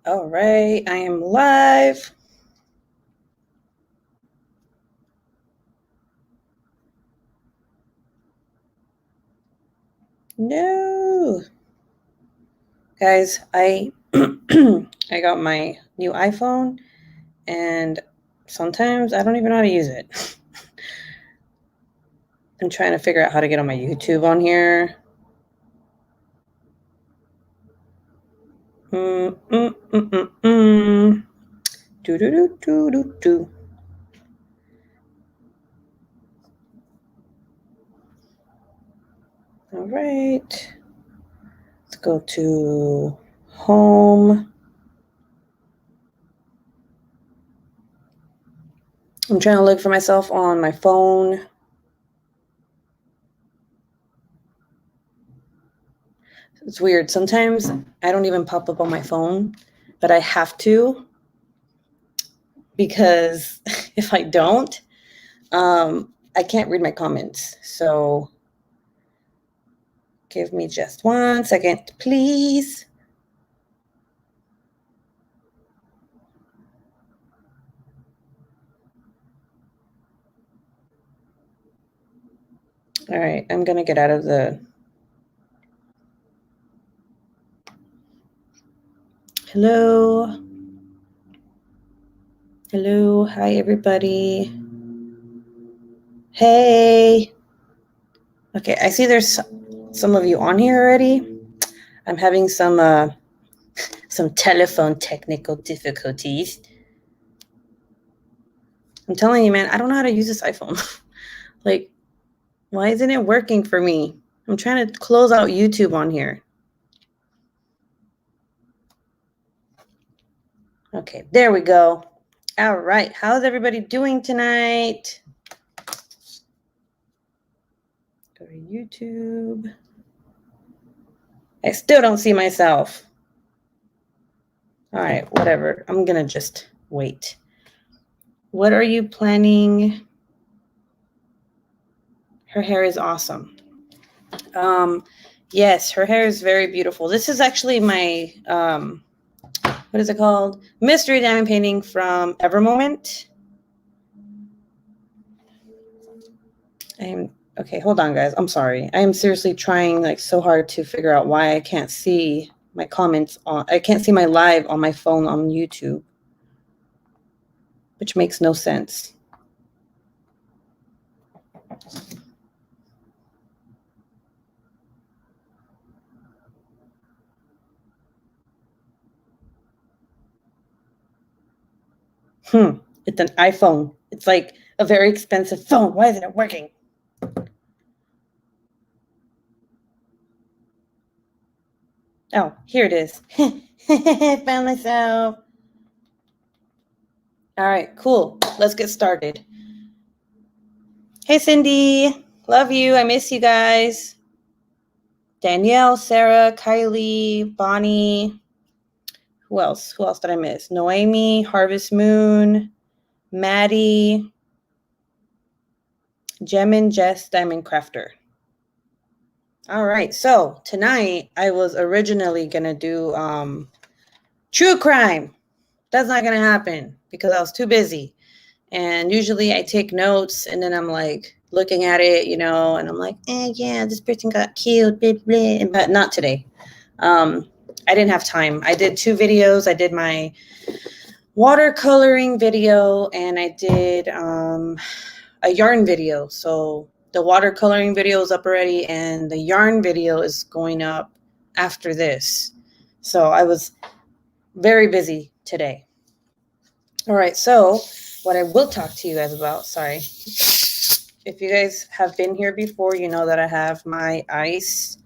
All right, I am live. No. Guys, I I got my new iPhone and sometimes I don't even know how to use it. I'm trying to figure out how to get on my YouTube on here. Do do do do do do. All right. Let's go to home. I'm trying to look for myself on my phone. It's weird. Sometimes I don't even pop up on my phone, but I have to because if I don't, I can't read my comments. So give me just 1 second, please. All right, I'm going to get out of the... Hello. Hello. Hi, everybody. Hey. Okay, I see there's some of you on here already. I'm having some telephone technical difficulties. I'm telling you, man, I don't know how to use this iPhone. Like, why isn't it working for me? I'm trying to close out YouTube on here. Okay, there we go. All right, how's everybody doing tonight? Go to YouTube. I still don't see myself. All right, whatever. I'm gonna just wait. What are you planning? Her hair is awesome. Yes, her hair is very beautiful. This is actually my, what is it called? Mystery diamond painting from Evermoment. Okay, hold on, guys. I'm sorry. I am seriously trying like so hard to figure out why I can't see my comments I can't see my live on my phone on YouTube, which makes no sense. It's an iPhone. It's like a very expensive phone. Why isn't it working? Oh, here it is. Found myself. All right, cool. Let's get started. Hey, Cindy. Love you. I miss you guys. Danielle, Sarah, Kylie, Bonnie. Who else? Who else did I miss? Noemi, Harvest Moon, Maddie, Gemin, Jess, Diamond Crafter. All right, so tonight I was originally gonna do true crime. That's not gonna happen because I was too busy. And usually I take notes and then I'm like looking at it, and I'm like, yeah, this person got killed, blah, blah. But not today. I didn't have time. I did 2 videos. I did my watercoloring video and I did a yarn video. So the watercoloring video is up already and the yarn video is going up after this. So I was very busy today. All right, so what I will talk to you guys about, sorry. If you guys have been here before, you know that I have my ice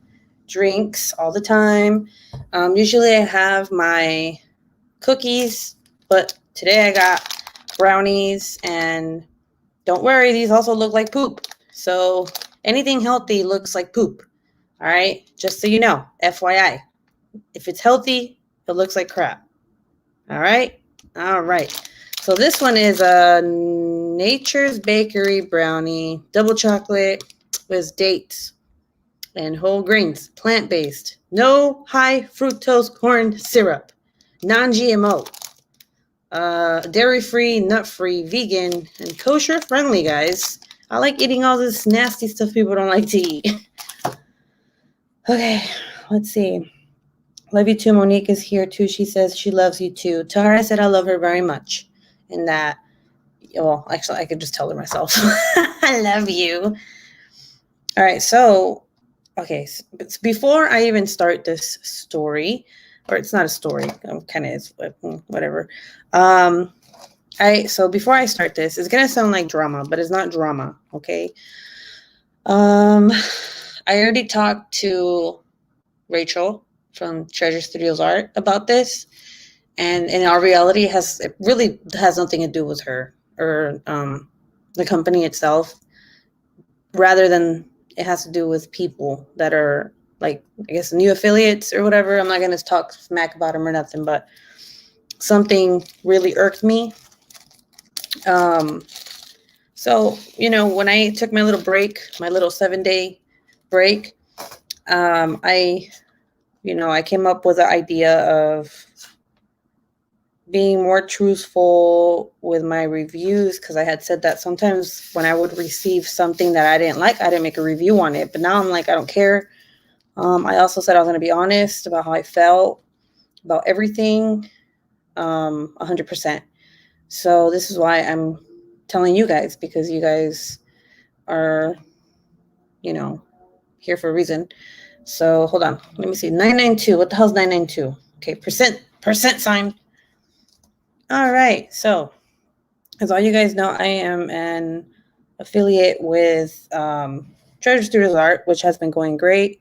drinks all the time. Usually I have my cookies, but today I got brownies, and don't worry, these also look like poop. So anything healthy looks like poop. All right, just so you know, FYI. If it's healthy, it looks like crap. All right. So this one is a Nature's Bakery brownie, double chocolate with dates and whole grains, plant-based, no high fructose corn syrup. non-GMO, dairy-free, nut-free, vegan, and kosher-friendly, guys. I like eating all this nasty stuff people don't like to eat. Okay, let's see. Love you too. Monique is here too. She says she loves you too. Tell her I said I love her very much. And that, well, actually, I could just tell her myself. I love you. All right, so, okay, so before I even start this story, or it's not a story, kind of is, but whatever. So before I start this, it's gonna sound like drama, but it's not drama, okay? I already talked to Rachel from Treasure Studios Art about this, and in our reality, it really has nothing to do with her or the company itself, rather than it has to do with people that are, like, I guess, new affiliates or whatever. I'm not going to talk smack about them or nothing, but something really irked me. So, when I took my little break, my little 7-day break, I came up with the idea of being more truthful with my reviews, because I had said that sometimes when I would receive something that I didn't like, I didn't make a review on it. But now I'm like, I don't care. I also said I was going to be honest about how I felt about everything, 100%. So this is why I'm telling you guys, because you guys are, here for a reason. So hold on. Let me see. 992. What the hell's 992? Okay, percent sign. All right. So as all you guys know, I am an affiliate with Treasure Studios Art, which has been going great.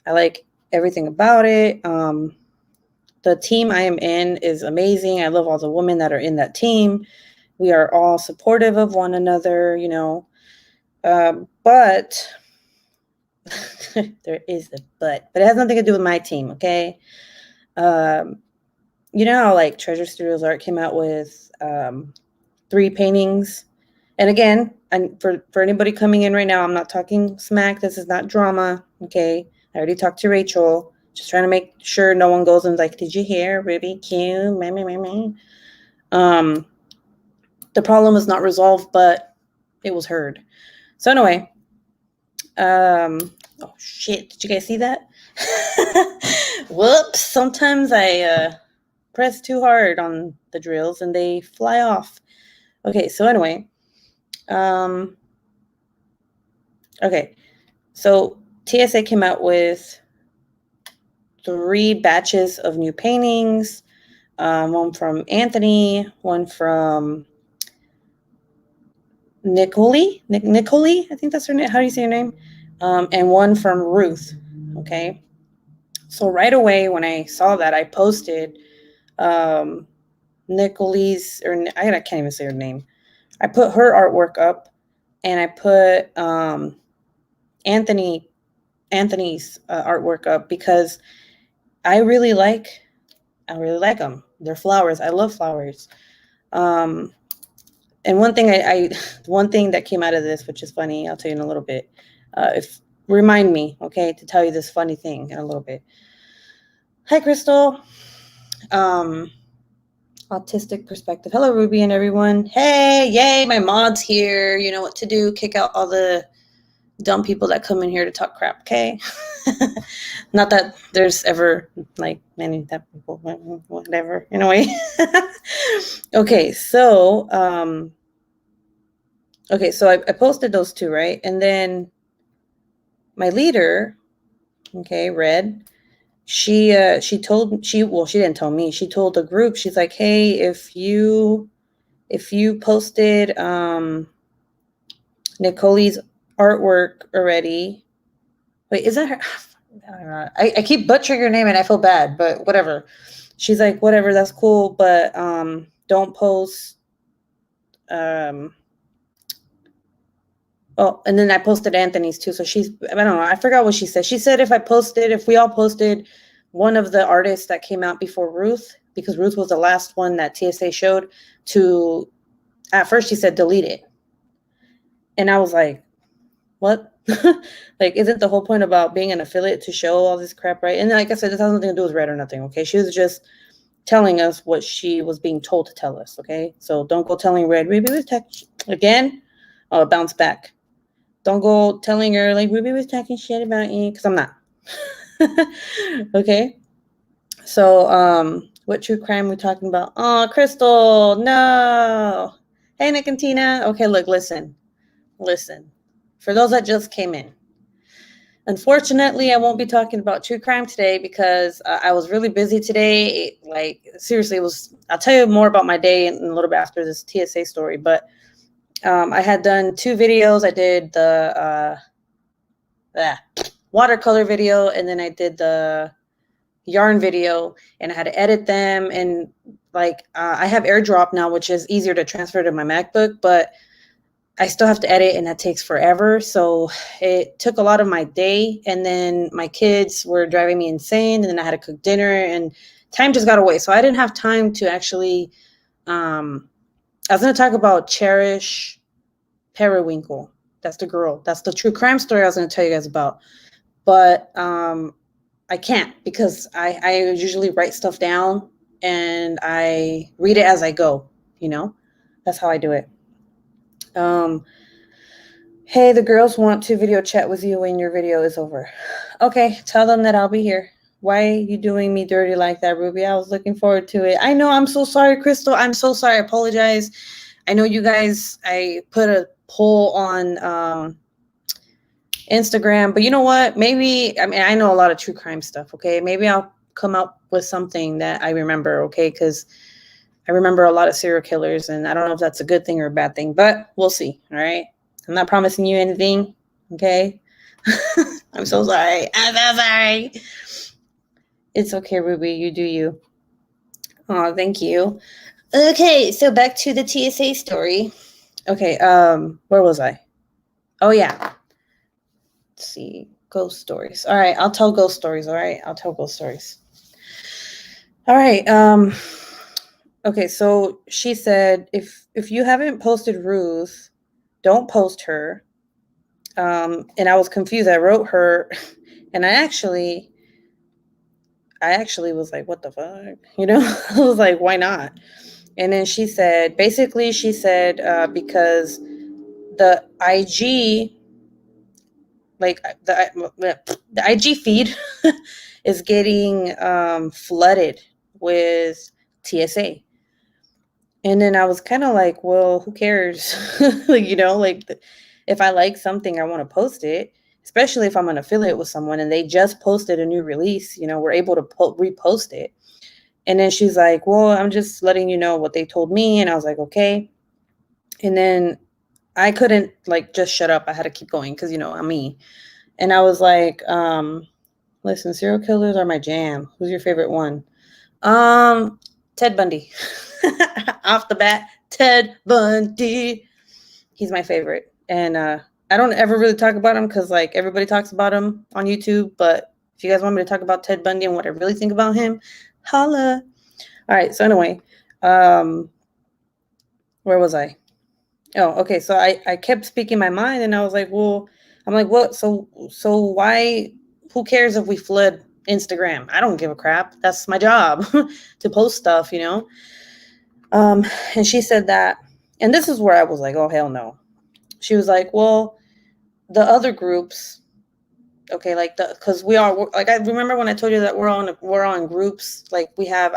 I like everything about it. The team I am in is amazing. I love all the women that are in that team. We are all supportive of one another, but there is a but it has nothing to do with my team, okay? How, like, Treasure Studios Art came out with 3 paintings. And again, and for anybody coming in right now, I'm not talking smack. This is not drama, okay? I already talked to Rachel. Just trying to make sure no one goes and like, did you hear? Ruby Q? The problem was not resolved, but it was heard. So anyway, oh shit, did you guys see that? Whoops, sometimes I press too hard on the drills and they fly off. Okay, so anyway, okay, so TSA came out with 3 batches of new paintings, one from Anthony, one from Nicole, I think that's her name. How do you say her name? And one from Ruth. Okay. So right away when I saw that, I posted Nicole's, or I can't even say her name. I put her artwork up, and I put Anthony's artwork up, because I really like them. They're flowers. I love flowers. And one thing one thing that came out of this, which is funny, I'll tell you in a little bit. Remind me, okay, to tell you this funny thing in a little bit. Hi, Crystal. Autistic perspective. Hello, Ruby and everyone. Hey, yay, my mod's here. You know what to do. Kick out all the dumb people that come in here to talk crap, okay? Not that there's ever, like, many that people, whatever, anyway. Okay, so I posted those 2, right? And then my leader, okay, Red, she didn't tell me. She told the group, she's like, hey, if you posted Nicole's artwork already. Wait, is that her? I don't know. I keep butchering your name and I feel bad, but whatever. She's like, whatever, that's cool, but don't post. Oh, and then I posted Anthony's too. So I don't know. I forgot what she said. She said if we all posted one of the artists that came out before Ruth, because Ruth was the last one that TSA showed, at first she said delete it. And I was like, what? Like, isn't the whole point about being an affiliate to show all this crap, right? And like I said, this has nothing to do with Red or nothing, okay? She was just telling us what she was being told to tell us. Okay, so don't go telling Red Ruby was again. I'll bounce back. Don't go telling her like Ruby was talking shit about you, because I'm not. Okay. So what true crime we talking about? Oh, Crystal, no. Hey, Nick and Tina. Okay, look, listen. For those that just came in, unfortunately, I won't be talking about true crime today because I was really busy today. Like, seriously, I'll tell you more about my day in a little bit after this TSA story. But I had done 2 videos. I did the watercolor video, and then I did the yarn video, and I had to edit them. And I have AirDrop now, which is easier to transfer to my MacBook, but I still have to edit, and that takes forever. So it took a lot of my day, and then my kids were driving me insane, and then I had to cook dinner, and time just got away. So I didn't have time to actually, I was going to talk about Cherish Periwinkle. That's the girl. That's the true crime story I was going to tell you guys about. But I can't, because I usually write stuff down and I read it as I go, That's how I do it. Hey, the girls want to video chat with you when your video is over. Okay, tell them that I'll be here. Why are you doing me dirty like that, Ruby? I was looking forward to it. I know, I'm so sorry, Crystal. I'm so sorry. I apologize. I know you guys, I put a poll on Instagram, but you know what? Maybe, I know a lot of true crime stuff, okay? Maybe I'll come up with something that I remember, okay? Because I remember a lot of serial killers, and I don't know if that's a good thing or a bad thing, but we'll see, all right? I'm not promising you anything, okay? I'm so sorry. I'm so sorry. It's okay, Ruby. You do you. Oh, thank you. Okay, so back to the TSA story. Okay, where was I? Oh, yeah. Let's see. Ghost stories. All right, I'll tell ghost stories, all right? I'll tell ghost stories. All right, okay, so she said, if you haven't posted Ruth, don't post her. And I was confused. I wrote her, and I actually was like, what the fuck? I was like, why not? And then she said, because the IG, like the IG feed is getting flooded with TSA. And then I was kind of like, well, who cares? If I like something, I want to post it, especially if I'm an affiliate with someone and they just posted a new release, we're able to repost it. And then she's like, well, I'm just letting you know what they told me. And I was like, okay. And then I couldn't just shut up. I had to keep going because, I'm me. And I was like, listen, serial killers are my jam. Who's your favorite one? Ted Bundy. Off the bat, Ted Bundy. He's my favorite. And I don't ever really talk about him because everybody talks about him on YouTube. But if you guys want me to talk about Ted Bundy and what I really think about him, holla. All right. So anyway, where was I? Oh, okay. So I kept speaking my mind, and I was like, well, I'm like, what? So why? Who cares if we flood Instagram? I don't give a crap. That's my job to post stuff, And she said that, and this is where I was like, oh, hell no. She was like, well, the other groups, okay, because we are, I remember when I told you that we're on groups, I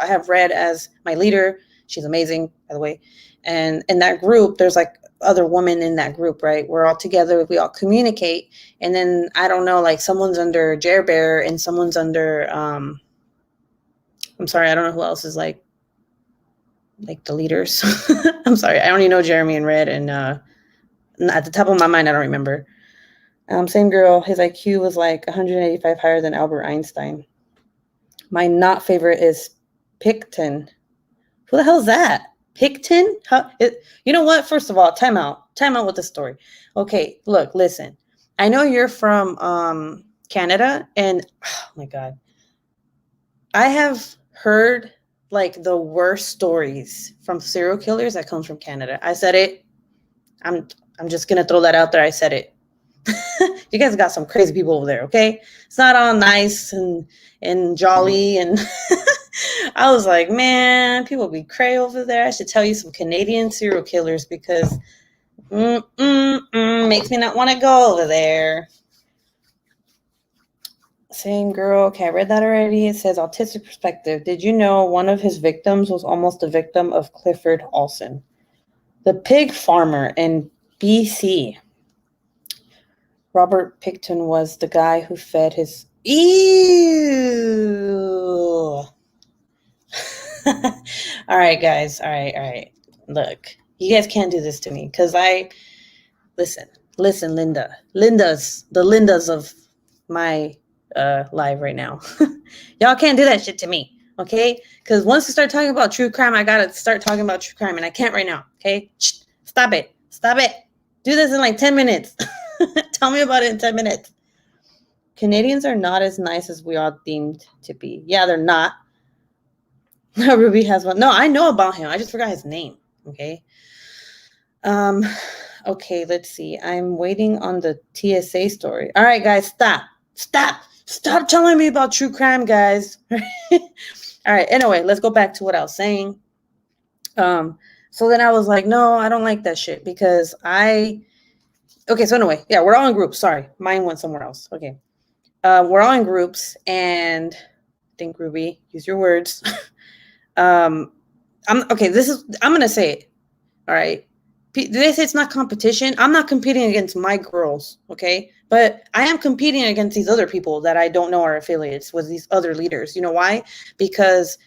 have Red as my leader. She's amazing, by the way. And in that group, there's other women in that group, right? We're all together, we all communicate. And then, I don't know, someone's under Jer Bear and someone's under, I'm sorry, I don't know who else is the leaders. I'm sorry, I only know Jeremy and Red, and at the top of my mind, I don't remember. Same girl, his IQ was 185 higher than Albert Einstein. My not favorite is Picton. Who the hell is that? Picton? You know what? First of all, time out with the story. Okay, look, listen. I know you're from Canada, and oh my God, I have heard the worst stories from serial killers that comes from Canada. I said it. I'm just gonna throw that out there. I said it. You guys got some crazy people over there, okay? It's not all nice and jolly and I was like, man, people be cray over there. I should tell you some Canadian serial killers because makes me not want to go over there. Same girl. Okay, I read that already. It says autistic perspective. Did you know one of his victims was almost a victim of Clifford Olson, the pig farmer in BC? Robert Picton was the guy who fed his... Ew. All right, guys. All right. Look, you guys can't do this to me because listen, Linda. The Lindas of my live right now. Y'all can't do that shit to me, okay? Because once you start talking about true crime, I gotta start talking about true crime, and I can't right now, okay? Shh, stop it. Do this in like 10 minutes. Tell me about it in 10 minutes. Canadians are not as nice as we are deemed to be. Yeah, they're not. Ruby has one. No, I know about him. I just forgot his name. Okay. Okay, let's see. I'm waiting on the TSA story. All right, guys, stop telling me about true crime, guys. All right, anyway, let's go back to what I was saying. So then I was like, no, I don't like that shit because okay, so anyway, yeah, we're all in groups. Sorry, mine went somewhere else. Okay. We're all in groups, and I think, Ruby, use your words. I'm gonna say it. All right. They say it's not competition. I'm not competing against my girls, okay? But I am competing against these other people that I don't know are affiliates with these other leaders. You know why? Because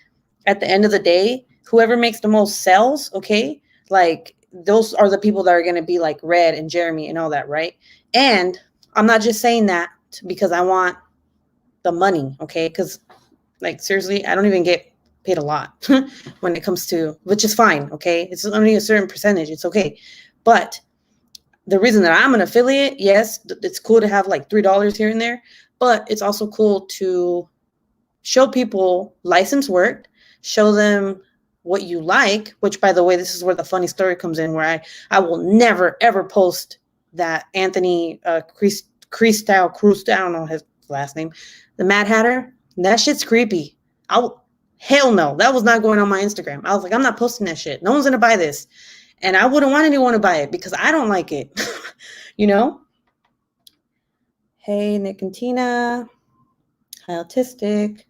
at the end of the day, whoever makes the most sales, okay, like those are the people that are going to be like Red and Jeremy and all that, right? And I'm not just saying that because I want the money, okay? Because like seriously, I don't even get paid a lot when it comes to, which is fine, okay? It's only a certain percentage, it's okay. But the reason that I'm an affiliate, yes, it's cool to have like $3 here and there, but it's also cool to show people license work, show them what you like, which by the way, this is where the funny story comes in, where I will never ever post that Anthony Crist, I don't know his last name, the Mad Hatter. That shit's creepy. Hell no, that was not going on my Instagram. I was like, I'm not posting that shit. No one's gonna buy this. And I wouldn't want anyone to buy it because I don't like it. You know? Hey, Nick and Tina. Hi, Autistic.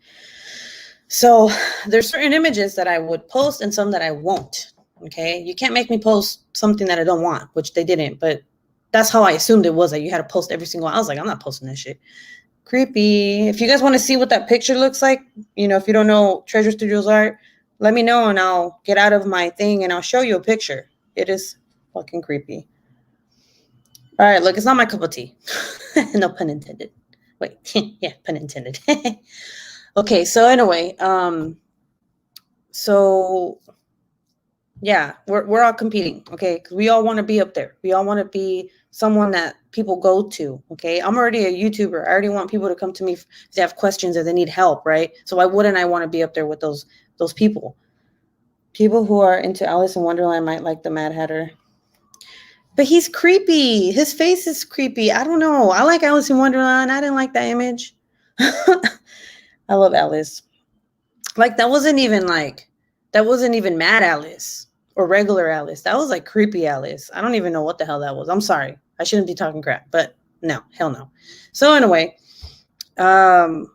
So there's certain images that I would post and some that I won't. Okay? You can't make me post something that I don't want, which they didn't, but that's how I assumed it was, that you had to post every single one. I was like, I'm not posting that shit. Creepy. If you guys want to see what that picture looks like, you know, if you don't know Treasure Studios art, let me know and I'll get out of my thing and I'll show you a picture. It is fucking creepy. All right, look, it's not my cup of tea. No pun intended. Wait, yeah, pun intended. Okay, so anyway, so yeah, we're all competing, okay? Because we all want to be up there. We all want to be someone that people go to, okay? I'm already a YouTuber. I already want people to come to me if they have questions or they need help, right? So why wouldn't I want to be up there with those people? People who are into Alice in Wonderland might like the Mad Hatter. But he's creepy. His face is creepy. I don't know. I like Alice in Wonderland. I didn't like that image. I love Alice. Like that wasn't even Mad Alice or regular Alice. That was like creepy Alice. I don't even know what the hell that was. I'm sorry. I shouldn't be talking crap, but no, hell no. So anyway, I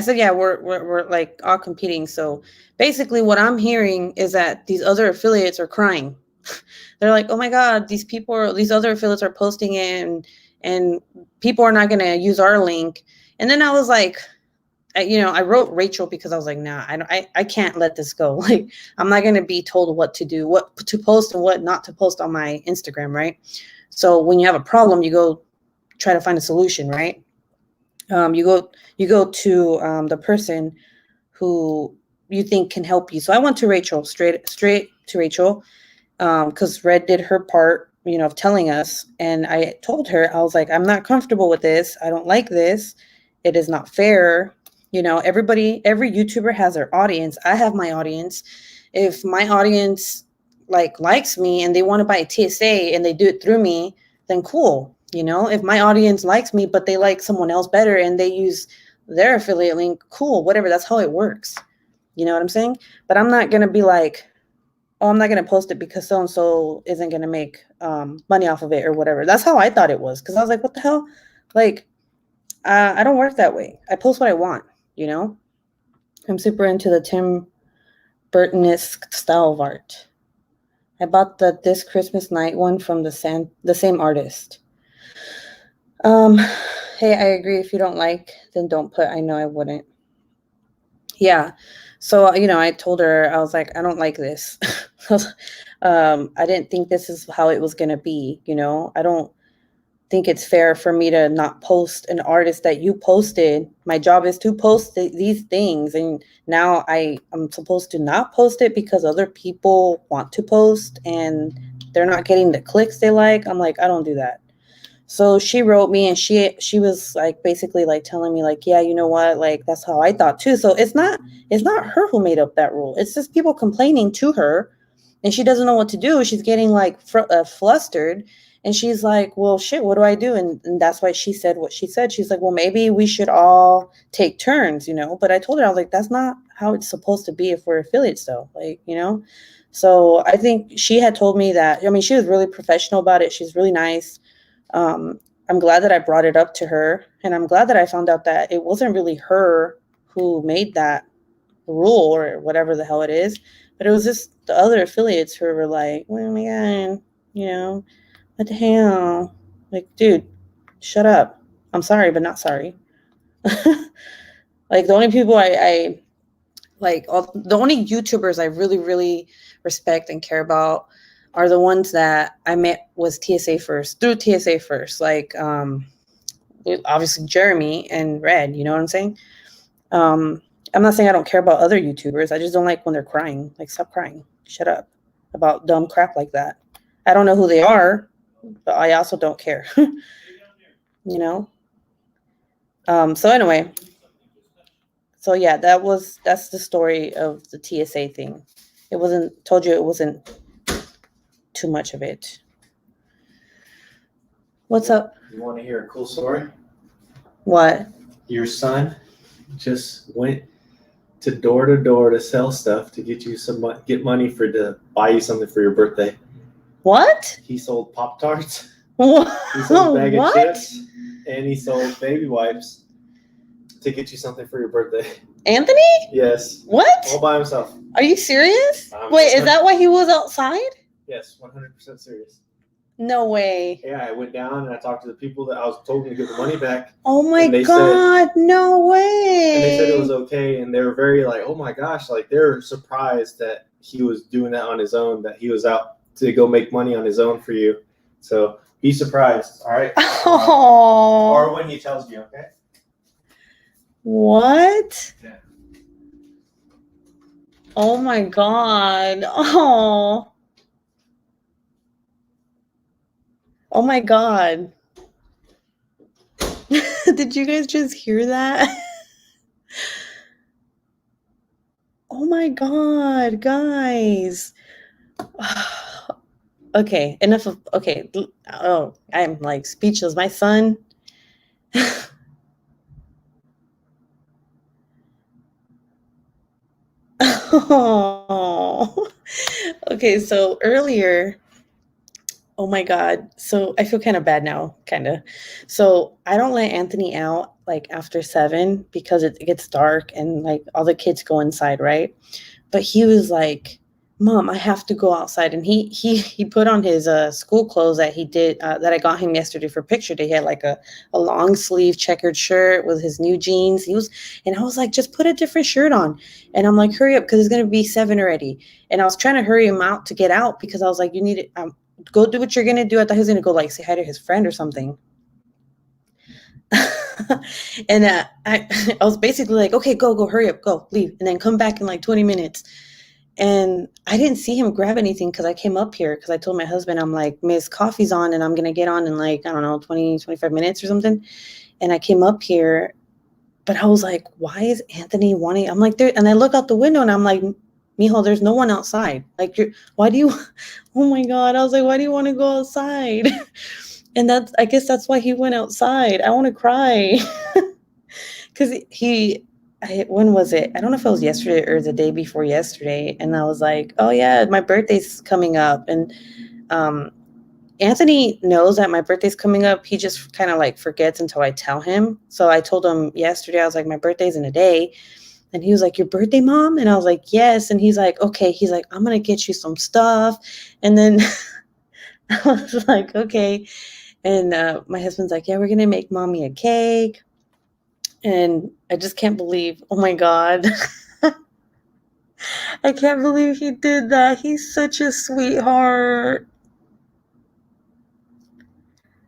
said, yeah, we're like all competing. So basically what I'm hearing is that these other affiliates are crying. They're like, oh my God, these other affiliates are posting it and people are not going to use our link. And then I was like, I wrote Rachel because I was like, nah, I can't let this go. Like, I'm not going to be told what to do, what to post and what not to post on my Instagram, right? So when you have a problem, you go try to find a solution, right? You go to the person who you think can help you. So I went to Rachel, straight to Rachel, because Red did her part, of telling us. And I told her, I was like, I'm not comfortable with this. I don't like this. It is not fair. Every YouTuber has their audience. I have my audience. If my audience likes me and they want to buy a TSA and they do it through me, then cool. If my audience likes me, but they like someone else better and they use their affiliate link, cool, whatever. That's how it works. You know what I'm saying? But I'm not going to be like, oh, I'm not going to post it because so-and-so isn't going to make money off of it or whatever. That's how I thought it was. Because I was like, what the hell? Like, I don't work that way. I post what I want, you know? I'm super into the Tim Burton-esque style of art. I bought the This Christmas Night one from the same artist. Hey, I agree. If you don't like, then don't put, I know I wouldn't. Yeah. So, I told her, I was like, I don't like this. I didn't think this is how it was going to be. I don't think it's fair for me to not post an artist that you posted. My job is to post these things. And now I'm supposed to not post it because other people want to post and they're not getting the clicks they like. I'm like, I don't do that. So she wrote me and she was like basically like telling me like, yeah, you know what, like that's how I thought too. So it's not her who made up that rule. It's just people complaining to her and she doesn't know what to do. She's getting like flustered and she's like, well, shit, what do I do? And that's why she said what she said. She's like, well, maybe we should all take turns, But I told her, I was like, that's not how it's supposed to be if we're affiliates though. Like, So I think she had told me that, I mean, she was really professional about it. She's really nice. I'm glad that I brought it up to her, and I'm glad that I found out that it wasn't really her who made that rule or whatever the hell it is, but it was just the other affiliates who were like, oh my God, what the hell? Like, dude, shut up. I'm sorry, but not sorry. Like the only people I like, the only YouTubers I really, really respect and care about are the ones that I met was through TSA first. Like, obviously Jeremy and Red, you know what I'm saying? I'm not saying I don't care about other YouTubers. I just don't like when they're crying. Like, stop crying. Shut up about dumb crap like that. I don't know who they are, but I also don't care. So anyway, so yeah, that's the story of the TSA thing. It wasn't too much of it. What's up? You want to hear a cool story? What? Your son just went to door to sell stuff to get you get money to buy you something for your birthday. What? He sold Pop-Tarts. What? He sold a bag of chips, and he sold baby wipes to get you something for your birthday. Anthony? Yes. What? All by himself. Are you serious? Wait, is that why he was outside? Yes, 100% serious. No way. Yeah, I went down and I talked to the people that I was told to give the money back. Oh my God, no way. And they said it was okay, and they were very like, oh my gosh, like they're surprised that he was doing that on his own, that he was out to go make money on his own for you. So be surprised, all right? Oh. Or when he tells you, okay? What? Yeah. Oh my God. Oh. Oh my God. Did you guys just hear that? Oh my God, guys. Okay, enough of, okay. Oh, I'm like speechless. My son. Oh. Okay, so earlier, oh my God. So I feel kind of bad now, kind of. So I don't let Anthony out like after 7 because it gets dark and like all the kids go inside, right? But he was like, Mom, I have to go outside. And he put on his school clothes that he did, that I got him yesterday for picture day. He had like a long sleeve checkered shirt with his new jeans. And I was like, just put a different shirt on. And I'm like, hurry up, because it's going to be 7 already. And I was trying to hurry him out to get out because I was like, you need to go do what you're going to do. I thought he was going to go like say hi to his friend or something. And I was basically like, okay, go, hurry up, go, leave. And then come back in like 20 minutes. And I didn't see him grab anything because I came up here because I told my husband, I'm like, Miss Coffee's on and I'm going to get on in like, I don't know, 20, 25 minutes or something. And I came up here, but I was like, why is Anthony wanting, I'm like, there, and I look out the window and I'm like, Mijo, there's no one outside. Like, why do you, oh my God. I was like, why do you want to go outside? And I guess that's why he went outside. I want to cry. Because when was it? I don't know if it was yesterday or the day before yesterday. And I was like, oh yeah, my birthday's coming up. And Anthony knows that my birthday's coming up. He just kind of like forgets until I tell him. So I told him yesterday, I was like, my birthday's in a day. And he was like, your birthday, Mom? And I was like, yes. And he's like, okay. He's like, I'm going to get you some stuff. And then I was like, okay. And my husband's like, yeah, we're going to make Mommy a cake. And I just can't believe, oh my God. I can't believe he did that. He's such a sweetheart.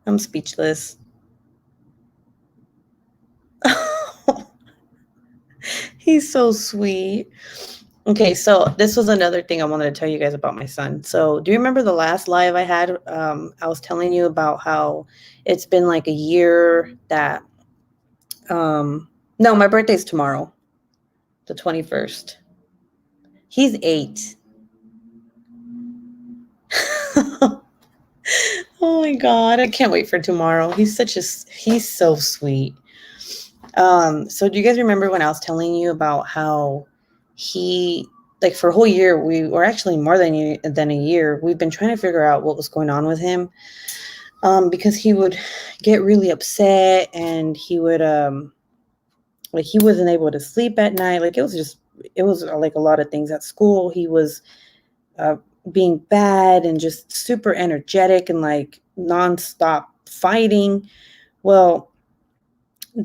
I'm speechless. He's so sweet. Okay, so this was another thing I wanted to tell you guys about my son. So, do you remember the last live I had? I was telling you about how it's been like a year that. No, my birthday's tomorrow, the 21st. He's 8. Oh my God, I can't wait for tomorrow. He's so sweet. So do you guys remember when I was telling you about how he, like for a whole year, or actually more than a year, we've been trying to figure out what was going on with him. Because he would get really upset and he would, like he wasn't able to sleep at night. Like it was like a lot of things at school. He was, being bad and just super energetic and like nonstop fighting. Well,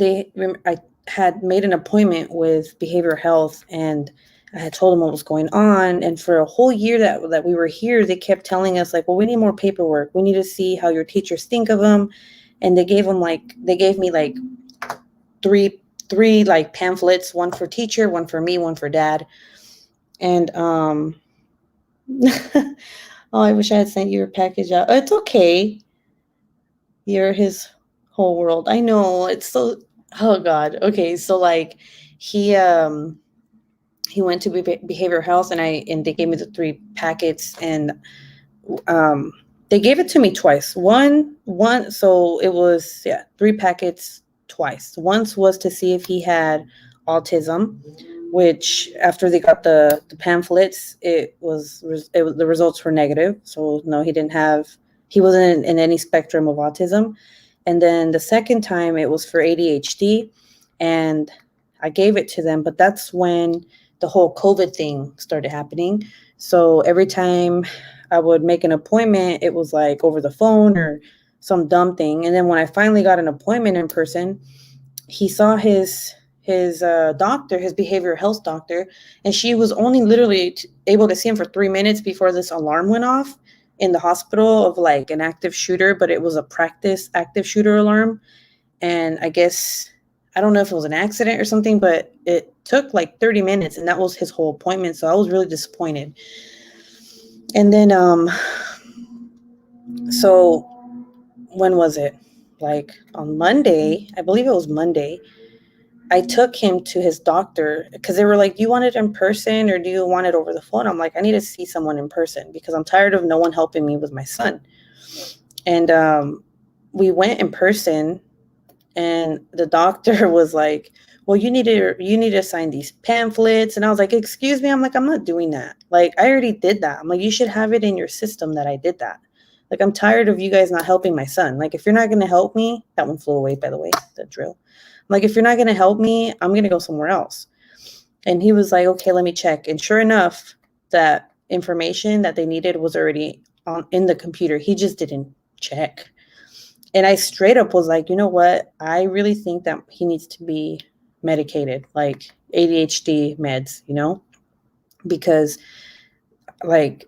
I had made an appointment with behavioral health and I had told them what was going on. And for a whole year that we were here, they kept telling us like, well, we need more paperwork. We need to see how your teachers think of them. And they gave me like three like pamphlets, one for teacher, one for me, one for dad. And, oh, I wish I had sent you your package out. It's okay. You're his whole world. I know. It's so, oh God. Okay. So like he went to behavioral health and they gave me the 3 packets and they gave it to me twice. One, so it was 3 packets twice. Once was to see if he had autism, which after they got the pamphlets, the results were negative. So no, he wasn't in any spectrum of autism. And then the second time it was for ADHD and I gave it to them, but that's when the whole COVID thing started happening. So every time I would make an appointment, it was like over the phone or some dumb thing. And then when I finally got an appointment in person, he saw his doctor, his behavioral health doctor, and she was only literally able to see him for 3 minutes before this alarm went off in the hospital of like an active shooter, but it was a practice active shooter alarm. And I guess, I don't know if it was an accident or something, but it took like 30 minutes and that was his whole appointment. So I was really disappointed. And then, so when was it? Like on Monday, I believe it was Monday, I took him to his doctor because they were like, do you want it in person or do you want it over the phone? I'm like, I need to see someone in person because I'm tired of no one helping me with my son. And we went in person and the doctor was like, well, you need to sign these pamphlets. And I was like, excuse me. I'm like, I'm not doing that. Like, I already did that. I'm like, you should have it in your system that I did that. Like, I'm tired of you guys not helping my son. Like, if you're not going to help me, that one flew away, by the way, the drill. Like, if you're not going to help me, I'm going to go somewhere else. And he was like, okay, let me check. And sure enough, that information that they needed was already in the computer. He just didn't check. And I straight up was like, you know what? I really think that he needs to be medicated, like ADHD meds, because like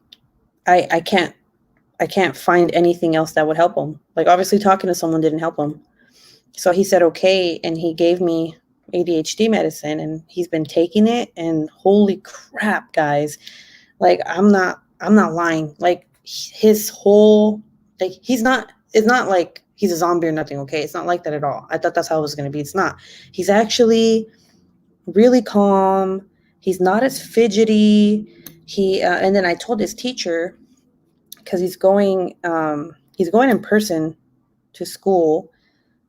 I can't find anything else that would help him. Like obviously talking to someone didn't help him. So he said, okay. And he gave me ADHD medicine and he's been taking it and holy crap, guys. Like, I'm not lying. Like his whole, like, it's not like he's a zombie or nothing. Okay. It's not like that at all. I thought that's how it was going to be. It's not. He's actually really calm. He's not as fidgety. And then I told his teacher, cause he's going in person to school.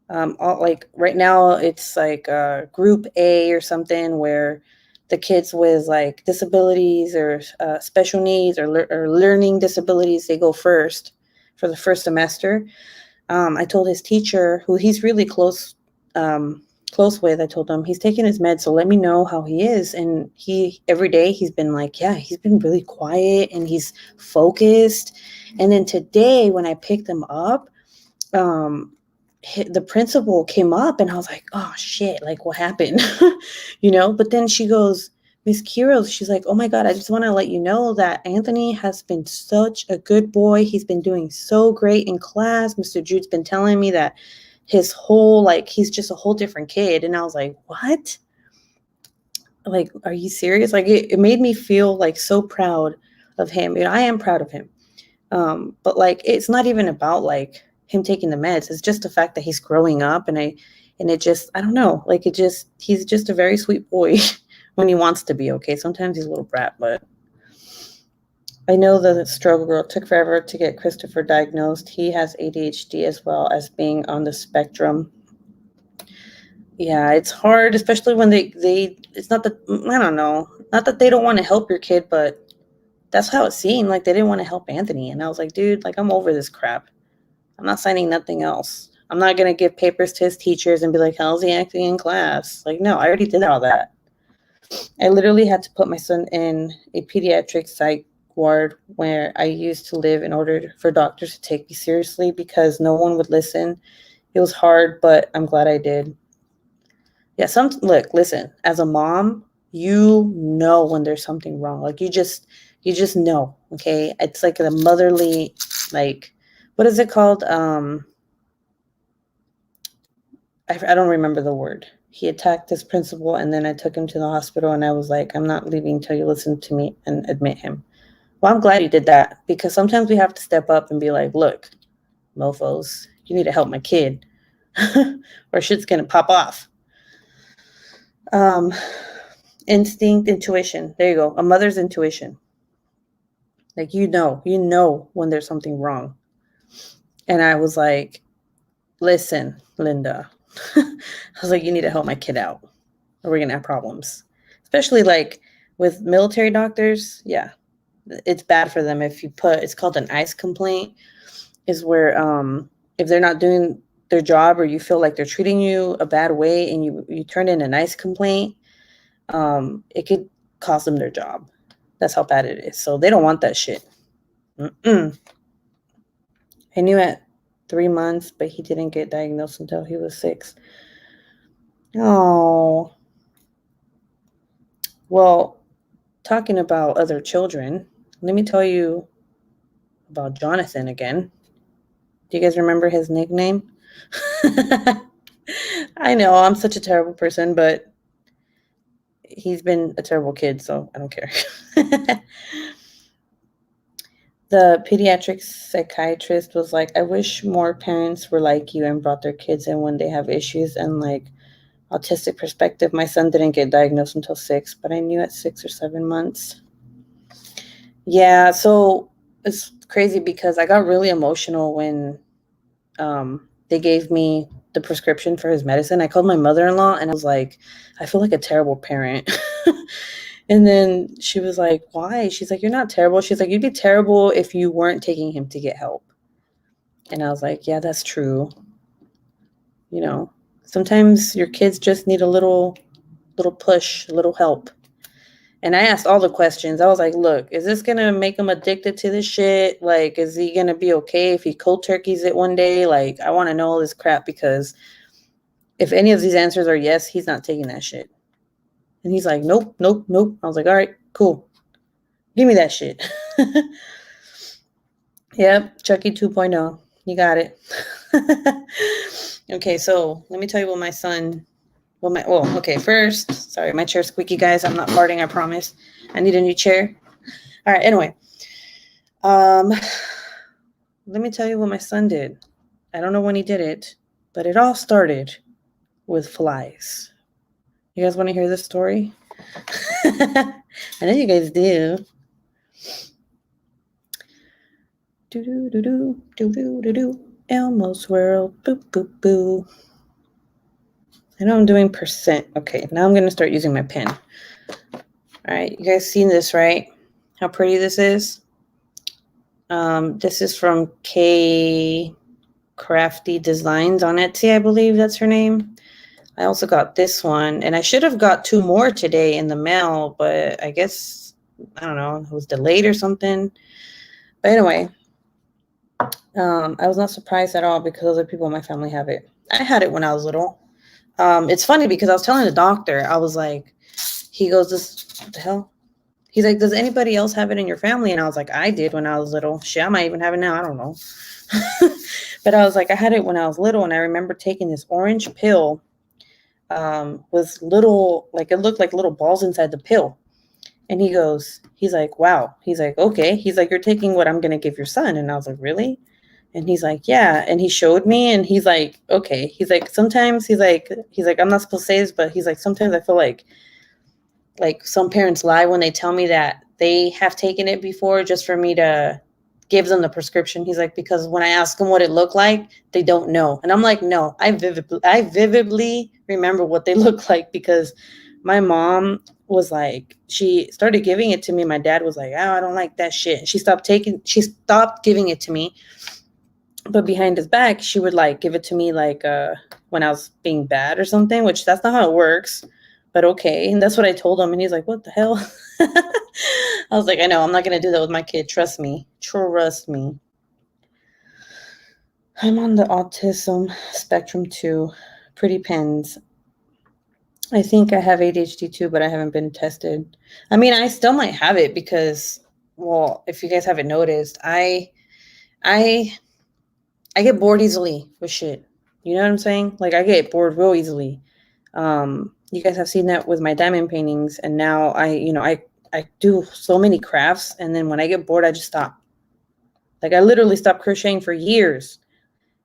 Like right now, it's like Group A or something where the kids with like disabilities or special needs or learning disabilities, they go first for the first semester. I told his teacher, who he's really close with, I told him he's taking his meds, so let me know how he is. And he every day he's been like, yeah, he's been really quiet and he's focused. And then today when I picked him up, um, the principal came up and I was like, oh shit, like what happened? But then she goes, Miss Kiros, she's like, oh my God, I just want to let you know that Anthony has been such a good boy. He's been doing so great in class. Mr. Jude's been telling me that his whole, like, he's just a whole different kid. And I was like, what? Like, are you serious? Like, it made me feel like so proud of him. I am proud of him. But like, it's not even about like him taking the meds. It's just the fact that he's growing up, and it just, I don't know, like he's just a very sweet boy when he wants to be. Okay, sometimes he's a little brat, but I know the struggle girl. It took forever to get Christopher diagnosed. He has ADHD as well as being on the spectrum. Yeah, it's hard, especially when they it's not that, I don't know, not that they don't want to help your kid, but that's how it seemed. Like they didn't want to help Anthony. And I was like, dude, like I'm over this crap. I'm not signing nothing else. I'm not going to give papers to his teachers and be like, how's he acting in class? Like, no, I already did all that. I literally had to put my son in a pediatric psych ward where I used to live in order for doctors to take me seriously because no one would listen. It was hard, but I'm glad I did. Yeah, look, listen, as a mom, you know when there's something wrong. Like you just know, okay? It's like a motherly, like, what is it called? I don't remember the word. He attacked his principal, and then I took him to the hospital, and I was like, I'm not leaving until you listen to me and admit him. Well, I'm glad you did that, because sometimes we have to step up and be like, look, mofos, you need to help my kid, or shit's gonna pop off. Instinct, intuition. There you go. A mother's intuition. Like, you know when there's something wrong. And I was like, listen, Linda. I was like, you need to help my kid out, or we're going to have problems. Especially like with military doctors. Yeah, it's bad for them if you it's called an ICE complaint, is where if they're not doing their job or you feel like they're treating you a bad way and you turn in an ICE complaint, it could cost them their job. That's how bad it is. So they don't want that shit. I knew at 3 months, but he didn't get diagnosed until he was 6. Oh. Well, talking about other children, let me tell you about Jonathan again. Do you guys remember his nickname? I know, I'm such a terrible person, but he's been a terrible kid, so I don't care. The pediatric psychiatrist was like, I wish more parents were like you and brought their kids in when they have issues. And like autistic perspective, my son didn't get diagnosed until 6, but I knew at 6 or 7 months. Yeah, so it's crazy because I got really emotional when they gave me the prescription for his medicine. I called my mother-in-law and I was like, I feel like a terrible parent. And then she was like, why? She's like, you're not terrible. She's like, you'd be terrible if you weren't taking him to get help. And I was like, yeah, that's true. Sometimes your kids just need a little push, a little help. And I asked all the questions. I was like, look, is this going to make him addicted to this shit? Like, is he going to be okay if he cold turkeys it one day? Like, I want to know all this crap, because if any of these answers are yes, he's not taking that shit. And he's like, nope, nope, nope. I was like, all right, cool. Give me that shit. Yep, Chucky 2.0. You got it. Okay, so let me tell you what my son... okay, first, sorry, my chair's squeaky, guys. I'm not farting, I promise. I need a new chair. All right, anyway. Let me tell you what my son did. I don't know when he did it, but it all started with flies. You guys want to hear this story? I know you guys do. Do-do-do-do, do-do-do-do. Elmo's World, boo, boo, boo. I know I'm doing percent. Okay, now I'm going to start using my pen. All right, you guys seen this, right? How pretty this is? This is from K Crafty Designs on Etsy, I believe that's her name. I also got this one, and I should have got 2 more today in the mail, but I guess, I don't know, it was delayed or something. But anyway, I was not surprised at all because other people in my family have it. I had it when I was little. It's funny because I was telling the doctor, I was like, he goes, what the hell? He's like, does anybody else have it in your family? And I was like, I did when I was little. Shit, I might even have it now. I don't know. But I was like, I had it when I was little, and I remember taking this orange pill with little, like, it looked like little balls inside the pill. And he's like, wow. He's like, okay. He's like, you're taking what I'm going to give your son. And I was like, really? And he's like, yeah. And he showed me, and he's like, okay. He's like, sometimes he's like, I'm not supposed to say this, but he's like, sometimes I feel like some parents lie when they tell me that they have taken it before just for me to give them the prescription. He's like, because when I ask them what it looked like, they don't know. And I'm like, no, I vividly remember what they look like, because my mom was like, she started giving it to me. My dad was like, oh, I don't like that shit. She stopped giving it to me. But behind his back, she would like give it to me like when I was being bad or something, which that's not how it works. But okay. And that's what I told him. And he's like, what the hell? I was like, I know, I'm not going to do that with my kid. Trust me. Trust me. I'm on the autism spectrum too. Pretty pens. I think I have ADHD too, but I haven't been tested. I mean, I still might have it because, well, if you guys haven't noticed, I get bored easily with shit. You know what I'm saying? Like, I get bored real easily. You guys have seen that with my diamond paintings, and now I do so many crafts, and then when I get bored, I just stop. Like, I literally stopped crocheting for years,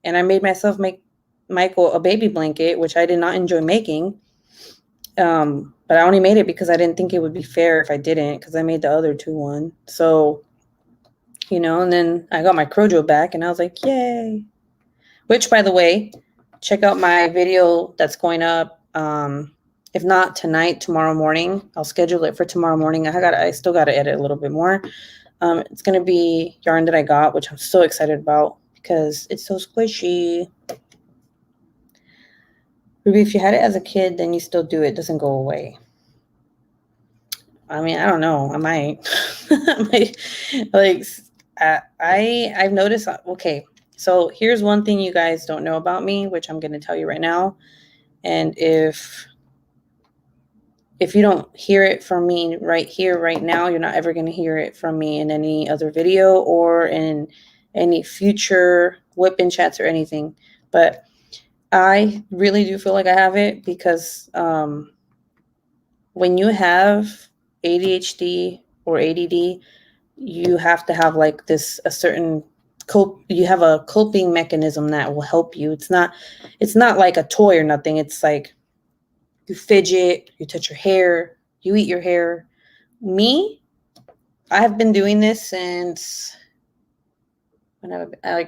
and I made myself make Michael a baby blanket, which I did not enjoy making. But I only made it because I didn't think it would be fair if I didn't, because I made the other 2 one. So, and then I got my Crojo back, and I was like, yay. Which, by the way, check out my video that's going up. If not tonight, tomorrow morning. I'll schedule it for tomorrow morning. I still got to edit a little bit more. It's going to be yarn that I got, which I'm so excited about because it's so squishy. Ruby, if you had it as a kid, then you still do it. It doesn't go away. I mean, I don't know. I might. I've noticed. Okay, so here's one thing you guys don't know about me, which I'm going to tell you right now. And if you don't hear it from me right here, right now, you're not ever going to hear it from me in any other video or in any future whip-in chats or anything. But I really do feel like I have it because when you have ADHD or ADD, you have to have like you have a coping mechanism that will help you. It's not like a toy or nothing. It's like you fidget, you touch your hair, you eat your hair. Me, I have been doing this since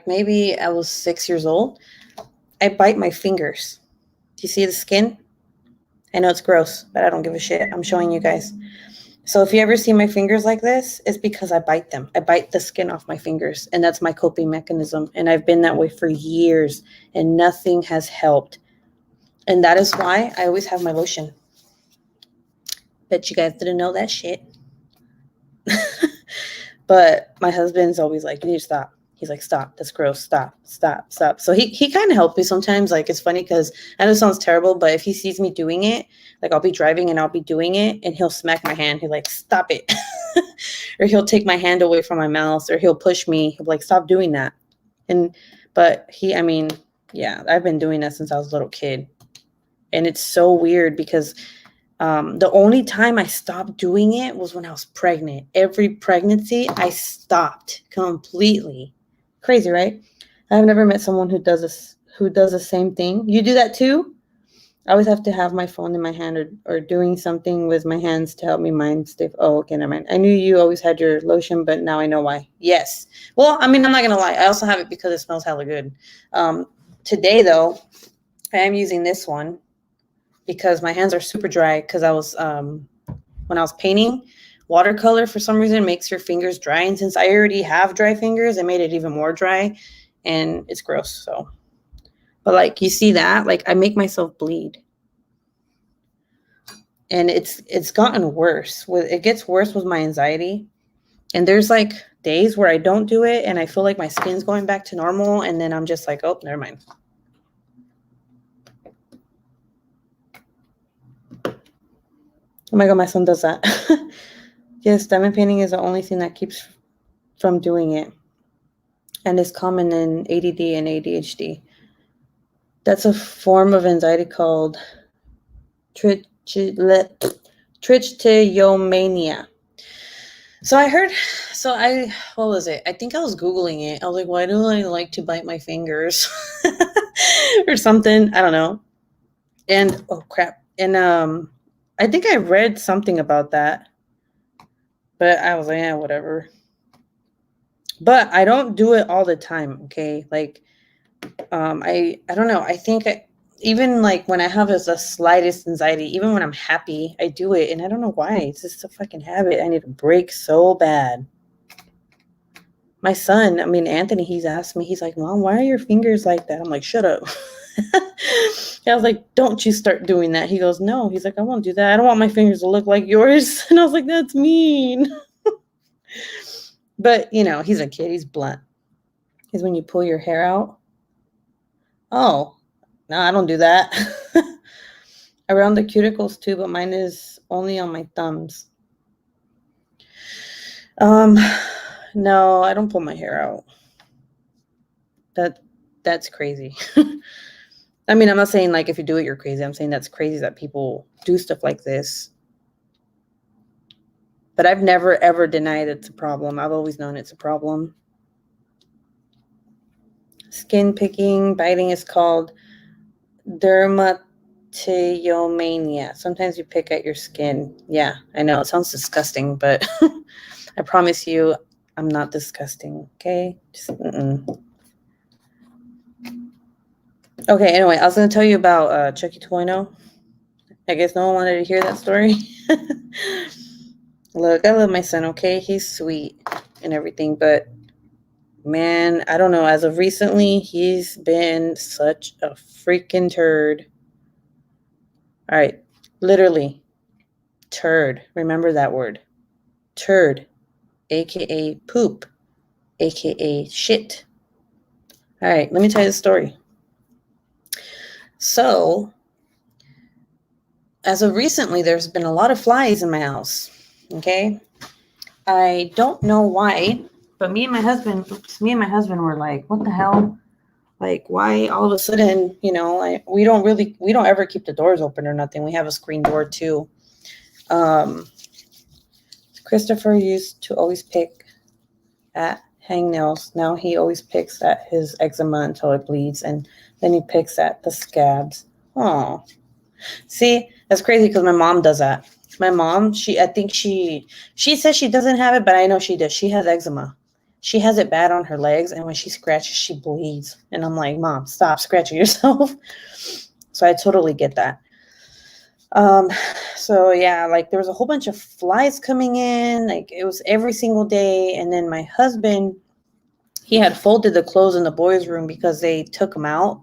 maybe I was 6 years old. I bite my fingers. Do you see the skin? I know it's gross, but I don't give a shit. I'm showing you guys. So if you ever see my fingers like this, it's because I bite them. I bite the skin off my fingers, and that's my coping mechanism. And I've been that way for years, and nothing has helped. And that is why I always have my lotion. Bet you guys didn't know that shit. But my husband's always like, you need to stop. He's like, stop. That's gross. Stop. So he kind of helped me sometimes. Like, it's funny because I know it sounds terrible, but if he sees me doing it, like I'll be driving and I'll be doing it and he'll smack my hand. He's like, stop it. Or he'll take my hand away from my mouth, or he'll push me. He'll be like, stop doing that. But yeah, I've been doing that since I was a little kid. And it's so weird because the only time I stopped doing it was when I was pregnant. Every pregnancy, I stopped completely. Crazy, right? I've never met someone who does the same thing. You do that too? I always have to have my phone in my hand or doing something with my hands to help me mind stay. Oh, okay, never mind. I knew you always had your lotion, but now I know why. Yes. Well, I mean, I'm not going to lie. I also have it because it smells hella good. Today, though, I am using this one. because my hands are super dry because I was when I was painting, watercolor for some reason makes your fingers dry, and since I already have dry fingers, it made it even more dry, and it's gross. So, but like you see that, like I make myself bleed, and it's gotten worse. It gets worse with my anxiety, and there's like days where I don't do it, and I feel like my skin's going back to normal, and then I'm just like, oh, never mind. Oh my god, my son does that. Yes, diamond painting is the only thing that keeps from doing it, and is common in ADD and ADHD. That's a form of anxiety called trichotillomania. What was it? I think I was Googling it. I was like, why do I like to bite my fingers? Or something. I don't know. And, oh crap. And, I think I read something about that, but I was like, yeah, whatever. But I don't do it all the time. Okay. Like, I don't know. I think even like when I have the slightest anxiety, even when I'm happy, I do it. And I don't know why. It's just a fucking habit. I need a break so bad. My son, Anthony, he's asked me, he's like, Mom, why are your fingers like that? I'm like, shut up. I was like, don't you start doing that. He goes, no. He's like, I won't do that. I don't want my fingers to look like yours. And I was like, that's mean. But, he's a kid. He's blunt. Is when you pull your hair out. Oh, no, I don't do that. Around the cuticles too, but mine is only on my thumbs. No, I don't pull my hair out. That's crazy. I'm not saying like if you do it, you're crazy. I'm saying that's crazy that people do stuff like this. But I've never, ever denied it's a problem. I've always known it's a problem. Skin picking, biting is called dermatillomania. Sometimes you pick at your skin. Yeah, I know. It sounds disgusting, but I promise you I'm not disgusting, okay? Just, Okay, anyway, I was going to tell you about Chucky 2.0. I guess no one wanted to hear that story. Look, I love my son, okay? He's sweet and everything, but man, I don't know. As of recently, he's been such a freaking turd. All right, literally, turd. Remember that word. Turd, aka poop, aka shit. All right, let me tell you the story. So, as of recently, there's been a lot of flies in my house, okay? I don't know why, but me and my husband were like, what the hell? Like, why all of a sudden, we don't ever keep the doors open or nothing. We have a screen door too. Christopher used to always pick at hangnails. Now he always picks at his eczema until it bleeds, and then he picks at the scabs. Oh, see, that's crazy because my mom does that. My mom, I think she says she doesn't have it, but I know she does. She has eczema. She has it bad on her legs, and when she scratches, she bleeds. And I'm like, Mom, stop scratching yourself. So I totally get that. So yeah, like there was a whole bunch of flies coming in, like it was every single day. And then my husband, he had folded the clothes in the boys' room because they took them out.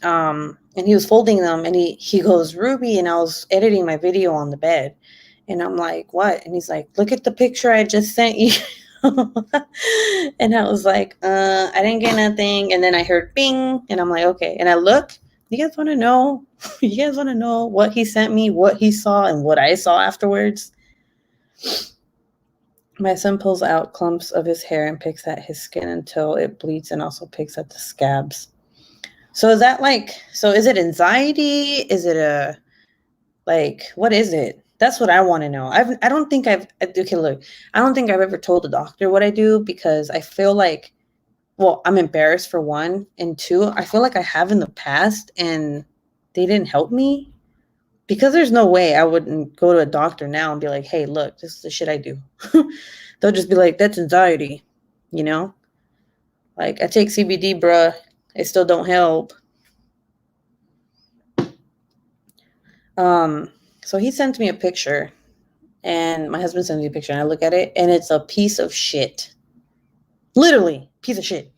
And he was folding them, and he goes, Ruby, and I was editing my video on the bed, and I'm like, what? And he's like, look at the picture I just sent you. And I was like, I didn't get nothing. And then I heard bing, and I'm like, okay. And I look, you guys want to know? You guys want to know what he sent me, what he saw, and what I saw afterwards? My son pulls out clumps of his hair and picks at his skin until it bleeds, and also picks at the scabs. So is it anxiety? Is it what is it? That's what I want to know. I don't think I've ever told the doctor what I do because I feel like, well, I'm embarrassed for one, and two, I feel like I have in the past and they didn't help me, because there's no way I wouldn't go to a doctor now and be like, hey, look, this is the shit I do. They'll just be like, that's anxiety, Like, I take CBD, bruh. It still don't help. So he sent me a picture, and my husband sent me a picture, and I look at it, and it's a piece of shit. Literally, piece of shit.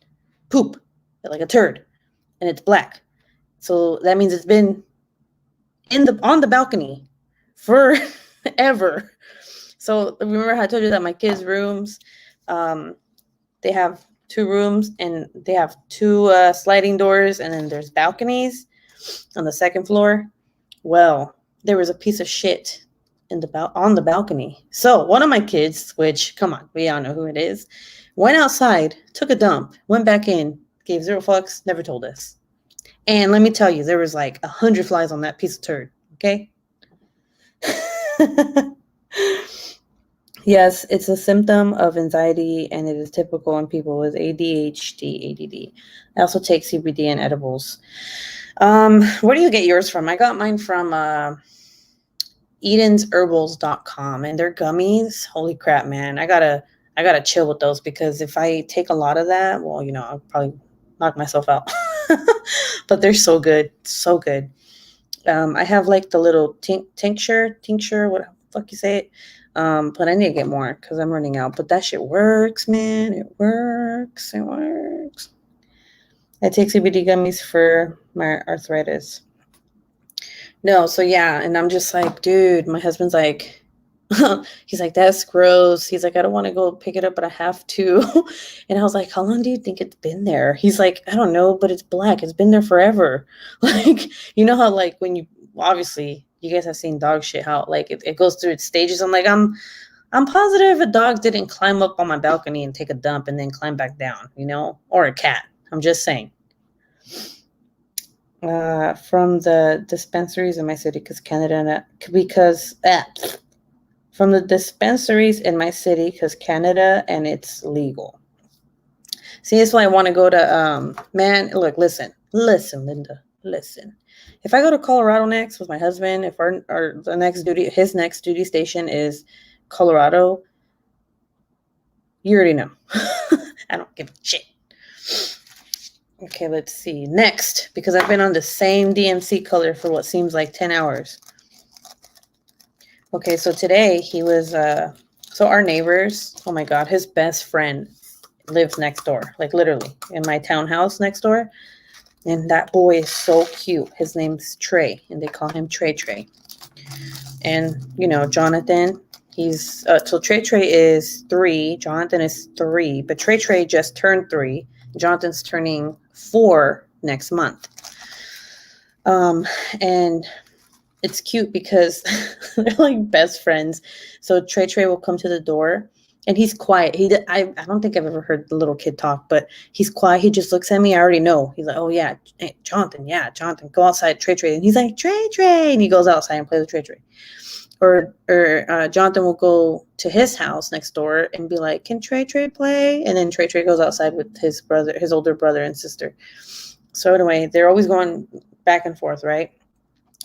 Poop. Like a turd. And it's black. So that means it's been on the balcony forever. So remember how I told you that my kids' rooms, they have 2 rooms, and they have 2 sliding doors, and then there's balconies on the second floor. Well, there was a piece of shit on the balcony. So one of my kids, which, come on, we all know who it is, went outside, took a dump, went back in, gave 0 fucks, never told us. And let me tell you, there was like 100 flies on that piece of turd. Okay. Yes, it's a symptom of anxiety, and it is typical in people with ADHD, ADD. I also take CBD and edibles. Where do you get yours from? I got mine from edensherbals.com, and their gummies. Holy crap, man. I gotta chill with those, because if I take a lot of that, well, I'll probably knock myself out. But they're so good. So good. I have like the little tincture, what the fuck you say it? But I need to get more because I'm running out. But that shit works, man. It works. I take CBD gummies for my arthritis. No, so yeah, and I'm just like, dude, my husband's like, he's like, that's gross. He's like, I don't want to go pick it up, but I have to. And I was like, how long do you think it's been there? He's like, I don't know, but it's black. It's been there forever. Like, you know how, like, when you, obviously, you guys have seen dog shit, how, like, it goes through its stages. I'm like, I'm positive a dog didn't climb up on my balcony and take a dump and then climb back down, or a cat. I'm just saying. From the dispensaries in my city, from the dispensaries in my city, because Canada, and it's legal. See, that's why I want to go to, man, look, listen, Linda, listen. If I go to Colorado next with my husband, if his next duty station is Colorado, you already know. I don't give a shit. Okay, let's see. Next, because I've been on the same DMC color for what seems like 10 hours. Okay, so today he was, so our neighbors, oh my God, his best friend lives next door, like literally in my townhouse next door. And that boy is so cute. His name's Trey, and they call him Trey. And, Jonathan, he's, so Trey is 3, Jonathan is 3, but Trey just turned 3. Jonathan's turning 4 next month. And it's cute because they're like best friends. So Trey will come to the door, and he's quiet. I don't think I've ever heard the little kid talk, but he's quiet. He just looks at me. I already know. He's like, oh yeah, hey, Jonathan, go outside, Trey. And he's like, Trey, and he goes outside and plays with Trey. Or Jonathan will go to his house next door and be like, can Trey play? And then Trey goes outside with his older brother and sister. So anyway, they're always going back and forth, right?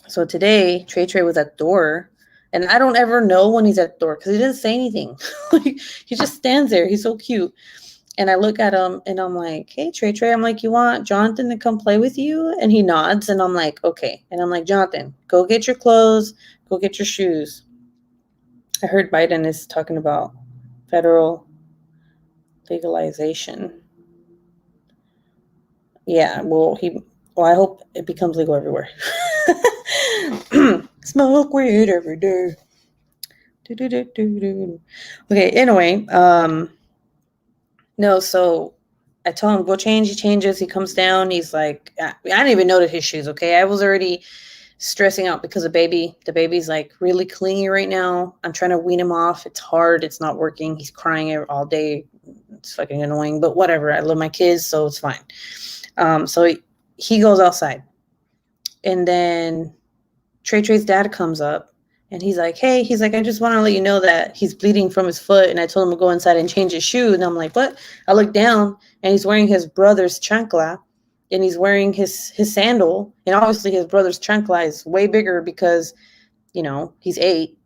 So today, Trey was at the door, and I don't ever know when he's at the door because he doesn't say anything. Like, he just stands there. He's so cute. And I look at him, and I'm like, hey, Trey, I'm like, you want Jonathan to come play with you? And he nods, and I'm like, okay. And I'm like, Jonathan, go get your clothes, go get your shoes. I heard Biden is talking about federal legalization. Yeah, well, I hope it becomes legal everywhere. Smoke weed every day. Okay, anyway, no, so I tell him, go change. He changes. He comes down. He's like, I didn't even notice his shoes, okay? I was already stressing out because of baby. The baby's like really clingy right now. I'm trying to wean him off. It's hard. It's not working. He's crying all day. It's fucking annoying, but whatever. I love my kids, so it's fine. So he goes outside. And then Trey's dad comes up, and he's like, hey, I just want to let you know that he's bleeding from his foot, and I told him to go inside and change his shoe. And I'm like, what? I look down, and he's wearing his brother's chancla, and he's wearing his sandal. And obviously his brother's chancla is way bigger because, he's 8.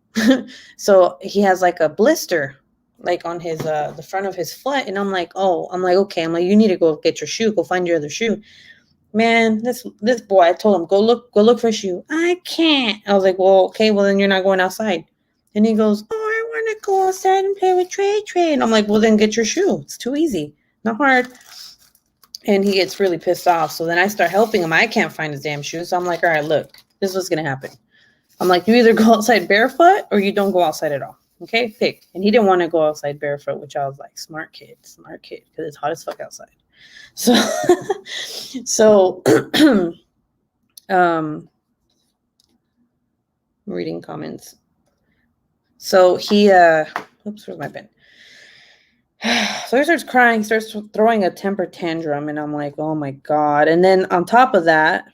So he has like a blister, like on his, the front of his foot. And I'm like, okay. I'm like, you need to go get your shoe. Go find your other shoe. man, this boy, I told him, go look for a shoe. I can't. I was like, well, okay, well then you're not going outside. And he goes, oh, I want to go outside and play with Trey. And I'm like, well then get your shoe. It's too easy, not hard. And he gets really pissed off. So then I start helping him. I can't find his damn shoes. So I'm like, all right, look, this is what's gonna happen. I'm like, you either go outside barefoot or you don't go outside at all. Okay, pick. And he didn't want to go outside barefoot, which I was like, smart kid, because it's hot as fuck outside. So, reading comments. So he, oops, where's my pen? So he starts crying, starts throwing a temper tantrum, and I'm like, oh my God. And then on top of that,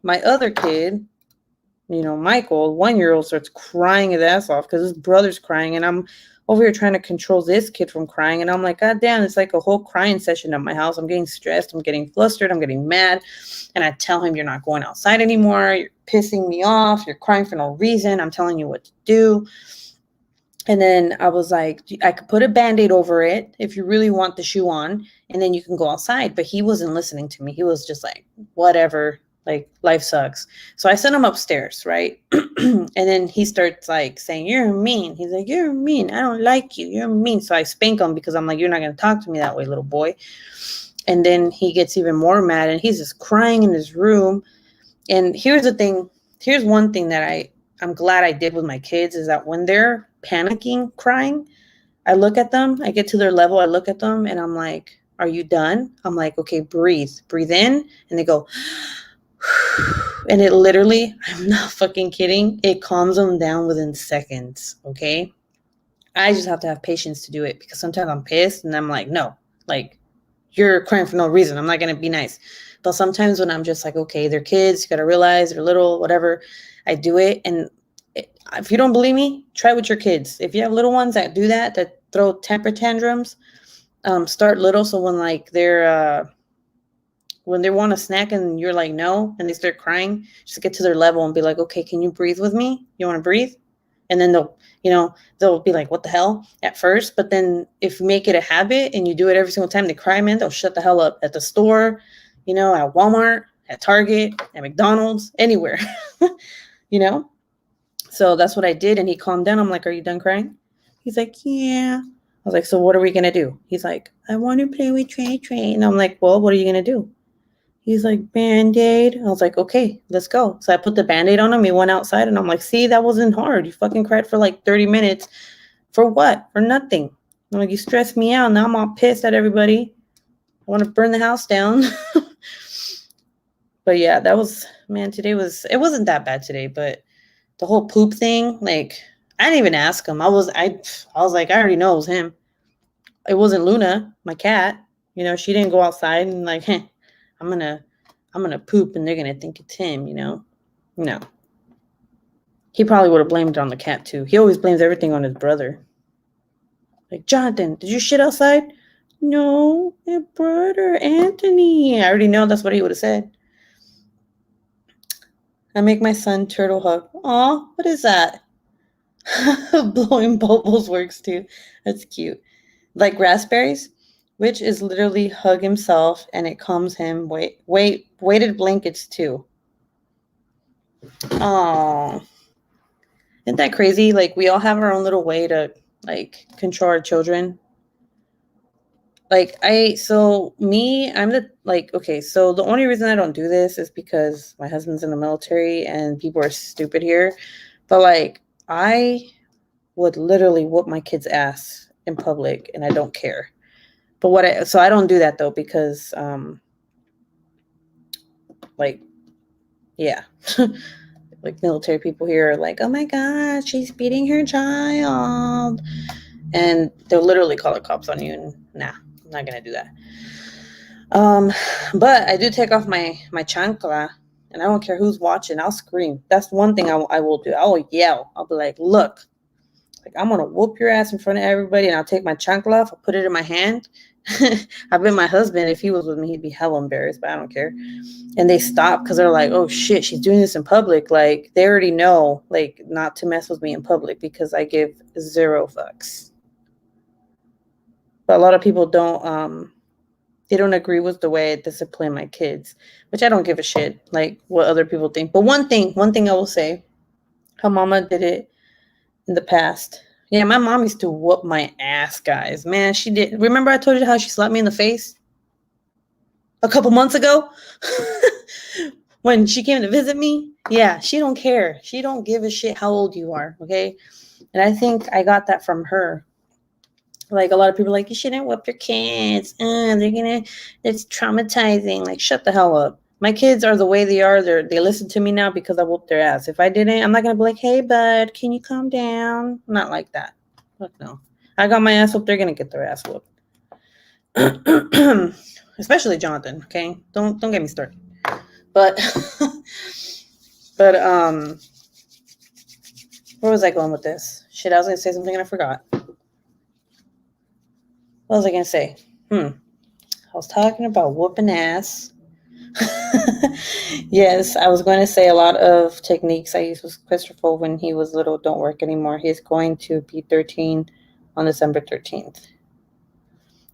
my other kid, Michael, 1-year-old, starts crying his ass off because his brother's crying, and I'm over here trying to control this kid from crying, and I'm like, God damn, it's like a whole crying session at my house. I'm getting stressed, I'm getting flustered, I'm getting mad, and I tell him, you're not going outside anymore, you're pissing me off, you're crying for no reason, I'm telling you what to do. And then I was like, I could put a Band-Aid over it if you really want the shoe on, and then you can go outside. But he wasn't listening to me. He was just like, whatever, like life sucks. So I sent him upstairs, right? And then he starts like saying, you're mean. He's like, you're mean. I don't like you. You're mean. So I spank him because I'm like, you're not going to talk to me that way, little boy. And then he gets even more mad, and he's just crying in his room. And here's the thing. Here's one thing that I'm glad I did with my kids is that when they're panicking, crying, I look at them, I get to their level, I look at them, and I'm like, are you done? I'm like, okay, breathe in. And they go, and it literally, I'm not fucking kidding, it calms them down within seconds. Okay, I just have to have patience to do it, because sometimes I'm pissed and I'm like, no, like, you're crying for no reason, I'm not gonna be nice. But sometimes when I'm just like, okay, they're kids, you gotta realize they're little, whatever, I do it. And if you don't believe me, try it with your kids. If you have little ones that do that throw temper tantrums, start little. So when like when they want a snack and you're like, no, and they start crying, just get to their level and be like, okay, can you breathe with me? You want to breathe? And then they'll be like, what the hell at first. But then if you make it a habit and you do it every single time they cry, man, they'll shut the hell up at the store, at Walmart, at Target, at McDonald's, anywhere, So that's what I did. And he calmed down. I'm like, are you done crying? He's like, yeah. I was like, so what are we going to do? He's like, I want to play with Trey. And I'm like, well, what are you going to do? He's like, Band-Aid. I was like, okay, let's go. So I put the Band-Aid on him. He went outside and I'm like, see, that wasn't hard. You fucking cried for like 30 minutes. For what? For nothing. I'm like, you stressed me out. Now I'm all pissed at everybody. I want to burn the house down. But yeah, it wasn't that bad today, but the whole poop thing, like, I didn't even ask him. I was like, I already know it was him. It wasn't Luna, my cat. She didn't go outside and like, I'm gonna poop and they're gonna think it's him, No. He probably would have blamed it on the cat too. He always blames everything on his brother. Like, Jonathan, did you shit outside? No, my brother, Anthony. I already know that's what he would have said. I make my son turtle hug. Aw, what is that? Blowing bubbles works too. That's cute. Like raspberries, which is literally hug himself and it calms him. Weighted blankets too. Oh, isn't that crazy? Like, we all have our own little way to like control our children. Like, so the only reason I don't do this is because my husband's in the military and people are stupid here. But like, I would literally whoop my kid's ass in public and I don't care. But so I don't do that though, because yeah. Like, military people here are like, oh my God, she's beating her child. And they'll literally call the cops on you, and nah, I'm not gonna do that. But I do take off my chancla, and I don't care who's watching. I'll scream. That's one thing I will do. I will yell. I'll be like, look, like, I'm gonna whoop your ass in front of everybody, and I'll take my chancla off. I'll put it in my hand. I bet my husband, if he was with me, he'd be hella embarrassed, but I don't care. And they stop because they're like, oh shit, she's doing this in public. Like, they already know, like, not to mess with me in public because I give 0 fucks. But a lot of people don't They don't agree with the way I discipline my kids, which I don't give a shit, like what other people think. But one thing I will say, how mama did it in the past. Yeah, my mom used to whoop my ass, guys. Man, she did. Remember I told you how she slapped me in the face a couple months ago? When she came to visit me? Yeah, she don't care. She don't give a shit how old you are, okay? And I think I got that from her. Like a lot of people are like, you shouldn't whip your kids. It's traumatizing. Like, shut the hell up. My kids are the way they are. They listen to me now because I whooped their ass. If I didn't, I'm not gonna be like, hey bud, can you calm down? Not like that. Fuck no. I got my ass whooped, they're gonna get their ass whooped. Especially Jonathan, okay? Don't get me started. But where was I going with this? Shit, I was gonna say something and I forgot. What was I gonna say? I was talking about whooping ass. Yes, I was going to say a lot of techniques I used with Christopher when he was little don't work anymore. He's going to be 13 on December 13th.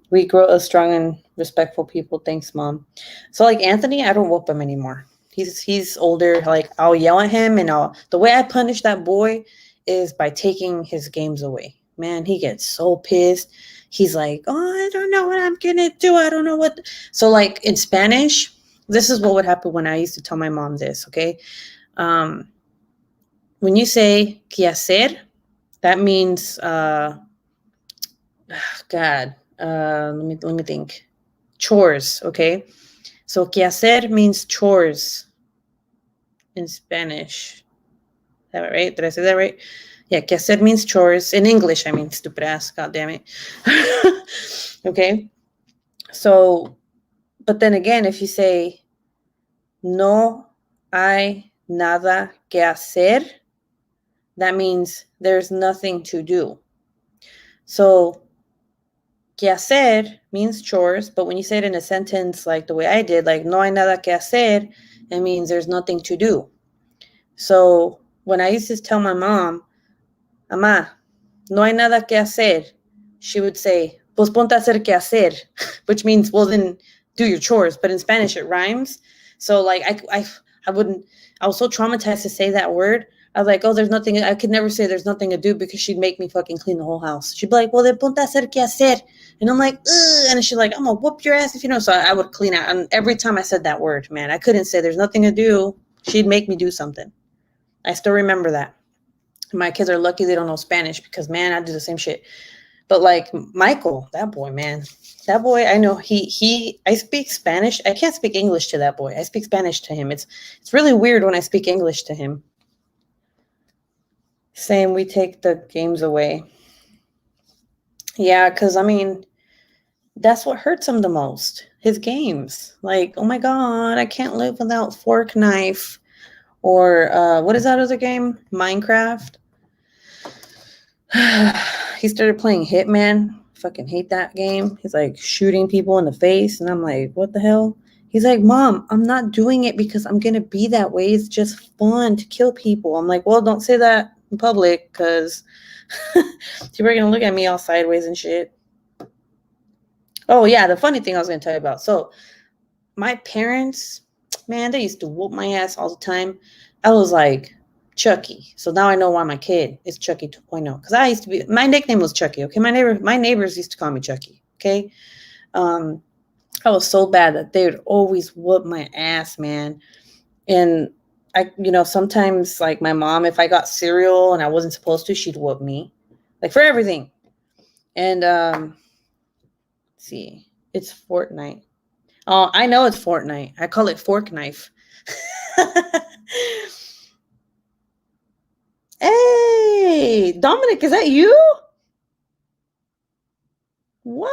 We grow up strong and respectful people. Thanks, Mom. So like Anthony, I don't whoop him anymore. He's older. Like I'll yell at him, and the way I punish that boy is by taking his games away. Man, he gets so pissed. He's like, oh, I don't know what I'm gonna do. I don't know what. So like in Spanish, this is what would happen when I used to tell my mom this. Okay, when you say "qué hacer," that means God. Let me think. Chores, okay? So qué hacer means chores in Spanish. Is that right? Did I say that right? Yeah, qué hacer means chores. In English, I mean, stupid ass. God damn it. Okay? So, but then again, if you say no hay nada que hacer, that means there's nothing to do. So, que hacer means chores, but when you say it in a sentence like the way I did, like no hay nada que hacer, it means there's nothing to do. So when I used to tell my mom, Mamá, no hay nada que hacer, she would say, pues ponte a hacer que hacer, which means, well, then do your chores. But in Spanish, it rhymes. So like I was so traumatized to say that word. I was like, oh, there's nothing. I could never say there's nothing to do because she'd make me fucking clean the whole house. She'd be like, well, then ponte a hacer que hacer. And I'm like, ugh. And she's like, I'm going to whoop your ass if you know. So I would clean out. And every time I said that word, man, I couldn't say there's nothing to do. She'd make me do something. I still remember that. My kids are lucky they don't know Spanish because, man, I do the same shit. But like Michael, that boy, man, that boy, I know I speak Spanish. I can't speak English to that boy. I speak Spanish to him. It's really weird when I speak English to him. Same, we take the games away. Yeah, because, I mean, that's what hurts him the most. His games. Like, oh my God, I can't live without fork knife. Or what is that other game? Minecraft. He started playing Hitman. Fucking hate that game. He's like shooting people in the face. And I'm like, what the hell? He's like, Mom, I'm not doing it because I'm going to be that way. It's just fun to kill people. I'm like, well, don't say that in public because people are going to look at me all sideways and shit. Oh, yeah. The funny thing I was going to tell you about. So my parents, man, they used to whoop my ass all the time. I was like, Chucky. So now I know why my kid is Chucky 2.0. Because I used to be, my nickname was Chucky. Okay, my neighbors used to call me Chucky. Okay, I was so bad that they would always whoop my ass, man. And I, sometimes like my mom, if I got cereal and I wasn't supposed to, she'd whoop me, like for everything. And let's see, it's Fortnite. Oh, I know it's Fortnite. I call it fork knife. Hey, Dominic, is that you? What?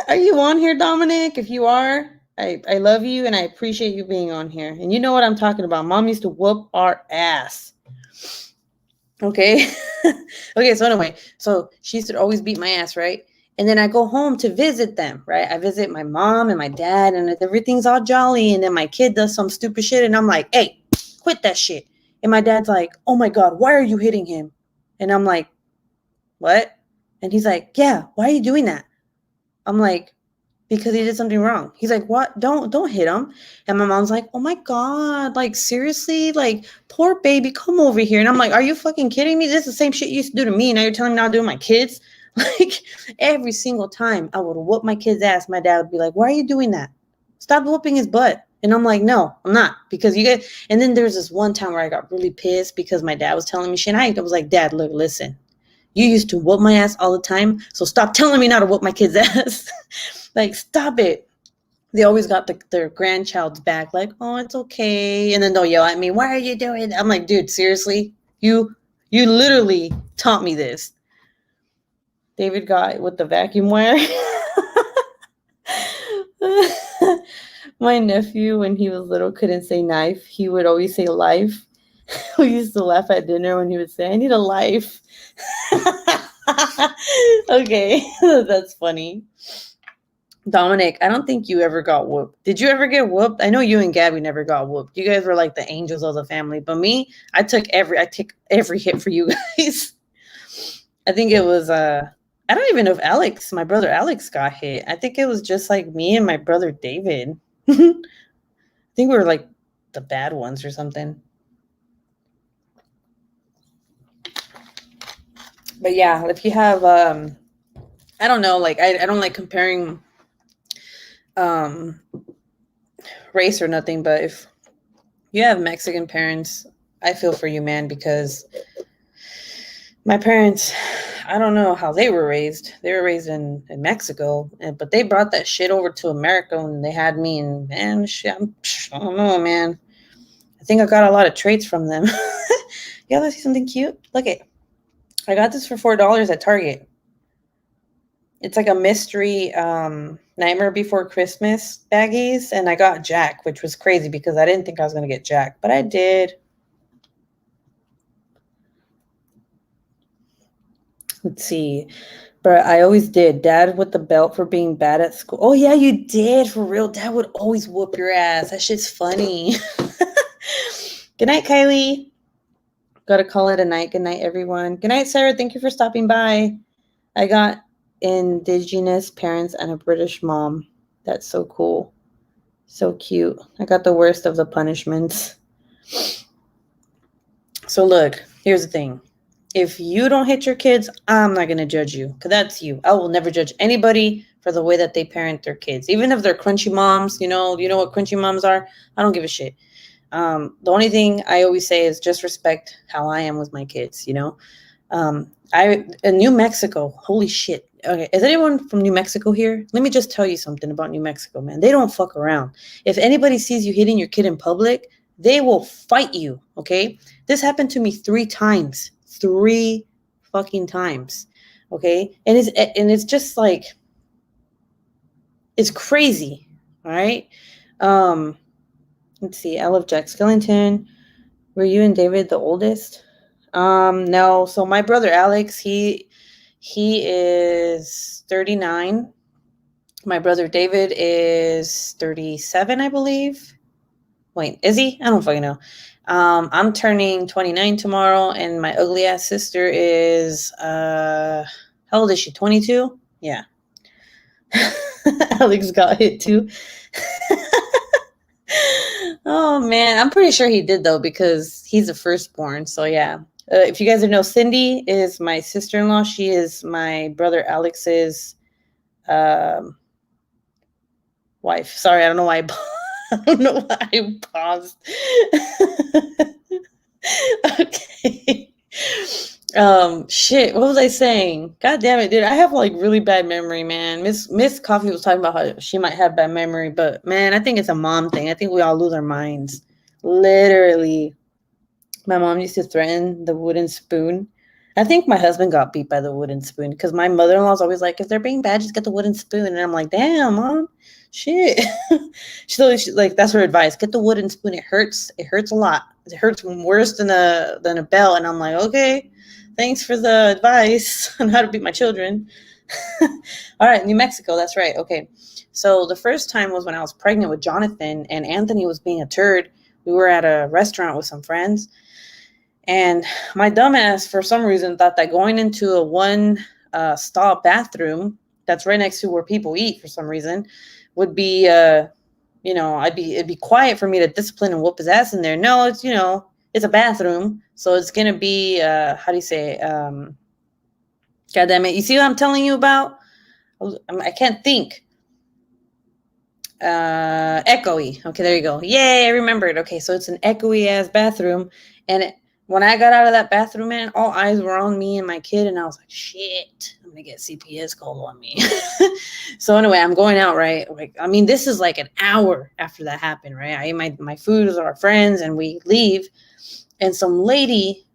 Are you on here, Dominic? If you are, I love you and I appreciate you being on here. And you know what I'm talking about. Mom used to whoop our ass. Okay. Okay, so anyway, so she used to always beat my ass, right? And then I go home to visit them, right? I visit my mom and my dad, and everything's all jolly. And then my kid does some stupid shit, and I'm like, hey, quit that shit. And my dad's like, oh my God, why are you hitting him? And I'm like, what? And he's like, yeah, why are you doing that? I'm like, because he did something wrong. He's like, what? Don't hit him. And my mom's like, oh my God, like seriously, like poor baby, come over here. And I'm like, are you fucking kidding me? This is the same shit you used to do to me. Now you're telling me not to do to my kids. Like every single time I would whoop my kid's ass, my dad would be like, why are you doing that? Stop whooping his butt. And I'm like, no, I'm not, because you get. And then there's this one time where I got really pissed because my dad was telling me shit. I was like, Dad, look, listen, you used to whoop my ass all the time, so stop telling me not to whoop my kid's ass. Like, stop it. They always got their grandchild's back, like, oh, it's okay. And then they'll yell at me, why are you doing that? I'm like, dude, seriously? You literally taught me this. David got with the vacuum wire. My nephew, when he was little, couldn't say knife. He would always say life. We used to laugh at dinner when he would say, I need a life. Okay, that's funny. Dominic, I don't think you ever got whooped. Did you ever get whooped? I know you and Gabby never got whooped. You guys were like the angels of the family. But me, I took every hit for you guys. I think it was I don't even know if my brother Alex got hit. I think it was just like me and my brother David. I think we were like the bad ones or something. But yeah, if you have I don't know, like I don't like comparing race or nothing, but if you have Mexican parents, I feel for you, man, because my parents, I don't know how they were raised. They were raised in Mexico, but they brought that shit over to America when they had me, and man, shit, I don't know, man. I think I got a lot of traits from them. Yeah, let's see something cute. Look it. I got this for $4 at Target. It's like a mystery Nightmare Before Christmas baggies, and I got Jack, which was crazy because I didn't think I was going to get Jack, but I did. Let's see. But I always did. Dad with the belt for being bad at school. Oh, yeah, you did. For real. Dad would always whoop your ass. That shit's funny. Good night, Kylie. Gotta call it a night. Good night, everyone. Good night, Sarah. Thank you for stopping by. I got Indigenous parents and a British mom. That's so cool. So cute. I got the worst of the punishments. So look, here's the thing. If you don't hit your kids, I'm not going to judge you, because that's you. I will never judge anybody for the way that they parent their kids. Even if they're crunchy moms, you know what crunchy moms are? I don't give a shit. The only thing I always say is just respect how I am with my kids, you know? In New Mexico, holy shit. Okay, is anyone from New Mexico here? Let me just tell you something about New Mexico, man. They don't fuck around. If anybody sees you hitting your kid in public, they will fight you, okay? This happened to me 3 times. 3 fucking times, okay? And it's just like, it's crazy, all right? Let's see. I love Jack Skellington. Were you and David the oldest? No. So my brother Alex, he is 39. My brother David is 37, I believe. Wait, is he? I don't fucking know. I'm turning 29 tomorrow, and my ugly ass sister is how old is she? 22? Yeah. Alex got hit too. Oh man, I'm pretty sure he did though, because he's the firstborn. So yeah. If you guys don't know, Cindy is my sister-in-law. She is my brother Alex's wife. Sorry, I don't know why I don't know why I paused. Okay. Shit, what was I saying? God damn it, dude. I have like really bad memory, man. Miss Coffee was talking about how she might have bad memory, but man, I think it's a mom thing. I think we all lose our minds. Literally. My mom used to threaten the wooden spoon. I think my husband got beat by the wooden spoon, because my mother-in-law's always like, if they're being bad, just get the wooden spoon. And I'm like, damn, mom, shit. She's like, that's her advice. Get the wooden spoon. It hurts. It hurts a lot. It hurts worse than a belt. And I'm like, okay, thanks for the advice on how to beat my children. All right, New Mexico. That's right. Okay. So the first time was when I was pregnant with Jonathan, and Anthony was being a turd. We were at a restaurant with some friends. And my dumbass, for some reason, thought that going into a one stall bathroom that's right next to where people eat for some reason would be, it'd be quiet for me to discipline and whoop his ass in there. No, it's, it's a bathroom. So it's going to be, how do you say, God damn it. You see what I'm telling you about? I can't think. Echoey. Okay, there you go. Yay, I remembered. Okay, so it's an echoey ass bathroom, and when I got out of that bathroom, man, all eyes were on me and my kid, and I was like, shit, I'm gonna get CPS called on me. So anyway, I'm going out, right? Like, I mean, this is like an hour after that happened, right? I ate my food with our friends, and we leave, and some lady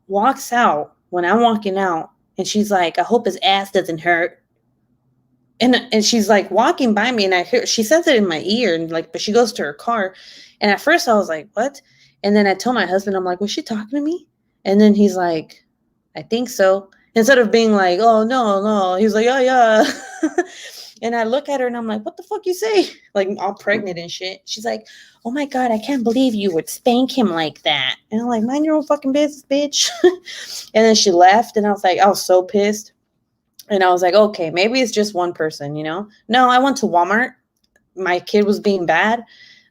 walks out when I'm walking out, and she's like, I hope his ass doesn't hurt. And she's like walking by me, and I hear she says it in my ear, and like, but she goes to her car, and at first I was like, what? And then I told my husband, I'm like, was she talking to me? And then he's like, I think so. Instead of being like, oh no, he's like, oh yeah. And I look at her and I'm like, what the fuck you say? Like, all pregnant and shit. She's like, oh my God, I can't believe you would spank him like that. And I'm like, mind your own fucking business, bitch. And then she left, and I was so pissed. And I was like, okay, maybe it's just one person, No, I went to Walmart. My kid was being bad.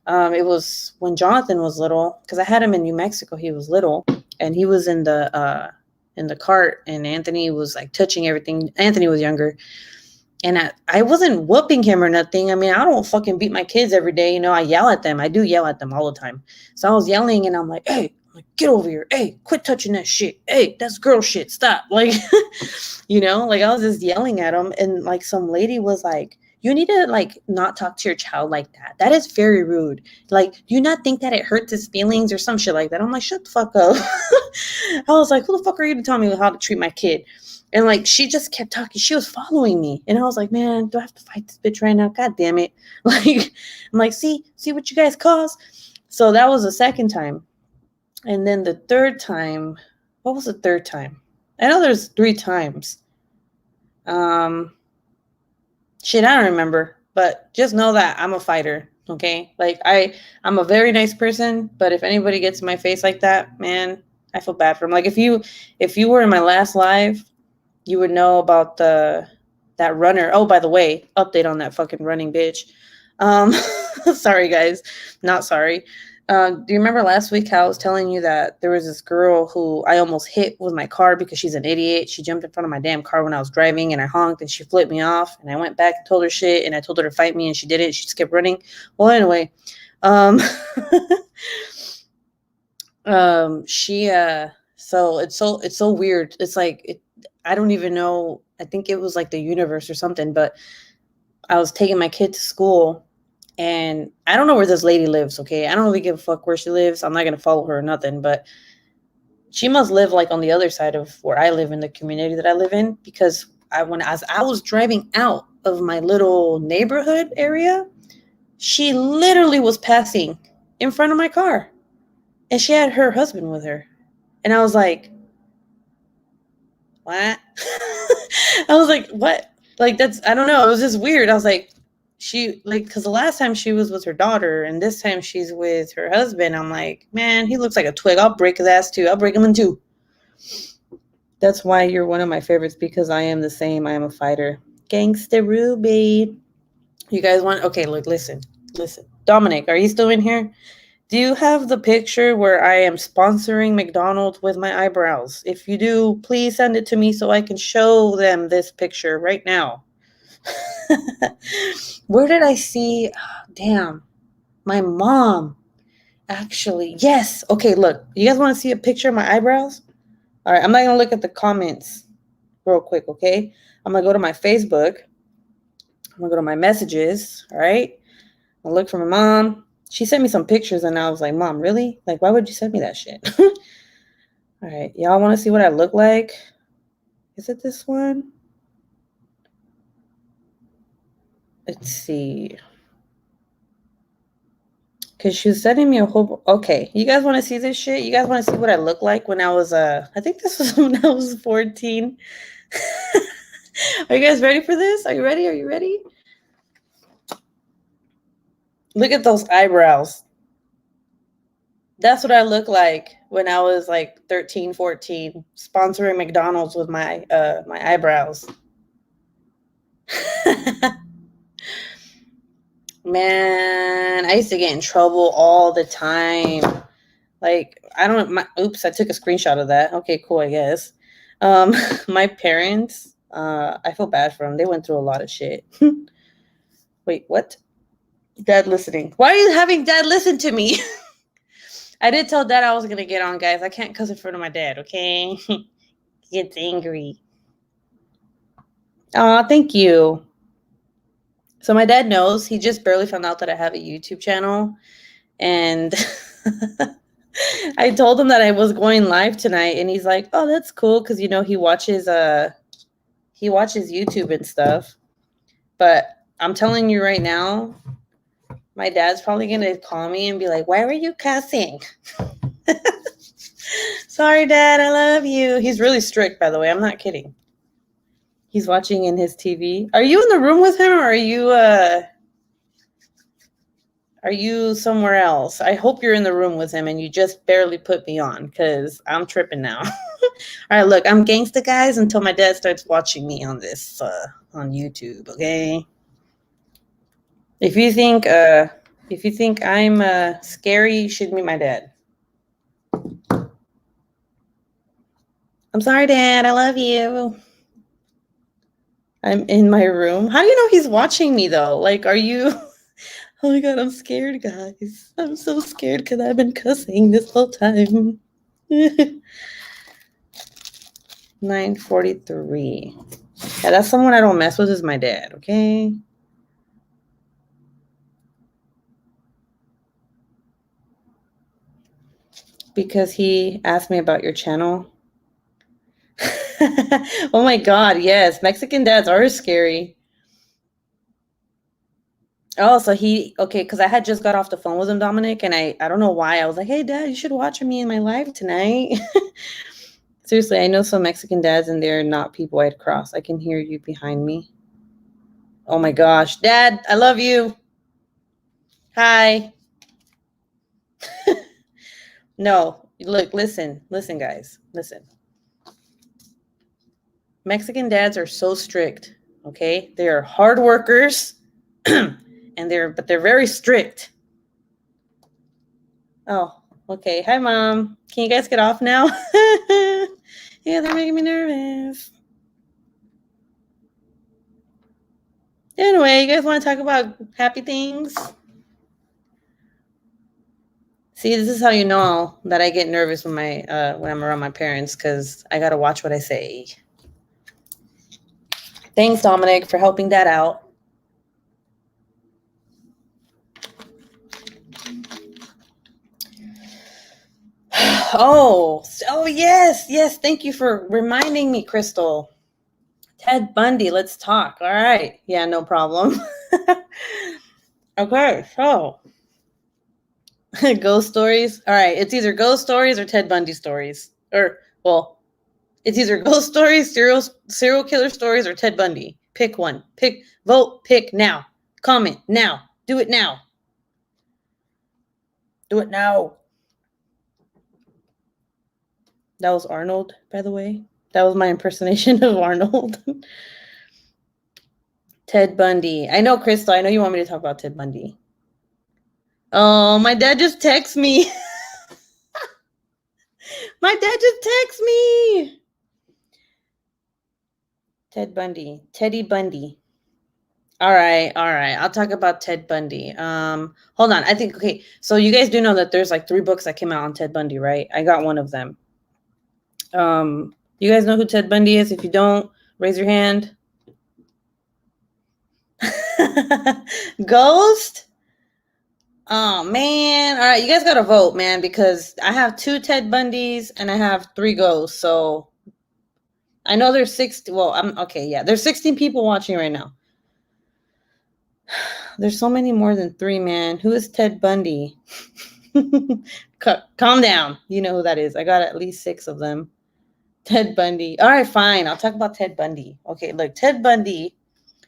It was when Jonathan was little, because I had him in New Mexico. He was little, and he was in the cart, and Anthony was like touching everything. Anthony was younger, and I wasn't whooping him or nothing. I mean, I don't fucking beat my kids every day. I yell at them. I do yell at them all the time. So I was yelling, and I'm like, hey, get over here. Hey, quit touching that shit. Hey, that's girl shit. Stop. Like, like I was just yelling at him, and like some lady was like, you need to like not talk to your child like that. That is very rude. Like, do you not think that it hurts his feelings or some shit like that? I'm like, shut the fuck up. I was like, who the fuck are you to tell me how to treat my kid? And like, she just kept talking. She was following me. And I was like, man, do I have to fight this bitch right now? God damn it. Like, I'm like, see what you guys cause? So that was the second time. And then the third time, what was the third time? I know there's 3 times. Shit, I don't remember. But just know that I'm a fighter, okay? Like, I'm a very nice person, but if anybody gets in my face like that, man, I feel bad for them. Like, if you were in my last live, you would know about that runner. Oh, by the way, update on that fucking running bitch. Sorry, guys. Not sorry. Do you remember last week how I was telling you that there was this girl who I almost hit with my car because she's an idiot? She jumped in front of my damn car when I was driving, and I honked, and she flipped me off, and I went back and told her shit, and I told her to fight me, and she didn't. She just kept running. Well, anyway, so it's so weird. It's like, I don't even know. I think it was like the universe or something, but I was taking my kid to school, and I don't know where this lady lives, okay? I don't really give a fuck where she lives. I'm not going to follow her or nothing, but she must live like on the other side of where I live in the community that I live in, because I was driving out of my little neighborhood area, she literally was passing in front of my car, and she had her husband with her. And I was like, what? I was like, what? Like, I don't know. It was just weird. I was like, because the last time she was with her daughter, and this time she's with her husband. I'm like, man, he looks like a twig. I'll break his ass too. I'll break him in two. That's why you're one of my favorites, because I am the same. I am a fighter. Gangsta Ruby. You guys want, okay, look, listen. Dominic, are you still in here? Do you have the picture where I am sponsoring McDonald's with my eyebrows? If you do, please send it to me so I can show them this picture right now. Where did I see? Oh, damn. My mom. Actually, yes. Okay, look. You guys want to see a picture of my eyebrows? All right, I'm not going to look at the comments real quick, okay? I'm going to go to my Facebook. I'm going to go to my messages, all right? I'll look for my mom. She sent me some pictures, and I was like, Mom, really? Like, why would you send me that shit? All right, y'all want to see what I look like? Is it this one? Let's see. Because she was sending me a whole... Okay, you guys want to see this shit? You guys want to see what I look like when I was... I think this was when I was 14. Are you guys ready for this? Are you ready? Look at those eyebrows. That's what I look like when I was like 13, 14, sponsoring McDonald's with my my eyebrows. Man, I used to get in trouble all the time. Like, oops, I took a screenshot of that. Okay, cool, I guess. My parents, I feel bad for them. They went through a lot of shit. Wait, what? Dad listening. Why are you having Dad listen to me? I did tell Dad I was going to get on, guys. I can't cuss in front of my dad, okay? He gets angry. Aw, thank you. So my dad knows. He just barely found out that I have a YouTube channel. And I told him that I was going live tonight. And he's like, oh, that's cool. Because, he watches YouTube and stuff. But I'm telling you right now, my dad's probably going to call me and be like, why were you cussing? Sorry, Dad, I love you. He's really strict, by the way. I'm not kidding. He's watching in his TV. Are you in the room with him, or are you somewhere else? I hope you're in the room with him and you just barely put me on, because I'm tripping now. All right, look, I'm gangsta, guys, until my dad starts watching me on this on YouTube, okay? If you think I'm scary, you should meet my dad. I'm sorry, Dad. I love you. I'm in my room. How do you know he's watching me, though? Like, are you... Oh, my God, I'm scared, guys. I'm so scared because I've been cussing this whole time. 9:43. Yeah, that's someone I don't mess with is my dad, okay? Because he asked me about your channel. Oh my God, yes. Mexican dads are scary. Oh, so okay, because I had just got off the phone with him, Dominic, and I don't know why. I was like, hey, Dad, you should watch me in my live tonight. Seriously, I know some Mexican dads, and they're not people I'd cross. I can hear you behind me. Oh my gosh. Dad, I love you. Hi. No, look, listen, guys, listen. Mexican dads are so strict, okay? They are hard workers, but they're very strict. Oh, okay. Hi, Mom. Can you guys get off now? Yeah, they're making me nervous. Anyway, you guys want to talk about happy things? See, this is how you know that I get nervous when I'm around my parents, because I got to watch what I say. Thanks, Dominic, for helping that out. Oh, yes. Thank you for reminding me, Crystal. Ted Bundy, let's talk. All right. Yeah, no problem. Okay, so ghost stories. All right, it's either ghost stories or Ted Bundy stories. It's either ghost stories, serial killer stories, or Ted Bundy. Pick one. Vote, pick now. Comment now. Do it now. Do it now. That was Arnold, by the way. That was my impersonation of Arnold. Ted Bundy. I know, Crystal. I know you want me to talk about Ted Bundy. Oh, my dad just texted me. My dad just texted me. Ted Bundy. Teddy Bundy. All right. I'll talk about Ted Bundy. Hold on. Okay. So you guys do know that there's like 3 books that came out on Ted Bundy, right? I got one of them. You guys know who Ted Bundy is? If you don't, raise your hand. Ghost? Oh, man. All right. You guys got to vote, man, because I have 2 Ted Bundys and I have 3 ghosts. So I know there's 60. Well, there's 16 people watching right now. There's so many more than 3, man. Who is Ted Bundy? Calm down. You know who that is. I got at least 6 of them. Ted Bundy. All right, fine. I'll talk about Ted Bundy. Okay, look, Ted Bundy.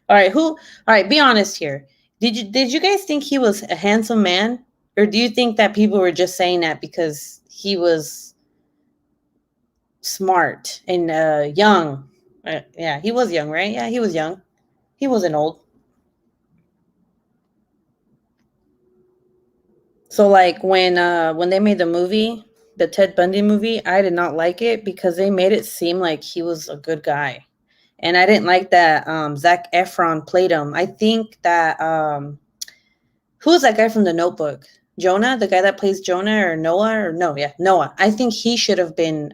All right, be honest here. Did you guys think he was a handsome man? Or do you think that people were just saying that because he was smart and young? Yeah, he was young, right? Yeah, he was young. He wasn't old. So like when they made the movie, the Ted Bundy movie, I did not like it because they made it seem like he was a good guy. And I didn't like that Zac Efron played him. I think that who's that guy from The Notebook? Jonah, the guy that plays Jonah, or Noah, or no, yeah, Noah. I think he should have been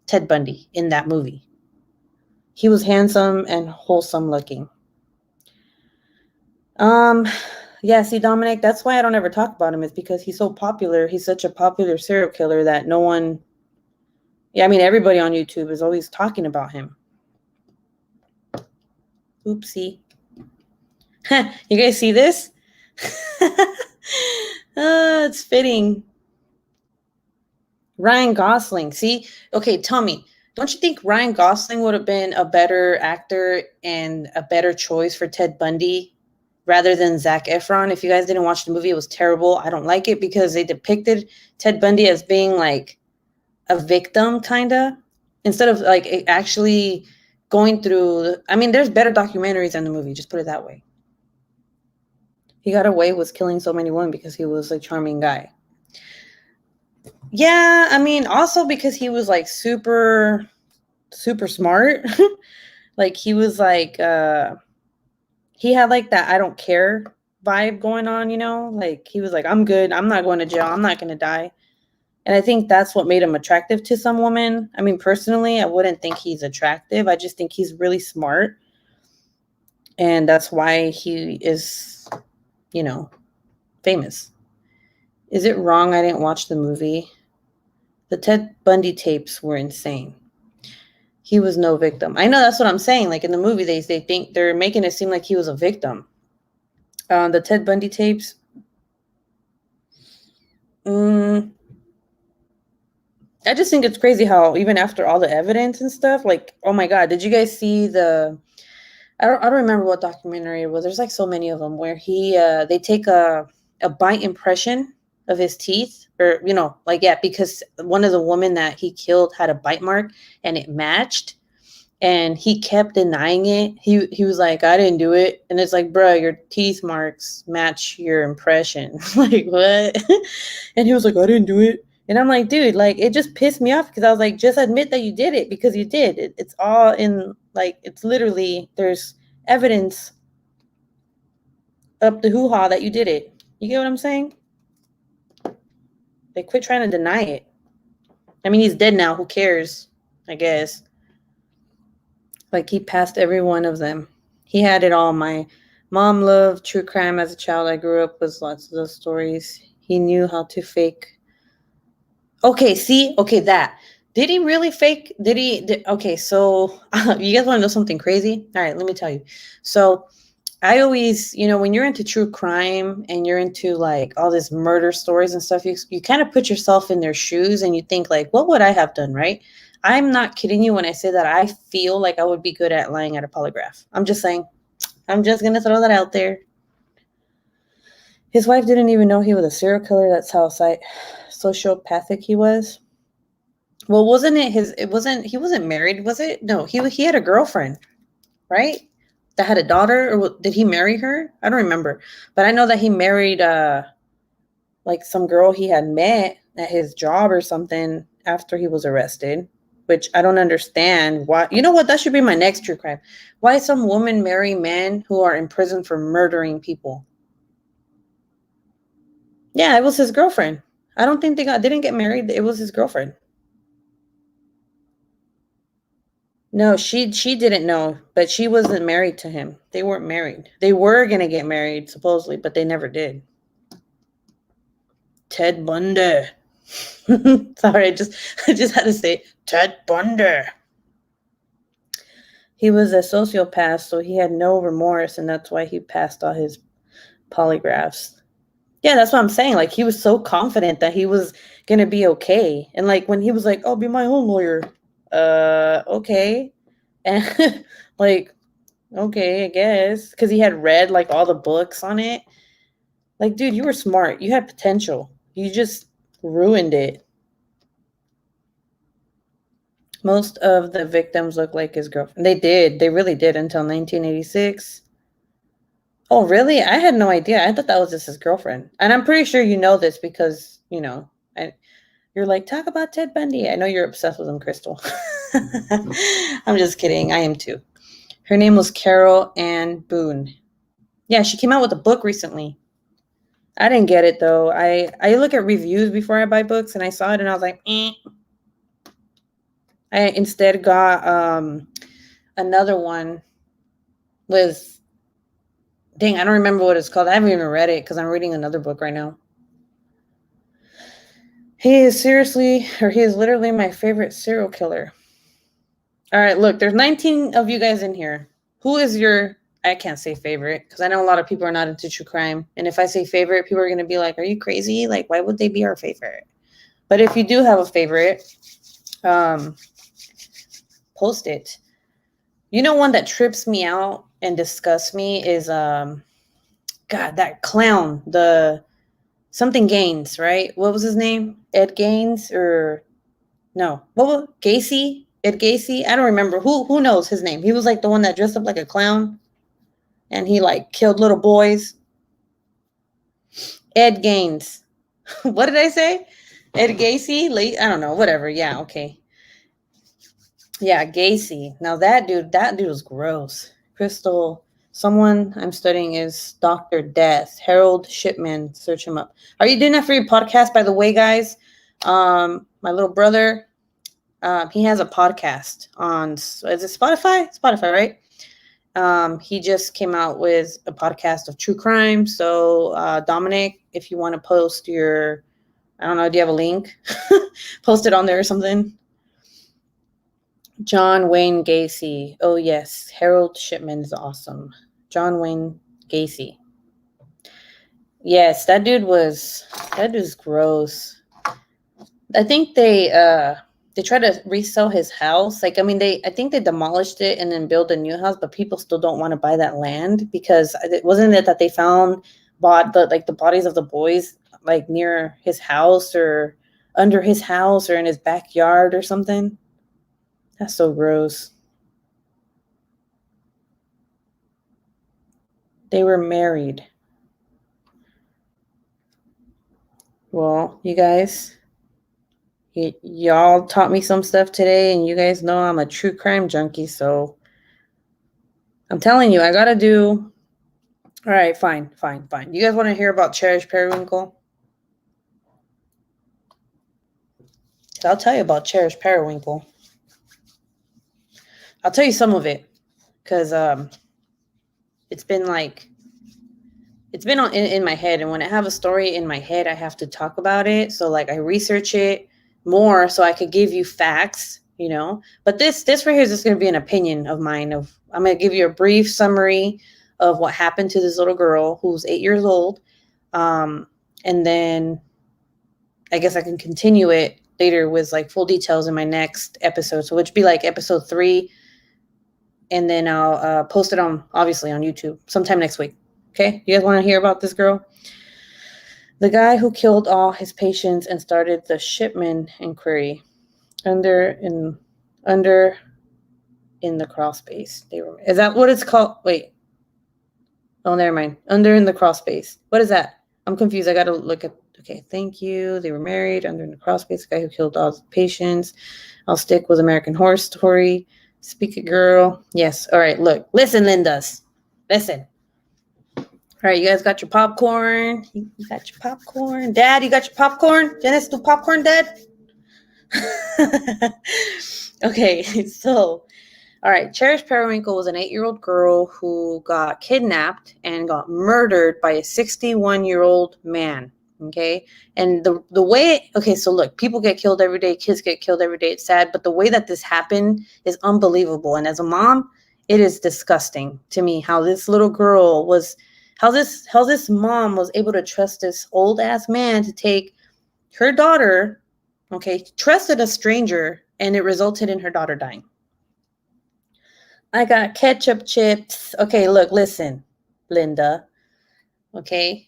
Ted Bundy in that movie. He was handsome and wholesome looking. Yeah, see, Dominic, that's why I don't ever talk about him, is because he's so popular. He's such a popular serial killer that no one, yeah, I mean, everybody on YouTube is always talking about him. Oopsie. You guys see this? It's fitting. Ryan Gosling. See? Okay, tell me, don't you think Ryan Gosling would have been a better actor and a better choice for Ted Bundy rather than Zac Efron? If you guys didn't watch the movie, it was terrible. I don't like it because they depicted Ted Bundy as being like a victim, kind of, instead of like actually going through. I mean, there's better documentaries in the movie. Just put it that way. He got away with killing so many women because he was a charming guy. Yeah, I mean, also because he was like super smart. Like he was like he had like that I don't care vibe going on, you know? Like he was like, I'm good. I'm not going to jail. I'm not going to die. And I think that's what made him attractive to some women. I mean, personally, I wouldn't think he's attractive. I just think he's really smart. And that's why he is, you know, famous. Is it wrong I didn't watch the movie? The Ted Bundy tapes were insane. He was no victim. I know, that's what I'm saying. Like in the movie, they think they're making it seem like he was a victim. The Ted Bundy tapes. I just think it's crazy how even after all the evidence and stuff, like, oh my God, did you guys see the? I don't remember what documentary it was. There's like so many of them where they take a bite impression of his teeth, or you know, like, yeah, because one of the women that he killed had a bite mark and it matched, and he kept denying it. He was like, I didn't do it, and it's like, bro, your teeth marks match your impression. Like what? And he was like, I didn't do it. And I'm like, dude, like, it just pissed me off because I was like, just admit that you did it, because you did. It's all in, like, it's literally, there's evidence up the hoo-ha that you did it. You get what I'm saying? They quit trying to deny it. I mean, he's dead now. Who cares? I guess. Like, he passed every one of them. He had it all. My mom loved true crime as a child. I grew up with lots of those stories. He knew how to fake. Okay, see? Okay, that. Did he really fake? Okay, so you guys want to know something crazy? All right, let me tell you. So I always, you know, when you're into true crime and you're into like all this murder stories and stuff, you kind of put yourself in their shoes and you think like, what would I have done, right? I'm not kidding you when I say that I feel like I would be good at lying at a polygraph. I'm just saying. I'm just going to throw that out there. His wife didn't even know he was a serial killer. That's how sociopathic he was. Well, he wasn't married, was it? No, he had a girlfriend, right? That had a daughter, or did he marry her? I don't remember. But I know that he married like some girl he had met at his job or something after he was arrested, which I don't understand why. You know what? That should be my next true crime. Why some women marry men who are in prison for murdering people? Yeah, it was his girlfriend. I don't think they didn't get married. It was his girlfriend. No, she didn't know, but she wasn't married to him. They weren't married. They were gonna get married supposedly, but they never did. Ted Bundy. Sorry, I just had to say Ted Bundy. He was a sociopath, so he had no remorse, and that's why he passed all his polygraphs. Yeah, that's what I'm saying. Like, he was so confident that he was gonna be okay. And like when he was like, I'll be my own lawyer. Okay. And like, okay, I guess. Because he had read like all the books on it. Like, dude, you were smart. You had potential. You just ruined it. Most of the victims look like his girlfriend. They did. They really did until 1986. Oh, really? I had no idea. I thought that was just his girlfriend. And I'm pretty sure you know this because, you're like, talk about Ted Bundy. I know you're obsessed with him, Crystal. I'm just kidding. I am too. Her name was Carol Ann Boone. Yeah, she came out with a book recently. I didn't get it though. I look at reviews before I buy books, and I saw it and I was like, eh. I instead got another one with, dang, I don't remember what it's called. I haven't even read it because I'm reading another book right now. He is literally my favorite serial killer. All right, look, there's 19 of you guys in here. Who is your, I can't say favorite because I know a lot of people are not into true crime. And if I say favorite, people are going to be like, are you crazy? Like, why would they be our favorite? But if you do have a favorite, post it. One that trips me out and disgusts me is, God, that clown, the something Gaines, right? What was his name? Ed Gaines or no? What was Gacy? Ed Gacy? I don't remember. Who knows his name? He was like the one that dressed up like a clown and he like killed little boys. Ed Gaines. What did I say? Ed Gacy? I don't know. Whatever. Yeah, okay. Yeah, Gacy. Now that dude was gross. Crystal, someone I'm studying is Dr. Death. Harold Shipman. Search him up. Are you doing that for your podcast, by the way, guys? My little brother, he has a podcast on, is it Spotify? Spotify, right? He just came out with a podcast of true crime. So, Dominic, if you want to post your, I don't know, do you have a link? Post it on there or something. John Wayne Gacy. Oh, yes. Harold Shipman is awesome. John Wayne Gacy. Yes, that dude's gross. I think they tried to resell his house. I think they demolished it and then built a new house, but people still don't want to buy that land because it wasn't it that they bought the bodies of the boys like near his house or under his house or in his backyard or something. That's so gross. They were married. Well, you guys, y'all taught me some stuff today, and you guys know I'm a true crime junkie, so I'm telling you, I gotta do. All right, fine. You guys want to hear about Cherish Periwinkle? I'll tell you about Cherish Periwinkle. I'll tell you some of it, because it's been in my head, and when I have a story in my head, I have to talk about it. So I research it more so I could give you facts, But this right here is just going to be an opinion of mine. I'm going to give you a brief summary of what happened to this little girl who's 8 years old, and then I guess I can continue it later with full details in my next episode. So which be episode 3, and then I'll post it obviously on YouTube sometime next week. Okay, you guys want to hear about this girl? The guy who killed all his patients and started the Shipman inquiry under in the crawl space. Is that what it's called? Wait. Oh, never mind. Under in the crawl space. What is that? I'm confused. I got to look at. Okay, thank you. They were married. Under in the crawl space. The guy who killed all his patients. I'll stick with American Horror Story. Speak it, girl. Yes. All right. Look. Listen, Lindas. Listen. All right, you guys got your popcorn. You got your popcorn. Dad, you got your popcorn? Dennis, do popcorn, Dad? Okay, so, all right. Cherish Periwinkle was an 8-year-old girl who got kidnapped and got murdered by a 61-year-old man. Okay, and the way, okay, so look, people get killed every day. Kids get killed every day. It's sad, but the way that this happened is unbelievable. And as a mom, it is disgusting to me how this little girl was... How this mom was able to trust this old ass man to take her daughter, okay, trusted a stranger, and it resulted in her daughter dying. I got ketchup chips. Okay, look, listen, Linda. Okay.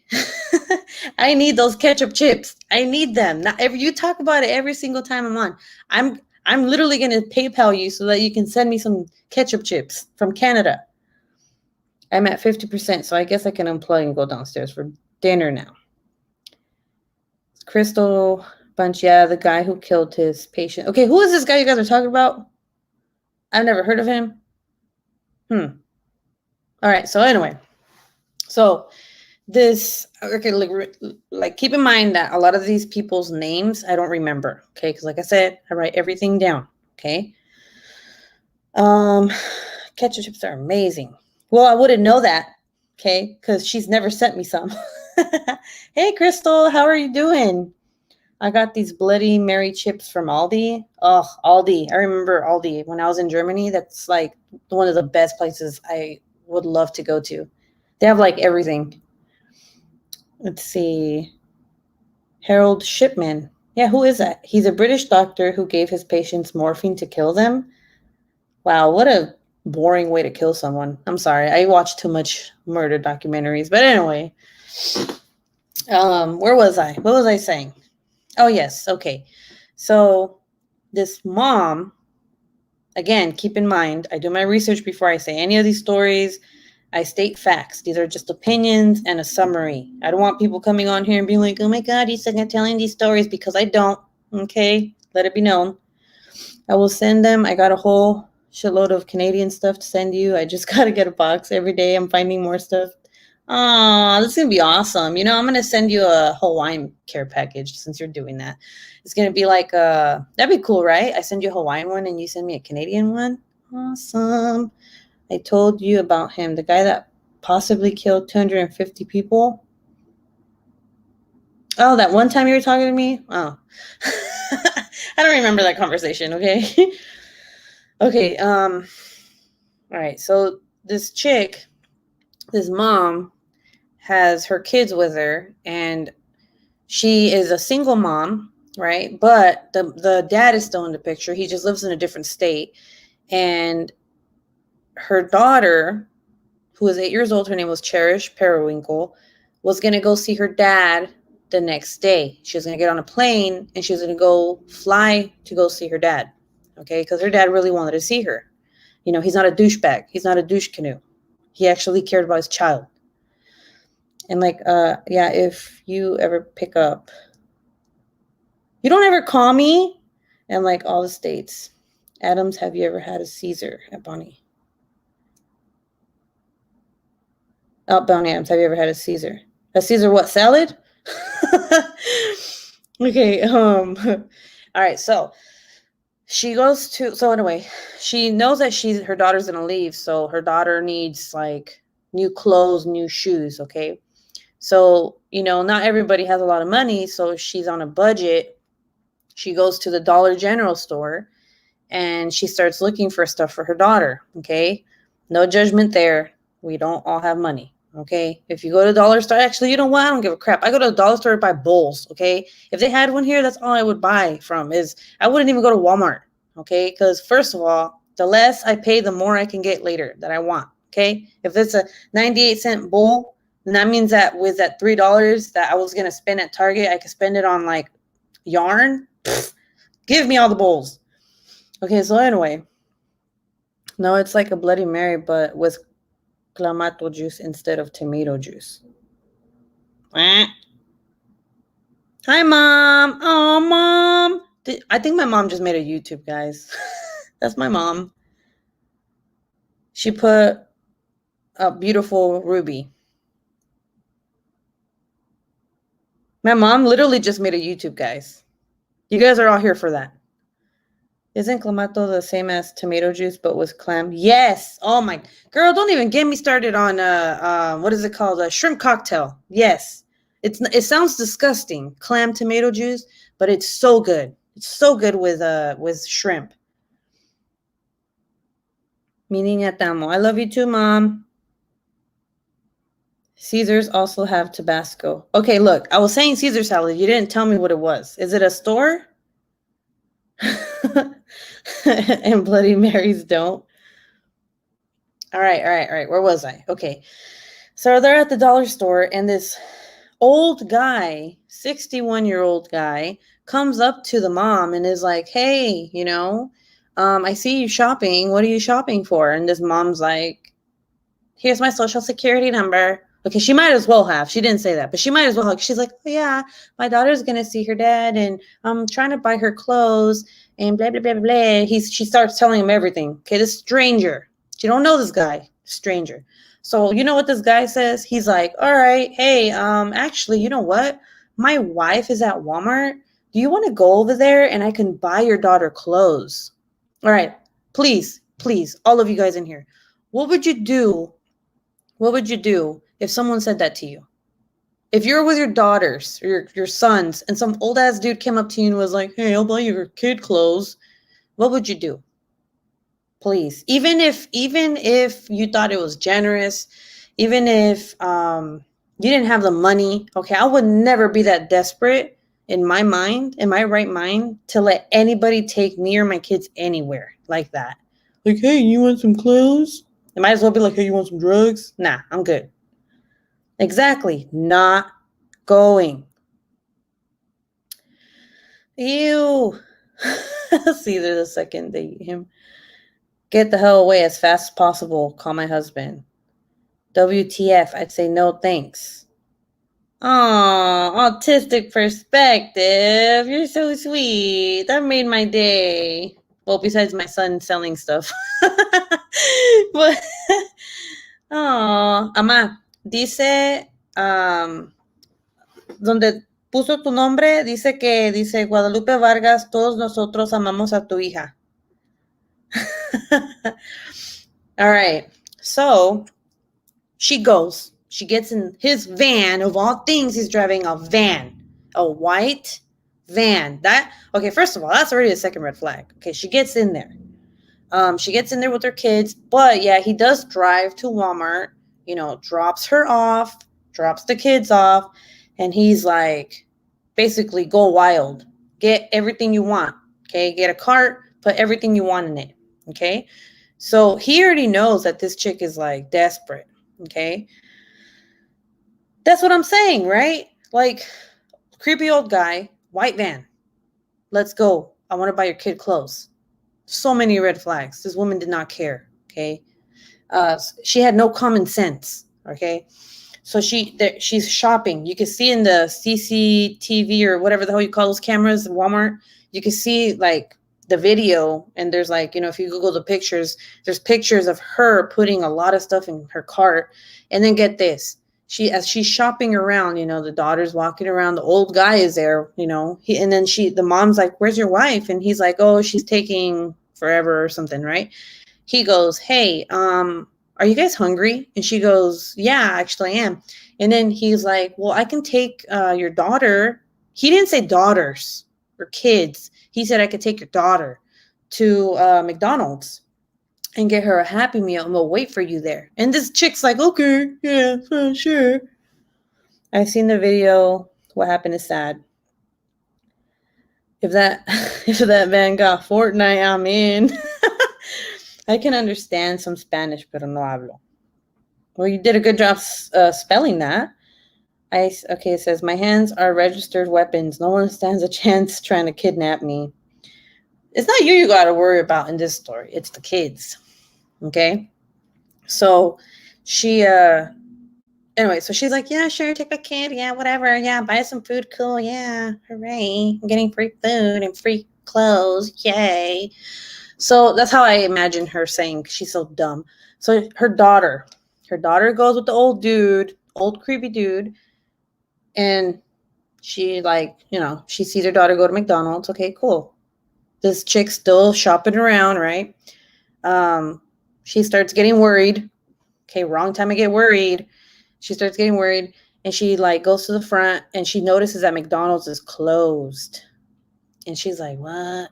I need those ketchup chips. I need them. You talk about it every single time I'm on. I'm literally going to PayPal you so that you can send me some ketchup chips from Canada. I'm at 50%, so I guess I can unplug and go downstairs for dinner now. Crystal Bunch, yeah, the guy who killed his patient. Okay, who is this guy you guys are talking about? I've never heard of him. All right, so anyway. So this, okay, like keep in mind that a lot of these people's names I don't remember, okay? Because like I said, I write everything down, okay? Ketchup chips are amazing. Well, I wouldn't know that, okay? Because she's never sent me some. Hey, Crystal, how are you doing? I got these Bloody Mary chips from Aldi. Oh, Aldi. I remember Aldi when I was in Germany. That's like one of the best places I would love to go to. They have like everything. Let's see. Harold Shipman. Yeah, who is that? He's a British doctor who gave his patients morphine to kill them. Wow, what a boring way to kill someone. I'm sorry. I watch too much murder documentaries. But anyway, where was I? What was I saying? Oh, yes. Okay. So this mom, again, keep in mind, I do my research before I say any of these stories. I state facts. These are just opinions and a summary. I don't want people coming on here and being like, oh my God, he's stuck at telling these stories, because I don't. Okay. Let it be known. I will send them. I got a whole shitload of Canadian stuff to send you. I just got to get a box every day. I'm finding more stuff. Oh, this is going to be awesome. You know, I'm going to send you a Hawaiian care package since you're doing that. It's going to be like, that'd be cool, right? I send you a Hawaiian one and you send me a Canadian one. Awesome. I told you about him, the guy that possibly killed 250 people. Oh, that one time you were talking to me? Oh. I don't remember that conversation, okay? Okay, all right, so this chick, this mom, has her kids with her, and she is a single mom, right? But the dad is still in the picture. He just lives in a different state. And her daughter, who was 8 years old, her name was Cherish Periwinkle, was going to go see her dad the next day. She was going to get on a plane and she was going to go fly to go see her dad, okay? Because her dad really wanted to see her. You know, he's not a douchebag. He's not a douche canoe. He actually cared about his child. And like, yeah, if you ever pick up, you don't ever call me. And like all the states. Adams, have you ever had a Caesar at Bonnie? Oh, Bonnie Adams, have you ever had a Caesar? A Caesar what, salad? Okay, all right, so she goes to, so anyway, she knows that her daughter's gonna leave, so her daughter needs like new clothes, new shoes, okay? So, you know, not everybody has a lot of money, so she's on a budget. She goes to the Dollar General store and she starts looking for stuff for her daughter, okay? No judgment there. We don't all have money, okay? If you go to the dollar store, actually, you know what? I don't give a crap. I go to the dollar store to buy bowls, okay? If they had one here, that's all I would buy from. I wouldn't even go to Walmart, okay? Because first of all, the less I pay, the more I can get later that I want, okay? If it's a 98-cent bowl, then that means that with that $3 that I was going to spend at Target, I could spend it on like yarn. Pfft, give me all the bowls. Okay, so anyway, no, it's like a Bloody Mary, but with clamato juice instead of tomato juice. Hi, Mom. Oh, Mom. I think my mom just made a YouTube, guys. That's my mom. She put a beautiful ruby. My mom literally just made a YouTube, guys. You guys are all here for that. Isn't clamato the same as tomato juice but with clam? Yes. Oh my girl, don't even get me started on what is it called? A shrimp cocktail. Yes. It sounds disgusting, clam tomato juice, but it's so good. It's so good with shrimp. Mi niña te amo. I love you too, Mom. Caesars also have Tabasco. Okay, look, I was saying Caesar salad. You didn't tell me what it was. Is it a store? And Bloody Marys don't. All right. Where was I? Okay. So they're at the dollar store, and this old guy, 61-year-old guy, comes up to the mom and is like, hey, I see you shopping. What are you shopping for? And this mom's like, here's my social security number. Okay, she might as well have. She didn't say that, but she might as well have. She's like, oh, yeah, my daughter's going to see her dad, and I'm trying to buy her clothes, and blah, blah, blah, blah, blah. She starts telling him everything. Okay, this stranger. She don't know this guy, stranger. So you know what this guy says? He's like, all right, hey, actually, you know what? My wife is at Walmart. Do you want to go over there and I can buy your daughter clothes? All right, please, all of you guys in here. What would you do? What would you do if someone said that to you? If you're with your daughters or your sons and some old ass dude came up to you and was like, hey, I'll buy you your kid clothes, what would you do? Please. Even if you thought it was generous, even if you didn't have the money, okay, I would never be that desperate in my mind, in my right mind, to let anybody take me or my kids anywhere like that. Like, hey, you want some clothes? It might as well be like, hey, you want some drugs? Nah, I'm good. Exactly. Not going. Ew. Caesar the second, him. Get the hell away as fast as possible. Call my husband. WTF, I'd say no thanks. Aw, autistic perspective. You're so sweet. That made my day. Well, besides my son selling stuff. But, Amá, dice, donde puso tu nombre, dice Guadalupe Vargas, todos nosotros amamos a tu hija. All right. So she gets in his van. Of all things, he's driving a van, a white van. Okay, first of all, that's already a second red flag. Okay, she gets in there. She gets in there with her kids, but yeah, he does drive to Walmart, drops her off, drops the kids off, and he's like, basically, go wild. Get everything you want, okay? Get a cart, put everything you want in it, okay? So he already knows that this chick is like desperate, okay? That's what I'm saying, right? Like, creepy old guy, white van. Let's go. I want to buy your kid clothes. So many red flags. This woman did not care, okay? She had no common sense, okay? So she's shopping. You can see in the CCTV or whatever the hell you call those cameras in Walmart, you can see like the video, and there's like, if you Google the pictures, there's pictures of her putting a lot of stuff in her cart. And then get this. As she's shopping around, the daughter's walking around, the old guy is there, and then the mom's like, where's your wife? And he's like, oh, she's taking forever or something, right? He goes, hey, are you guys hungry? And she goes, yeah, actually I am. And then he's like, well, I can take your daughter. He didn't say daughters or kids. He said I could take your daughter to McDonald's and get her a Happy Meal, and we'll wait for you there. And this chick's like, okay, yeah, sure. I've seen the video. What happened is sad. If that van got Fortnite, I'm in. I can understand some Spanish, pero no hablo. Well, you did a good job spelling that. It says, my hands are registered weapons. No one stands a chance trying to kidnap me. It's not you got to worry about in this story. It's the kids. Okay? So she, anyway, so she's like, yeah, sure, take my kid. Yeah, whatever. Yeah, buy some food. Cool. Yeah, hooray. I'm getting free food and free clothes. Yay. So that's how I imagine her saying, she's so dumb. So her daughter goes with the old creepy dude. And she she sees her daughter go to McDonald's. Okay, cool. This chick's still shopping around, right? She starts getting worried. Okay, wrong time to get worried. She starts getting worried, and she goes to the front, and she notices that McDonald's is closed. And she's like, what?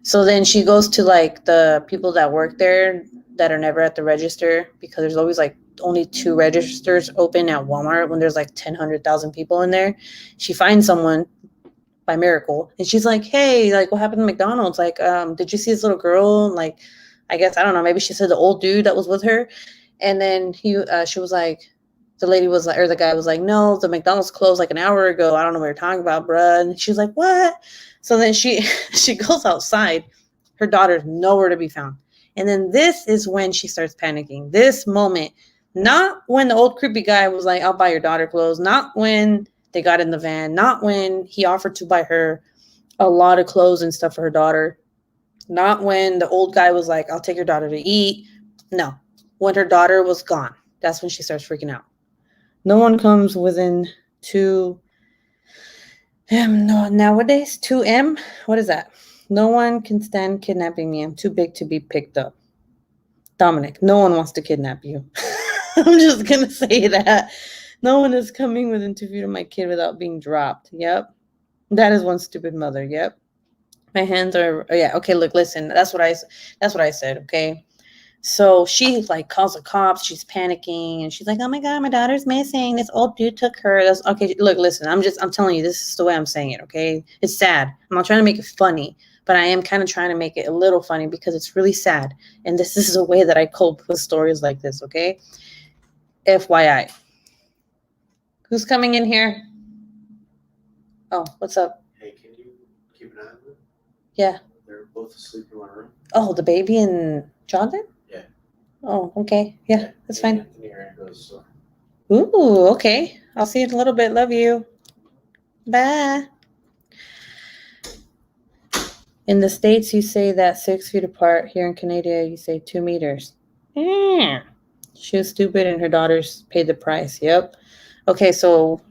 So then she goes to the people that work there that are never at the register, because there's always only 2 registers open at Walmart when there's 100,000 people in there. She finds someone by miracle, and she's like, hey, what happened to McDonald's? Did you see this little girl? I guess, I don't know, maybe she said the old dude that was with her. And then she was like, the lady was like, or the guy was like, no, the McDonald's closed like an hour ago. I don't know what you're talking about, bruh. And she's like, what? So then she goes outside. Her daughter's nowhere to be found. And then this is when she starts panicking. This moment, not when the old creepy guy was like, I'll buy your daughter clothes. Not when they got in the van. Not when he offered to buy her a lot of clothes and stuff for her daughter. Not when the old guy was like, I'll take your daughter to eat. No. When her daughter was gone. That's when she starts freaking out. No one comes within 2M. No, nowadays, 2M? What is that? No one can stand kidnapping me. I'm too big to be picked up. Dominic, no one wants to kidnap you. I'm just going to say that. No one is coming within 2 feet of my kid without being dropped. Yep. That is one stupid mother. Yep. My hands are, oh, yeah. Okay, look, listen. That's what I said, okay? So she like calls the cops. She's panicking and she's like, oh my God, my daughter's missing. This old dude took her. That's okay. Look, listen, I'm telling you, this is the way I'm saying it. Okay. It's sad. I'm not trying to make it funny, but I am kind of trying to make it a little funny because it's really sad. And this is a way that I cope with stories like this. Okay. FYI. Who's coming in here? Oh, what's up? Hey, can you keep an eye on them? Yeah. They're both asleep in one room. Oh, the baby and Jonathan? Yeah. Oh, okay. Yeah, that's fine. Anthony ran to the store. Ooh, okay. I'll see you in a little bit. Love you. Bye. In the States, you say that 6 feet apart. Here in Canada, you say 2 meters. She was stupid and her daughters paid the price. Yep. Okay, so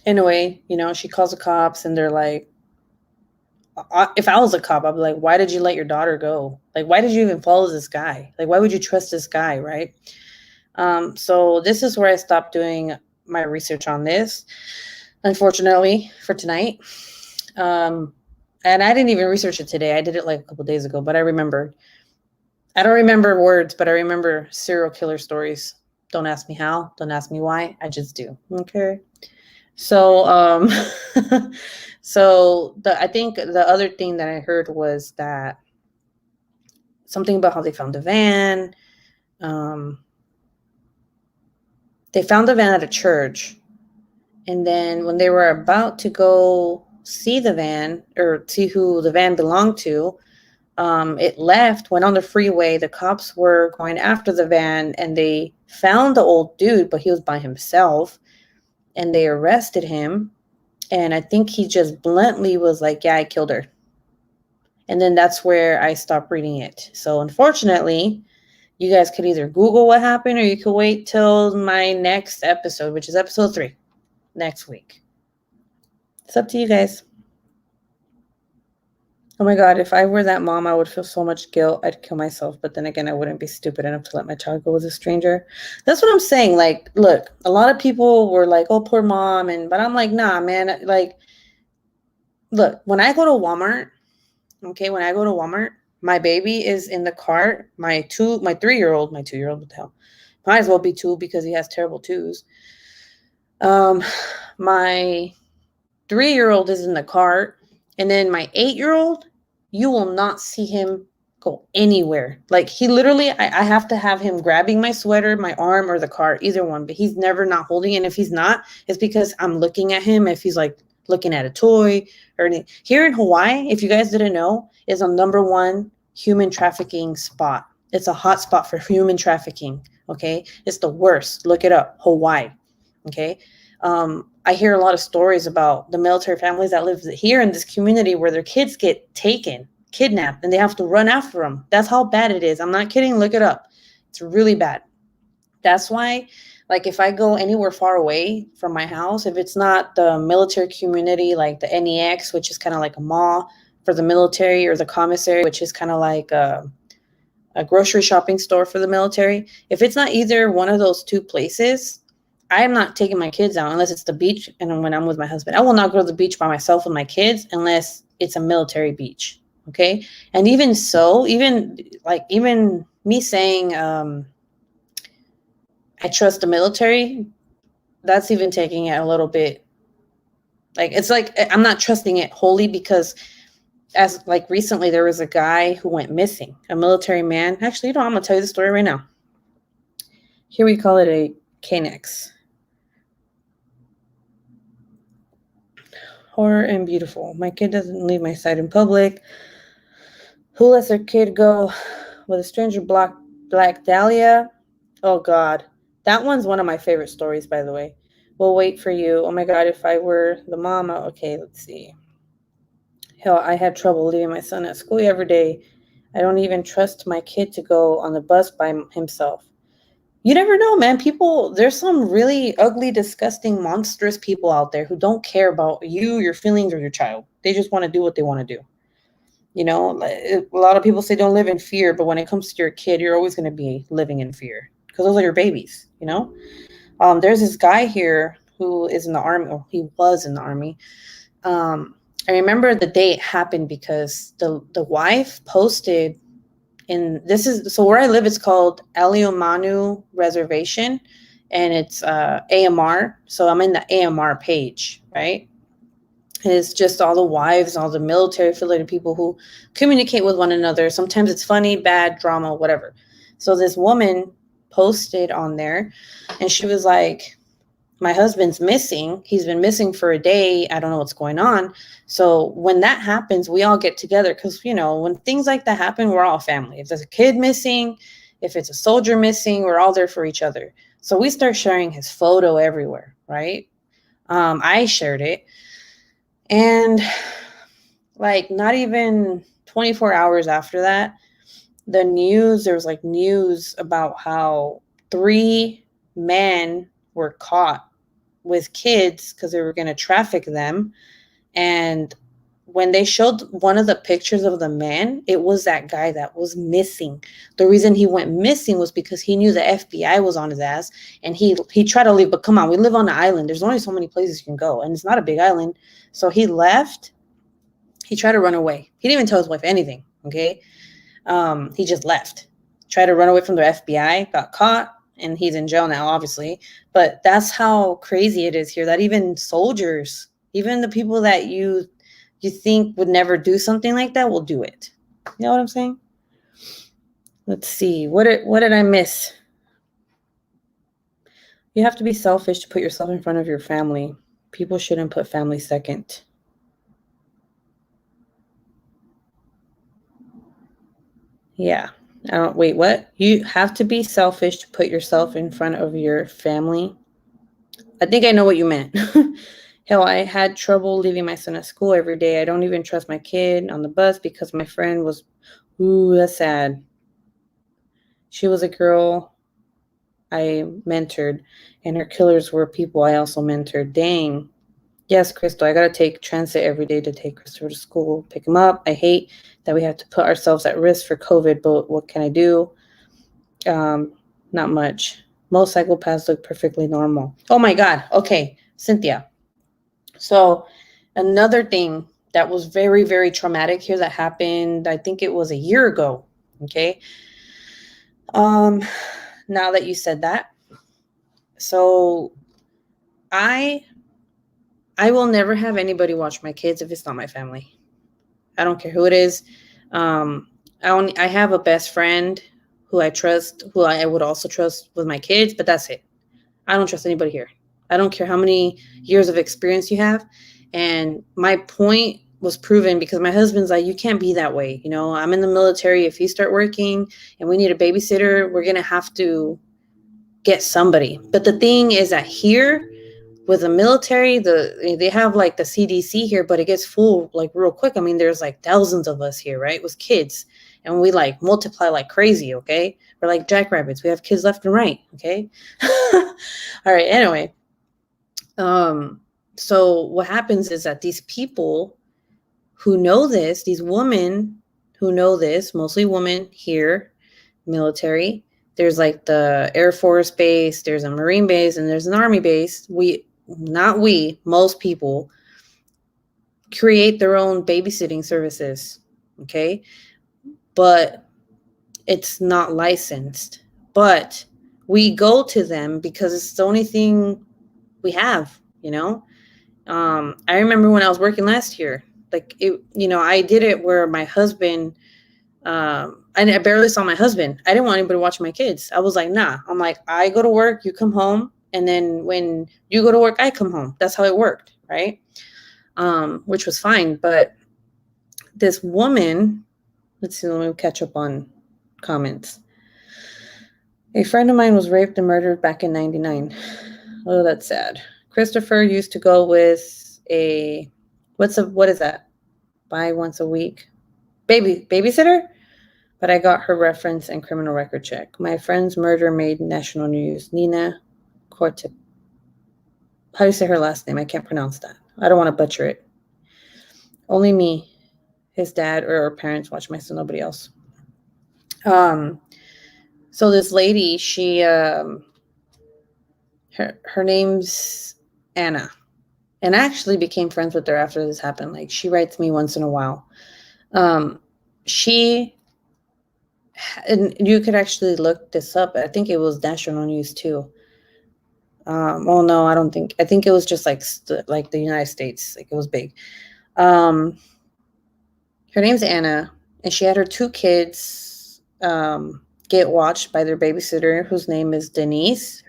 anyway, she calls the cops and they're like, if I was a cop, I'd be like, why did you let your daughter go? Like, why did you even follow this guy? Like, why would you trust this guy, right? So this is where I stopped doing my research on this, unfortunately, for tonight. And I didn't even research it today. I did it like a couple days ago, but I remembered. I don't remember words, but I remember serial killer stories. Don't ask me how. Don't ask me why. I just do. Okay. So, I think the other thing that I heard was that something about how they found the van. They found the van at a church. And then when they were about to go see the van or see who the van belonged to, it left, went on the freeway. The cops were going after the van and they found the old dude, but he was by himself. And they arrested him. And I think he just bluntly was like, yeah, I killed her. And then that's where I stopped reading it. So unfortunately, you guys could either Google what happened or you could wait till my next episode, which is episode 3 next week. It's up to you guys. Oh my God, if I were that mom, I would feel so much guilt. I'd kill myself. But then again, I wouldn't be stupid enough to let my child go with a stranger. That's what I'm saying. Like, look, a lot of people were like, oh, poor mom. But I'm like, nah, man. Like, look, when I go to Walmart, my baby is in the cart. My 3-year-old, what the hell? Might as well be 2 because he has terrible 2s. My 3-year-old is in the cart. And then my 8-year-old, you will not see him go anywhere. Like he literally, I have to have him grabbing my sweater, my arm, or the cart, either one. But he's never not holding it. And if he's not, it's because I'm looking at him. If he's like looking at a toy or anything. Here in Hawaii, if you guys didn't know, is a #1 human trafficking spot. It's a hot spot for human trafficking. Okay. It's the worst. Look it up. Hawaii. Okay. I hear a lot of stories about the military families that live here in this community where their kids get taken, kidnapped, and they have to run after them. That's how bad it is. I'm not kidding. Look it up. It's really bad. That's why, like, if I go anywhere far away from my house, if it's not the military community, like the NEX, which is kind of like a mall for the military, or the commissary, which is kind of like a grocery shopping store for the military, if it's not either one of those 2 places, I'm not taking my kids out unless it's the beach. And when I'm with my husband, I will not go to the beach by myself with my kids unless it's a military beach. Okay. And even so, even me saying, I trust the military, that's even taking it a little bit. Like, it's like, I'm not trusting it wholly because as like recently there was a guy who went missing, a military man. Actually, I'm going to tell you the story right now. Here we call it a KNX. Horror and beautiful. My kid doesn't leave my side in public. Who lets their kid go with a stranger? Black Dahlia? Oh, God. That one's one of my favorite stories, by the way. We'll wait for you. Oh, my God, if I were the mama. Okay, let's see. Hell, I had trouble leaving my son at school every day. I don't even trust my kid to go on the bus by himself. You never know, man. People, there's some really ugly, disgusting, monstrous people out there who don't care about you, your feelings, or your child. They just want to do what they want to do. You know, a lot of people say don't live in fear, but when it comes to your kid, you're always going to be living in fear because those are your babies, you know? There's this guy here who is in the army, or he was in the army. I remember the day it happened because the wife posted so where I live, it's called Aliomanu Reservation, and it's AMR. So I'm in the AMR page, right? And it's just all the wives, all the military affiliated people who communicate with one another. Sometimes it's funny, bad, drama, whatever. So this woman posted on there, and she was like, my husband's missing. He's been missing for a day. I don't know what's going on. So when that happens, we all get together because, you know, when things like that happen, we're all family. If there's a kid missing, if it's a soldier missing, we're all there for each other. So we start sharing his photo everywhere, right? I shared it. And like not even 24 hours after that, there was like news about how 3 men were caught with kids because they were going to traffic them. And when they showed one of the pictures of the man, it was that guy that was missing. The reason he went missing was because he knew the FBI was on his ass, and he tried to leave. But come on, we live on an island. There's only so many places you can go, and it's not a big island. So he left. He tried to run away. He didn't even tell his wife anything, okay? He just left. Tried to run away from the FBI, got caught, and he's in jail now, obviously. But that's how crazy it is here, that even soldiers, even the people that you think would never do something like that will do it. You know what I'm saying? Let's see. What did I miss? You have to be selfish to put yourself in front of your family. People shouldn't put family second. Yeah. Wait, what? You have to be selfish to put yourself in front of your family. I think I know what you meant. Hell, I had trouble leaving my son at school every day. I don't even trust my kid on the bus because my friend was, ooh, that's sad. She was a girl I mentored, and her killers were people I also mentored. Dang. Yes, Crystal, I got to take transit every day to take Christopher to school, pick him up. I hate that we have to put ourselves at risk for COVID, but what can I do? Not much. Most psychopaths look perfectly normal. Oh my God. Okay, Cynthia. So another thing that was very, very traumatic here that happened, I think it was a year ago. Okay. Now that you said that, so I will never have anybody watch my kids if it's not my family. I don't care who it is. I have a best friend who I trust, who I would also trust with my kids, but that's it. I don't trust anybody here. I don't care how many years of experience you have. And my point was proven because my husband's like, you can't be that way. You know, I'm in the military. If you start working and we need a babysitter, we're going to have to get somebody. But the thing is that here with the military, they have like the CDC here, but it gets full like real quick. I mean, there's like thousands of us here, right? With kids. And we like multiply like crazy, okay? We're like jackrabbits. We have kids left and right, okay? All right, anyway. So what happens is that these people who know this, these women who know this, mostly women here, military, there's like the Air Force base, there's a Marine base, and there's an Army base. Most people create their own babysitting services, okay? But it's not licensed. But we go to them because it's the only thing we have, you know? I remember when I was working last year, like it, you know, I did it where my husband, I barely saw my husband. I didn't want anybody watching my kids. I was like, nah. I'm like, I go to work, you come home, and then when you go to work, I come home. That's how it worked, right? which was fine. But this woman, let's see, let me catch up on comments. A friend of mine was raped and murdered back in 99. Oh, that's sad. Christopher used to go with what is that? Buy once a week. Babysitter? But I got her reference and criminal record check. My friend's murder made national news. Nina Corte. How do you say her last name? I can't pronounce that. I don't want to butcher it. Only me, his dad, or her parents watch my son, nobody else. So this lady, she her name's Anna. And I actually became friends with her after this happened. Like, she writes me once in a while. And you could actually look this up. I think it was national news too. Well, no, I don't think. I think it was just like the United States. Like, it was big. Her name's Anna, and she had her 2 kids get watched by their babysitter, whose name is Denise.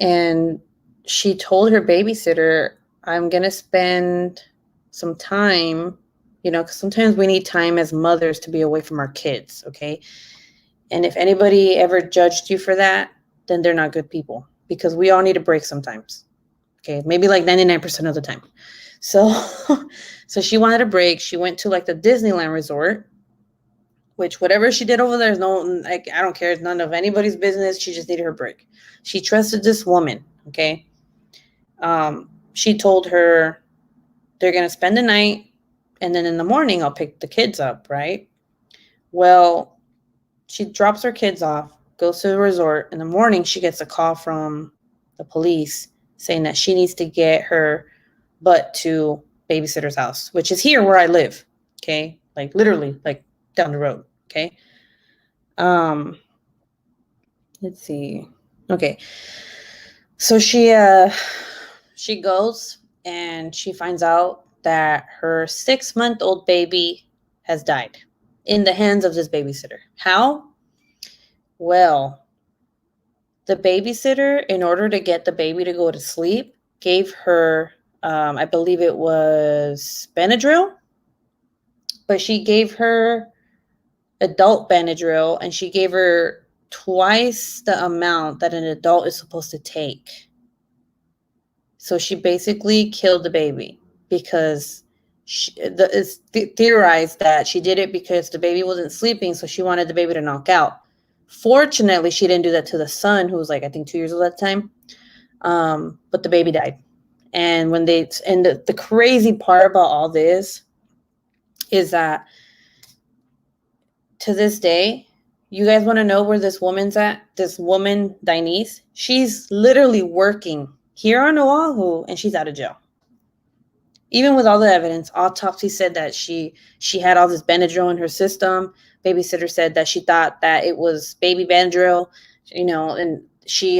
And she told her babysitter, I'm going to spend some time, because sometimes we need time as mothers to be away from our kids, okay? And if anybody ever judged you for that, then they're not good people, because we all need a break sometimes, okay? Maybe like 99% of the time. So she wanted a break. She went to like the Disneyland resort, which whatever she did over there is I don't care. It's none of anybody's business. She just needed her break. She trusted this woman, okay? She told her they're going to spend the night, and then in the morning I'll pick the kids up, right? Well, she drops her kids off, goes to the resort. In the morning, she gets a call from the police saying that she needs to get her butt to babysitter's house, which is here where I live, okay? Like, literally, like, down the road, okay? Let's see. Okay. So she goes, and she finds out that her 6-month-old baby has died in the hands of this babysitter. How? Well, the babysitter, in order to get the baby to go to sleep, gave her, I believe it was Benadryl, but she gave her adult Benadryl, and she gave her twice the amount that an adult is supposed to take. So she basically killed the baby, because it's theorized that she did it because the baby wasn't sleeping, so she wanted the baby to knock out. Fortunately, she didn't do that to the son, who was like, I think 2 years old at the time. But the baby died. And the crazy part about all this is that to this day, you guys want to know where this woman's at? This woman, Denise, she's literally working here on Oahu, and she's out of jail. Even with all the evidence, autopsy said that she had all this Benadryl in her system. Babysitter said that she thought that it was baby Benadryl, and she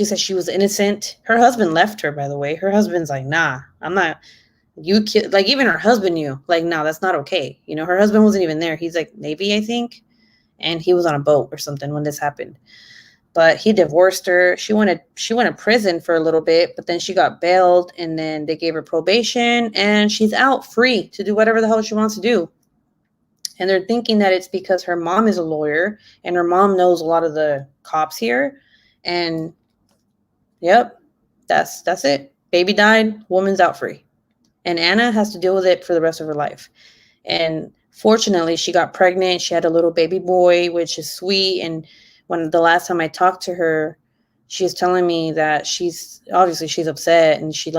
said she was innocent. Her husband left her, by the way. Her husband's like, nah, I'm not. You kid, like, even her husband knew, like, no, that's not okay. Her husband wasn't even there. He's like Navy, I think, and he was on a boat or something when this happened. But he divorced her. She went to prison for a little bit, but then she got bailed, and then they gave her probation, and she's out free to do whatever the hell she wants to do. And they're thinking that it's because her mom is a lawyer, and her mom knows a lot of the cops here. And yep, that's it. Baby died, woman's out free. And Anna has to deal with it for the rest of her life. And fortunately, she got pregnant. She had a little baby boy, which is sweet. And when the last time I talked to her, she was telling me that she's upset, and she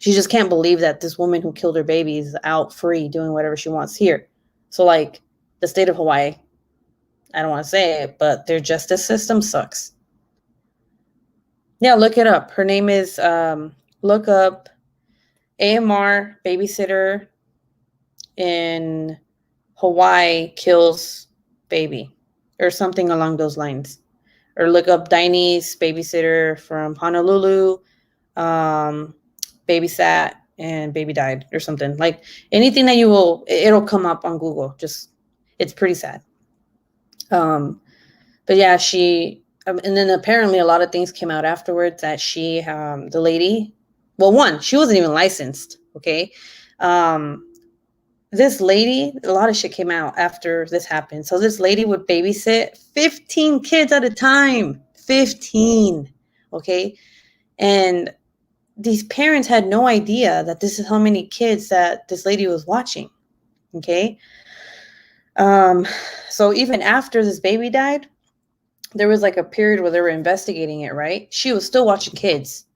just can't believe that this woman who killed her baby is out free doing whatever she wants here. So, like, the state of Hawaii, I don't want to say it, but their justice system sucks. Yeah, look it up. Her name is, look up AMR babysitter in Hawaii kills baby, or something along those lines. Or look up Denise babysitter from Honolulu, babysat and baby died, or something. Like, anything that it'll come up on Google. It's pretty sad. But yeah, and then apparently a lot of things came out afterwards that the lady, Well, one, she wasn't even licensed. Okay. This lady, a lot of shit came out after this happened. So this lady would babysit 15 kids at a time. 15. Okay. And these parents had no idea that this is how many kids that this lady was watching. Okay. So even after this baby died, there was like a period where they were investigating it, right? She was still watching kids.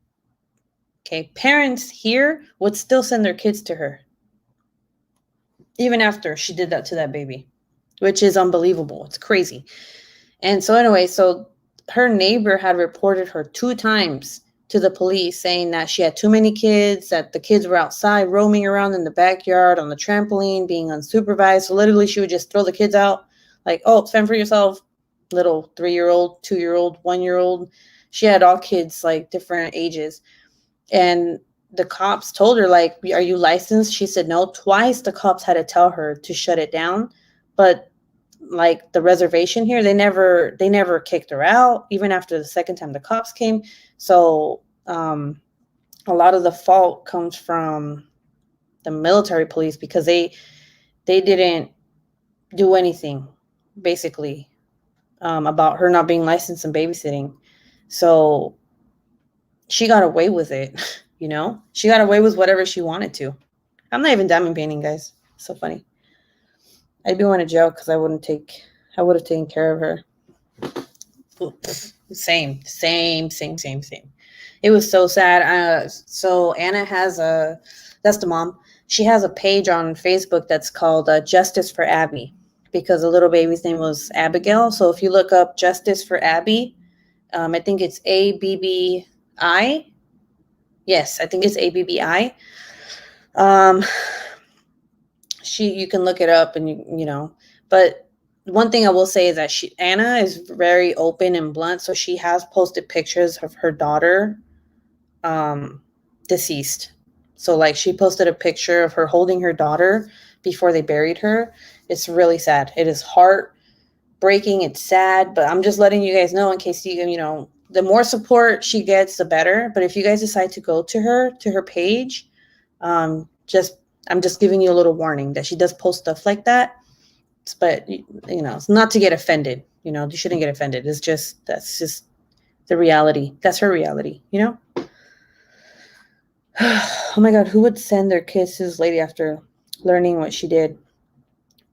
Okay. Parents here would still send their kids to her, even after she did that to that baby, which is unbelievable. It's crazy. And so anyway, so her neighbor had reported her 2 times to the police, saying that she had too many kids, that the kids were outside roaming around in the backyard on the trampoline, being unsupervised. So literally she would just throw the kids out, like, oh, fend for yourself, little 3-year-old, 2-year-old, 1-year-old. She had all kids, like different ages. And the cops told her, like, are you licensed? She said no. Twice the cops had to tell her to shut it down. But like the reservation here, they never kicked her out, even after the second time the cops came. So a lot of the fault comes from the military police, because they didn't do anything, basically, about her not being licensed and babysitting. So she got away with it. She got away with whatever she wanted to. I'm not even diamond painting, guys. So funny. I'd be going to jail because I would have taken care of her. Same. It was so sad. So Anna that's the mom. She has a page on Facebook that's called Justice for Abby, because the little baby's name was Abigail. So if you look up Justice for Abby, I think it's ABBI. Yes, I think it's ABBI. You can look it up, and but one thing I will say is that Anna is very open and blunt. So she has posted pictures of her daughter, deceased. So like she posted a picture of her holding her daughter before they buried her. It's really sad. It is heartbreaking. It's sad, but I'm just letting you guys know in case the more support she gets, the better. But if you guys decide to go to her page, I'm just giving you a little warning that she does post stuff like that. But it's not to get offended. You shouldn't get offended. That's just the reality. That's her reality. Oh my God, who would send their kids to this lady after learning what she did?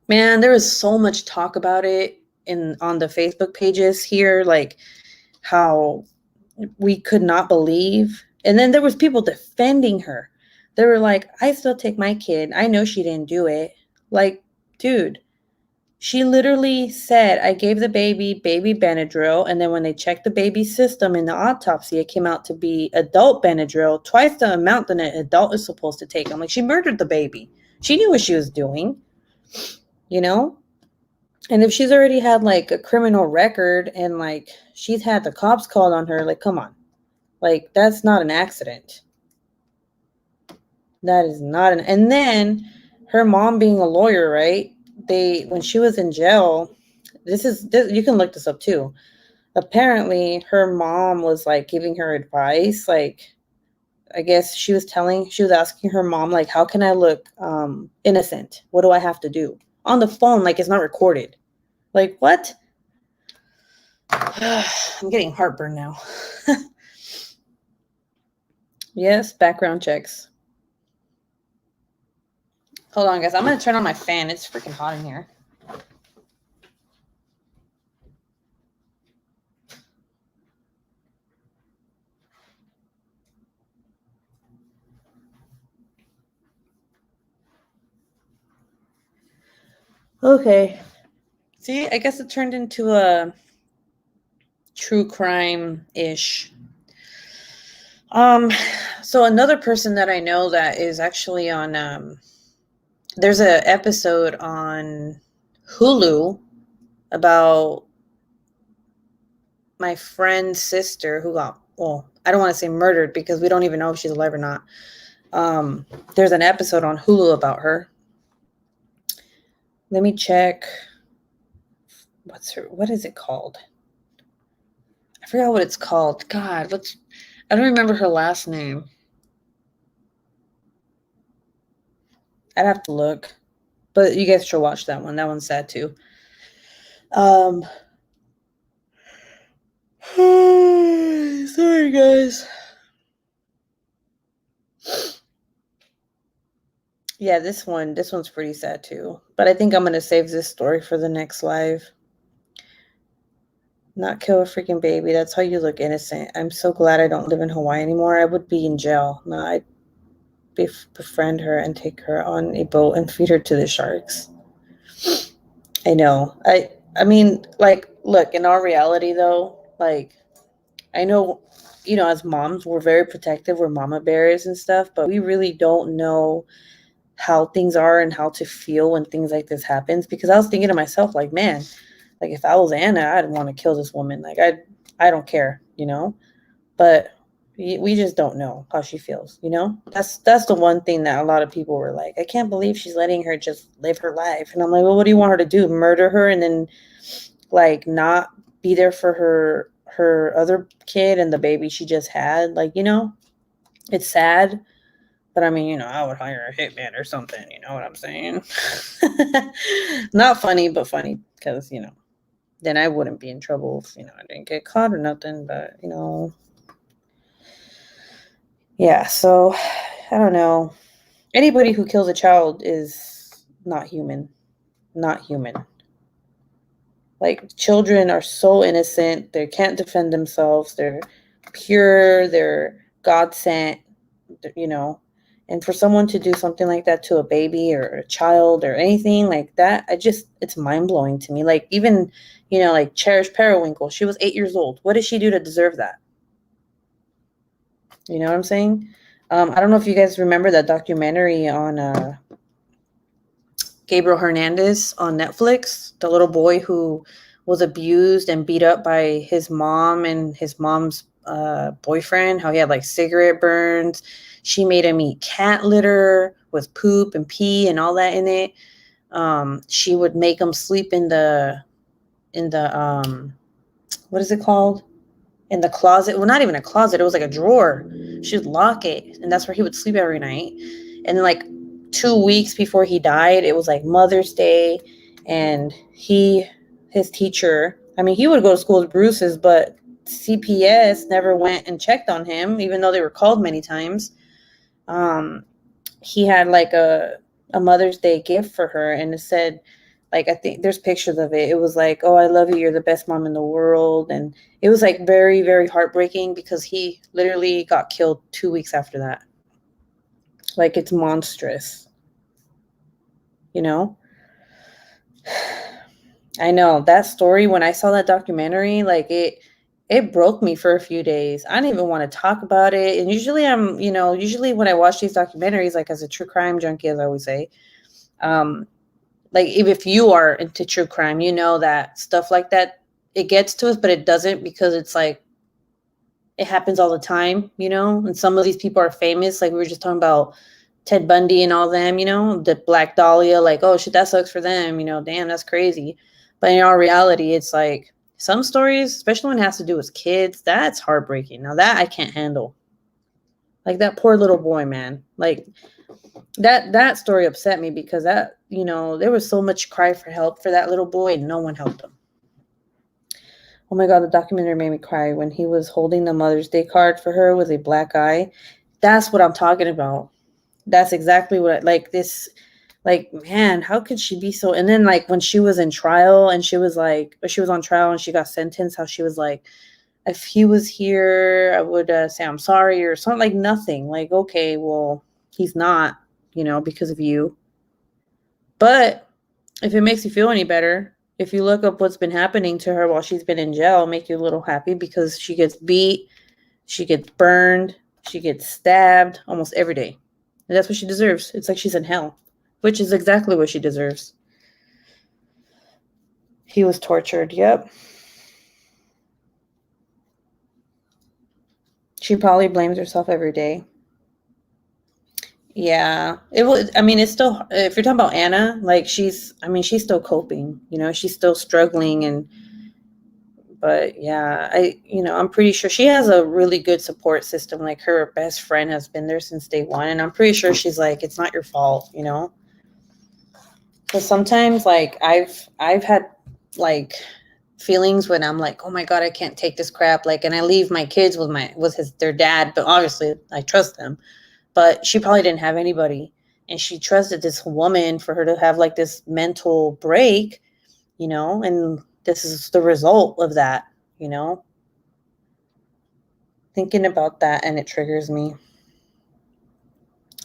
Man, there was so much talk about it on the Facebook pages here, like how we could not believe. And then there was people defending her. They were like, I still take my kid. I know she didn't do it. Like, dude, she literally said, I gave the baby Benadryl, and then when they checked the baby's system in the autopsy, it came out to be adult Benadryl, twice the amount that an adult is supposed to take. I'm like, she murdered the baby. She knew what she was doing, And if she's already had like a criminal record and like she's had the cops called on her, like, come on. Like, that's not an accident. That is not and then her mom being a lawyer, right? When she was in jail, this you can look this up too. Apparently her mom was like giving her advice. Like, I guess she was asking her mom, like, how can I look innocent? What do I have to do? On the phone, like it's not recorded. Like, what? I'm getting heartburn now. Yes, background checks. Hold on, guys. I'm going to turn on my fan. It's freaking hot in here. Okay. See, I guess it turned into a true crime-ish. So another person that I know that is actually on there's an episode on Hulu about my friend's sister who got, well, I don't want to say murdered because we don't even know if she's alive or not. There's an episode on Hulu about her. Let me check. What is it called? I forgot what it's called. God, I don't remember her last name. I'd have to look. But you guys should watch that one. That one's sad too. Sorry guys. Yeah, this one's pretty sad too. But I think I'm gonna save this story for the next live. Not kill a freaking baby. That's how you look innocent. I'm so glad I don't live in Hawaii anymore. I would be in jail. No, I'd befriend her and take her on a boat and feed her to the sharks. I know. I mean, like, look, in our reality though, like, I know, as moms, we're very protective. We're mama bears and stuff, but we really don't know how things are and how to feel when things like this happens. Because I was thinking to myself, like, man, like if I was Anna, I'd want to kill this woman. Like I don't care, but we just don't know how she feels. That's the one thing that a lot of people were like, I can't believe she's letting her just live her life. And I'm like, well, what do you want her to do? Murder her and then like not be there for her other kid and the baby she just had? Like, it's sad. But I mean, I would hire a hitman or something. You know what I'm saying? Not funny, but funny because, then I wouldn't be in trouble if, I didn't get caught or nothing. But, yeah. So I don't know. Anybody who kills a child is not human. Not human. Like, children are so innocent. They can't defend themselves. They're pure. They're God sent, And for someone to do something like that to a baby or a child or anything like that, it's mind-blowing to me. Like, even, like Cherish Periwinkle, she was 8 years old. What did she do to deserve that? You know what I'm saying? I don't know if you guys remember that documentary on Gabriel Hernandez on Netflix, the little boy who was abused and beat up by his mom and his mom's boyfriend, how he had like cigarette burns. She made him eat cat litter with poop and pee and all that in it. She would make him sleep in the what is it called? In the closet. Well, not even a closet. It was like a drawer. She'd lock it, and that's where he would sleep every night. And then, like 2 weeks before he died, it was like Mother's Day, and his teacher, I mean, he would go to school with bruises, but CPS never went and checked on him, even though they were called many times. He had like a Mother's Day gift for her, and it said, like, I think there's pictures of it. It was like, oh, I love you. You're the best mom in the world. And it was like very, very heartbreaking because he literally got killed 2 weeks after that. Like, it's monstrous. I know that story. When I saw that documentary, like it broke me for a few days. I didn't even want to talk about it. And usually usually when I watch these documentaries, like as a true crime junkie, as I always say, like if you are into true crime, that stuff like that, it gets to us, but it doesn't, because it's like, it happens all the time, and some of these people are famous. Like we were just talking about Ted Bundy and all them, the Black Dahlia, like, oh shit, that sucks for them, damn, that's crazy. But in our reality, it's like some stories, especially when it has to do with kids, that's heartbreaking. Now that I can't handle. Like that poor little boy, man. Like that story upset me because that, there was so much cry for help for that little boy and no one helped him. Oh my God, the documentary made me cry when he was holding the Mother's Day card for her with a black eye. That's what I'm talking about. That's exactly what like, man, how could she be so? And then like when she was in trial and she was on trial and she got sentenced, how she was like, if he was here, I would say I'm sorry or something, like nothing. Like, okay, well, he's not, because of you. But if it makes you feel any better, if you look up what's been happening to her while she's been in jail, it'll make you a little happy because she gets beat, she gets burned, she gets stabbed almost every day. And that's what she deserves. It's like she's in hell, which is exactly what she deserves. He was tortured. Yep. She probably blames herself every day. Yeah, it was. I mean, it's still. If you're talking about Anna, like she's still coping. She's still struggling, but yeah, I'm pretty sure she has a really good support system. Like her best friend has been there since day one, and I'm pretty sure she's like, it's not your fault. Because sometimes, like, I've had like feelings when I'm like, oh my god, I can't take this crap. Like, and I leave my kids with their dad, but obviously I trust them. But she probably didn't have anybody, and she trusted this woman for her to have like this mental break, and this is the result of that, thinking about that, and it triggers me.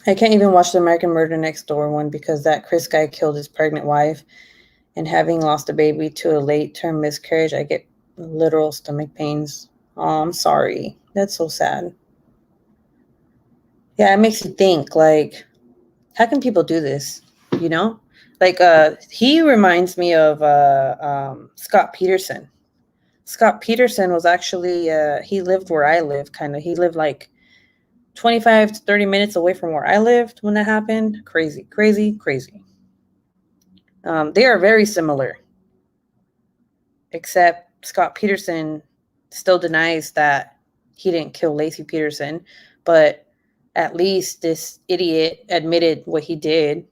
I can't even watch the American Murder Next Door one because that Chris guy killed his pregnant wife, and having lost a baby to a late-term miscarriage, I get literal stomach pains. Oh, I'm sorry. That's so sad. Yeah, it makes you think, like, how can people do this? Like, he reminds me of Scott Peterson. Scott Peterson was actually, he lived where I live, kind of. He lived like 25 to 30 minutes away from where I lived when that happened. Crazy, crazy, crazy. They are very similar, except Scott Peterson still denies that he didn't kill Laci Peterson, but at least this idiot admitted what he did,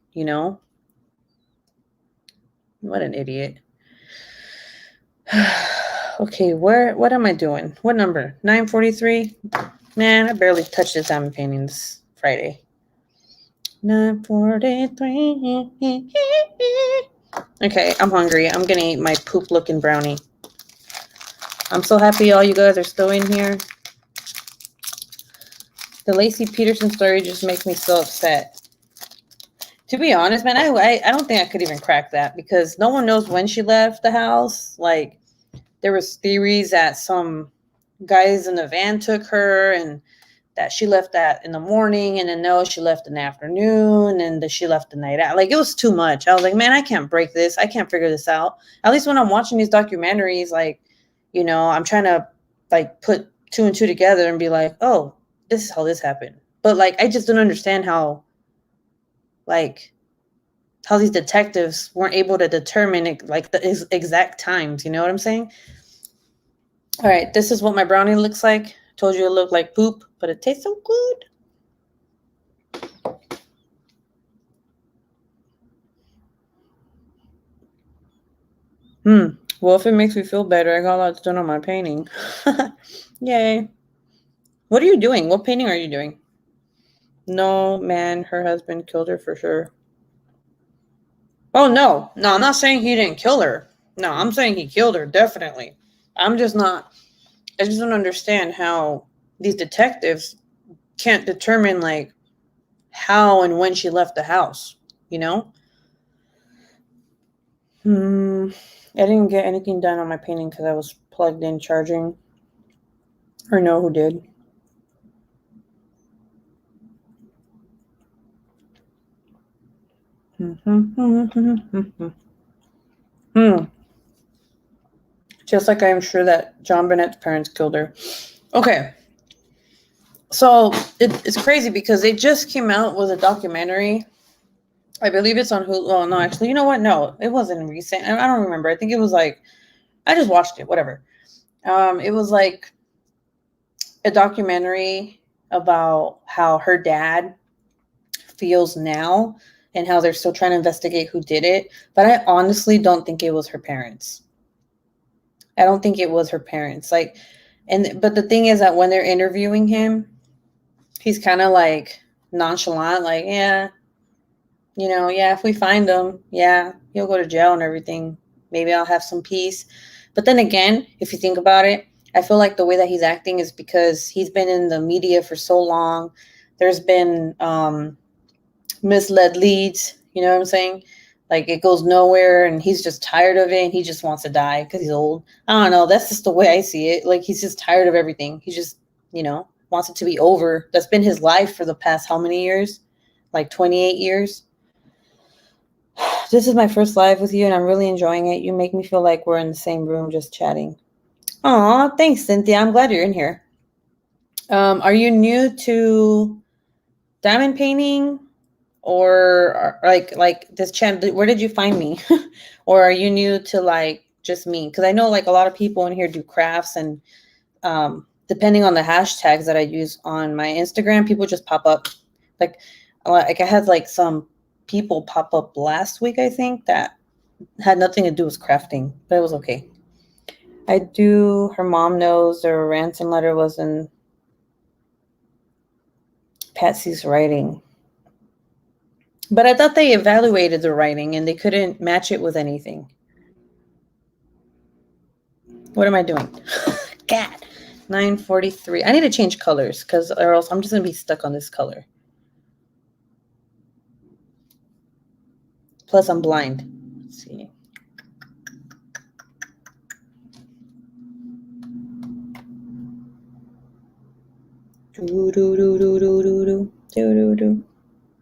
What an idiot. Okay, what am I doing? What number? 9:43? Man, I barely touched this diamond painting this Friday. 9:43. Okay, I'm hungry. I'm gonna eat my poop looking brownie. I'm so happy all you guys are still in here. The Laci Peterson story just makes me so upset. To be honest, man, I don't think I could even crack that because no one knows when she left the house. Like, there was theories that some guys in the van took her and that she left that in the morning, and then no, she left in the afternoon, and that she left the night out. Like, it was too much. I was like, man, I can't break this. I can't figure this out. At least when I'm watching these documentaries, like, I'm trying to like put two and two together and be like, oh, this is how this happened. But like, I just don't understand how these detectives weren't able to determine like the exact times. You know what I'm saying? All right, this is what my brownie looks like. Told you it looked like poop, but it tastes so good. Well, if it makes me feel better, I got a lot done on my painting. Yay. What are you doing? What painting are you doing? No, man, her husband killed her for sure. Oh, no. No, I'm not saying he didn't kill her. No, I'm saying he killed her, definitely. I just don't understand how these detectives can't determine, like, how and when she left the house, I didn't get anything done on my painting because I was plugged in charging. Or no, who did? Just like I'm sure that John Bennett's parents killed her. Okay. So it's crazy because they just came out with a documentary. I believe it's on Hulu. Oh, no, actually, you know what? No, it wasn't recent. I don't remember. I think it was like, I just watched it, whatever. It was like a documentary about how her dad feels now and how they're still trying to investigate who did it. But I honestly don't think it was her parents. I don't think it was her parents. But the thing is that when they're interviewing him, he's kind of like nonchalant, like, yeah, if we find him, yeah, he'll go to jail and everything. Maybe I'll have some peace. But then again, if you think about it, I feel like the way that he's acting is because he's been in the media for so long. There's been misled leads, you know what I'm saying? Like, it goes nowhere and he's just tired of it and he just wants to die because he's old. I don't know. That's just the way I see it. Like, he's just tired of everything. He just, wants it to be over. That's been his life for the past how many years? Like 28 years. This is my first live with you and I'm really enjoying it. You make me feel like we're in the same room just chatting. Aw, thanks, Cynthia. I'm glad you're in here. Are you new to diamond painting? Or like this channel? Where did you find me? Or are you new to like just me? Because I know like a lot of people in here do crafts, and depending on the hashtags that I use on my Instagram, people just pop up. Like I had like some people pop up last week, I think, that had nothing to do with crafting, but it was okay. Her mom knows the ransom letter was in Patsy's writing. But I thought they evaluated the writing and they couldn't match it with anything. What am I doing? God. 9:43. I need to change colors or else I'm just going to be stuck on this color. Plus, I'm blind. Let's see.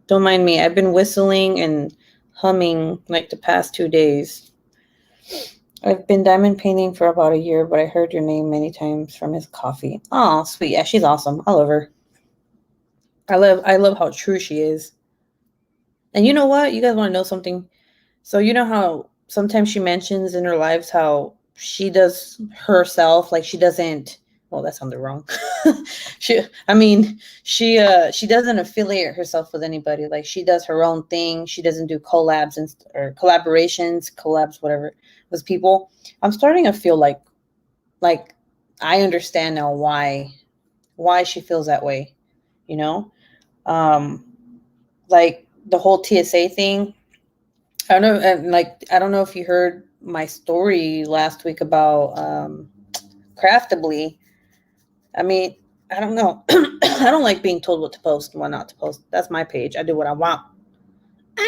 Don't mind me. I've been whistling and humming like the past 2 days. I've been diamond painting for about a year, but I heard your name many times from his coffee. Oh, sweet. Yeah, she's awesome. I love her. I love how true she is. And you know what? You guys want to know something? So you know how sometimes she mentions in her lives how she does herself, like she doesn't. Well, that sounded wrong. she doesn't affiliate herself with anybody. Like she does her own thing. She doesn't do collabs or collabs, whatever, with people. I'm starting to feel like I understand now why she feels that way. You know, like the whole TSA thing. I don't know. I don't know if you heard my story last week about Craftably. I mean, I don't know. I don't like being told what to post and what not to post. That's my page. I do what I want. All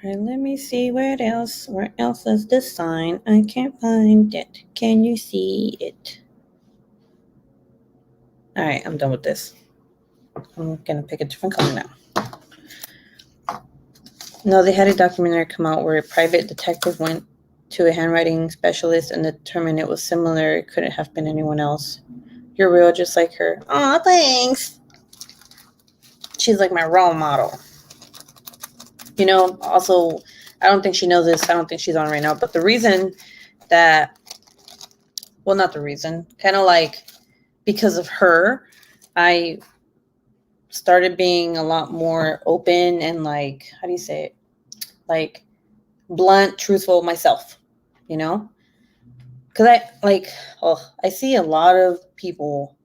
right, let me see where else is the sign. I can't find it. Can you see it? All right, I'm done with this. I'm gonna pick a different color now. No, they had a documentary come out where a private detective went to a handwriting specialist and determined it was similar. It couldn't have been anyone else. You're real, just like her. Oh, thanks. She's like my role model. You know, also, I don't think she knows this. I don't think she's on right now. But the reason that, well, not the reason, kind of like because of her, I started being a lot more open and like, how do you say it? Like blunt, truthful myself, you know? Because I see a lot of people.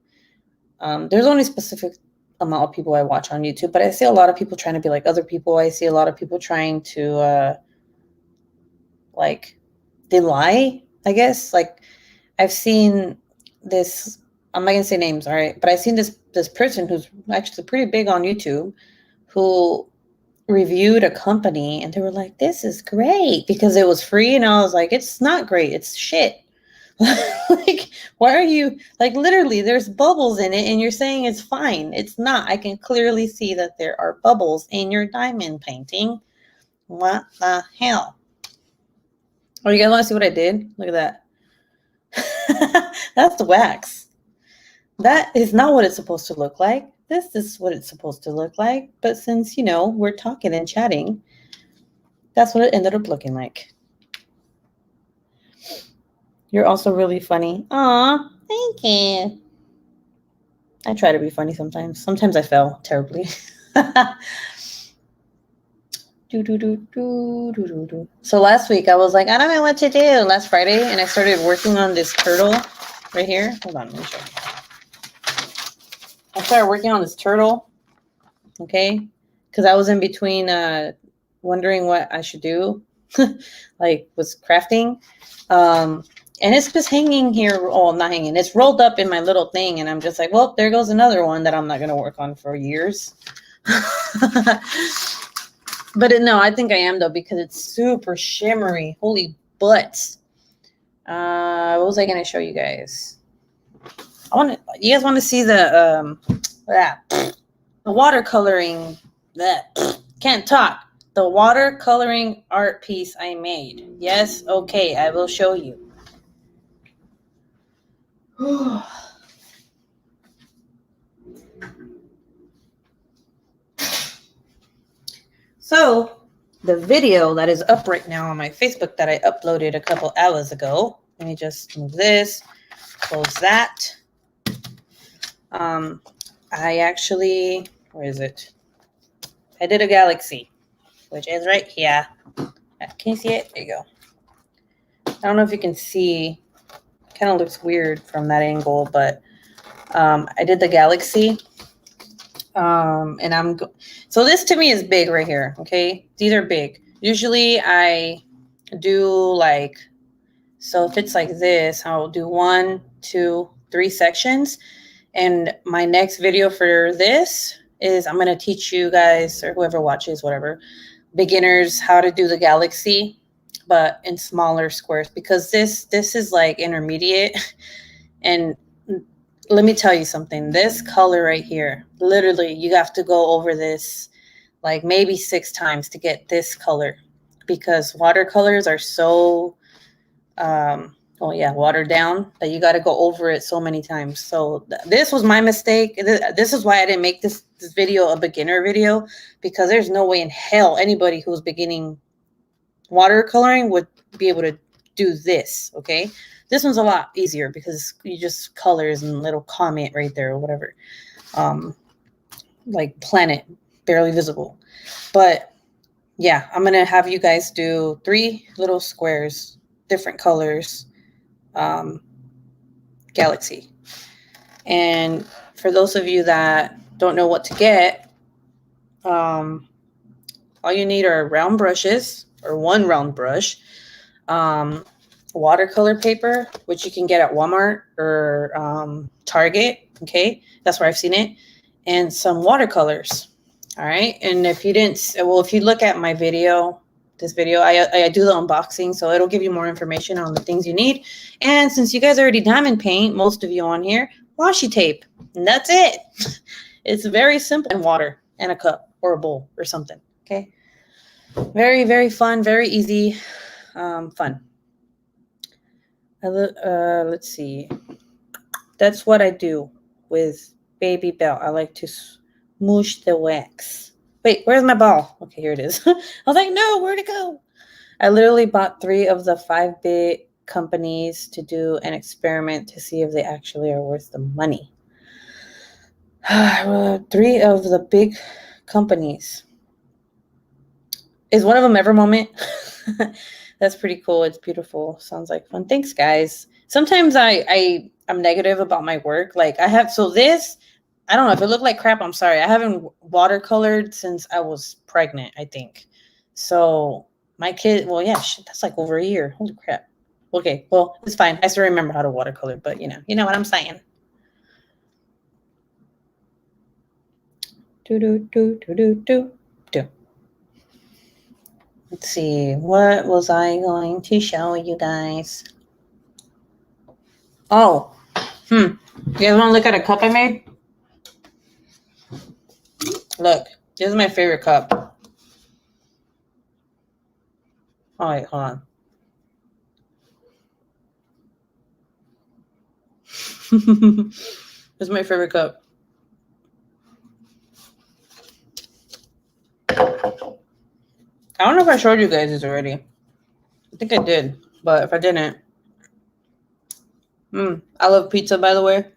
There's only specific amount of people I watch on YouTube, but I see a lot of people trying to be like other people. I see a lot of people trying to, they lie, I guess. Like, I've seen this, I'm not going to say names, all right? But I've seen this person who's actually pretty big on YouTube who reviewed a company and they were like, this is great because it was free. And I was like, it's not great. It's shit. Like, why are you, like, literally there's bubbles in it and you're saying it's fine. It's not. I can clearly see that there are bubbles in your diamond painting. What the hell? Oh, you guys want to see what I did? Look at that. That's the wax. That is not what it's supposed to look like. This is what it's supposed to look like. But since, you know, we're talking and chatting, that's what it ended up looking like. You're also really funny. Aw, thank you. I try to be funny sometimes. Sometimes I fail terribly. So last week I was like, I don't know what to do. Last Friday, and I started working on this turtle right here. Hold on, let me show you. I started working on this turtle, okay? Because I was in between wondering what I should do, like was crafting. And it's just hanging here. Oh, not hanging. It's rolled up in my little thing. And I'm just like, well, there goes another one that I'm not going to work on for years. But no, I think I am, though, because it's super shimmery. Holy butts. What was I going to show you guys? You guys want to see the watercoloring. Can't talk. The watercoloring art piece I made. Yes? Okay, I will show you. So the video that is up right now on my Facebook that I uploaded a couple hours ago, let me just move this, close that. I actually, where is it? I did a galaxy, which is right here. Can you see it? There you go. I don't know if you can see. Kind of looks weird from that angle, but I did the galaxy. And so this to me is big right here. Okay, these are big. Usually I do like, so if it's like this, I'll do 1, 2, 3 sections. And my next video for this is I'm going to teach you guys, or whoever watches, whatever, beginners, how to do the galaxy, but in smaller squares, because this is like intermediate. And let me tell you something, this color right here, literally you have to go over this like maybe 6 times to get this color, because watercolors are so watered down that you got to go over it so many times. So this was my mistake. This is why I didn't make this video a beginner video, because there's no way in hell anybody who's beginning watercoloring would be able to do this. Okay, this one's a lot easier because you just colors and little comment right there or whatever, like planet barely visible. But yeah, I'm gonna have you guys do 3 little squares, different colors, galaxy. And for those of you that don't know what to get, all you need are round brushes, or 1 round brush, watercolor paper, which you can get at Walmart or Target. Okay, that's where I've seen it, and some watercolors. All right, and if you didn't, well, if you look at my video, this video, I do the unboxing, so it'll give you more information on the things you need. And since you guys already diamond paint, most of you on here, washi tape, and that's it. It's very simple, and water and a cup or a bowl or something. Okay, very, very fun, very easy, fun. Let's see. That's what I do with Baby Bell. I like to smoosh the wax. Wait, where's my ball? Okay, here it is. I was like, no, where'd it go? I literally bought 3 of the 5 big companies to do an experiment to see if they actually are worth the money. 3 of the big companies. Is one of them Evermoment? That's pretty cool. It's beautiful. Sounds like fun. Thanks, guys. Sometimes I'm negative about my work. Like I have, so this, I don't know if it looked like crap. I'm sorry. I haven't watercolored since I was pregnant, I think. So my kid, well, yeah, shit, that's like over a year. Holy crap. Okay, well, it's fine. I still remember how to watercolor, but you know what I'm saying. Do. Let's see, what was I going to show you guys? Oh, you guys want to look at a cup I made? Look, this is my favorite cup. Oh, wait, hold on. This is my favorite cup. I don't know if I showed you guys this already. I think I did, but if I didn't, I love pizza, by the way.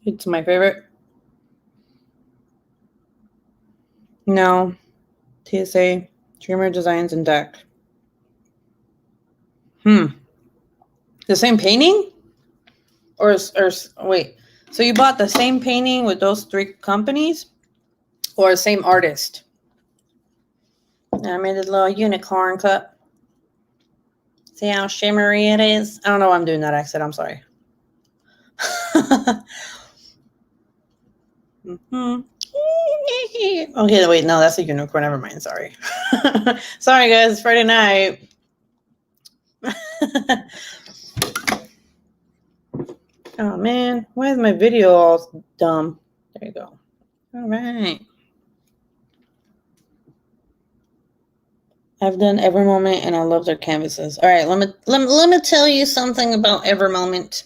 It's my favorite. No, TSA, Dreamer Designs and Deck. The same painting? Or wait, so you bought the same painting with those 3 companies? Or the same artist? I made a little unicorn cup. See how shimmery it is? I don't know why I'm doing that accent. I'm sorry. Okay, wait, no, that's a unicorn. Never mind. Sorry. Sorry, guys. It's Friday night. Oh, man. Why is my video all dumb? There you go. All right. I've done Evermoment, and I love their canvases. All right, let me tell you something about Evermoment.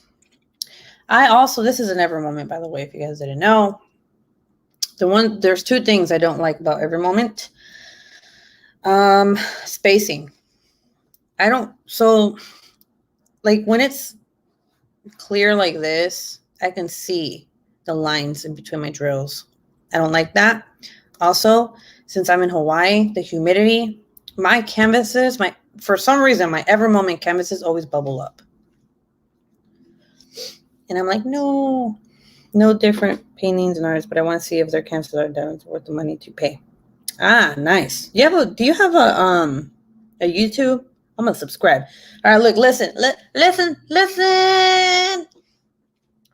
This is an Evermoment, by the way, if you guys didn't know. There's 2 things I don't like about Evermoment. Spacing. So like when it's clear like this, I can see the lines in between my drills. I don't like that. Also, since I'm in Hawaii, the humidity, my canvases, for some reason, my Ever Moment canvases always bubble up. And I'm like, no different paintings and artists, but I want to see if their canvases are done worth the money to pay. Ah, nice. Do you have a YouTube? I'm gonna subscribe. All right, look, listen.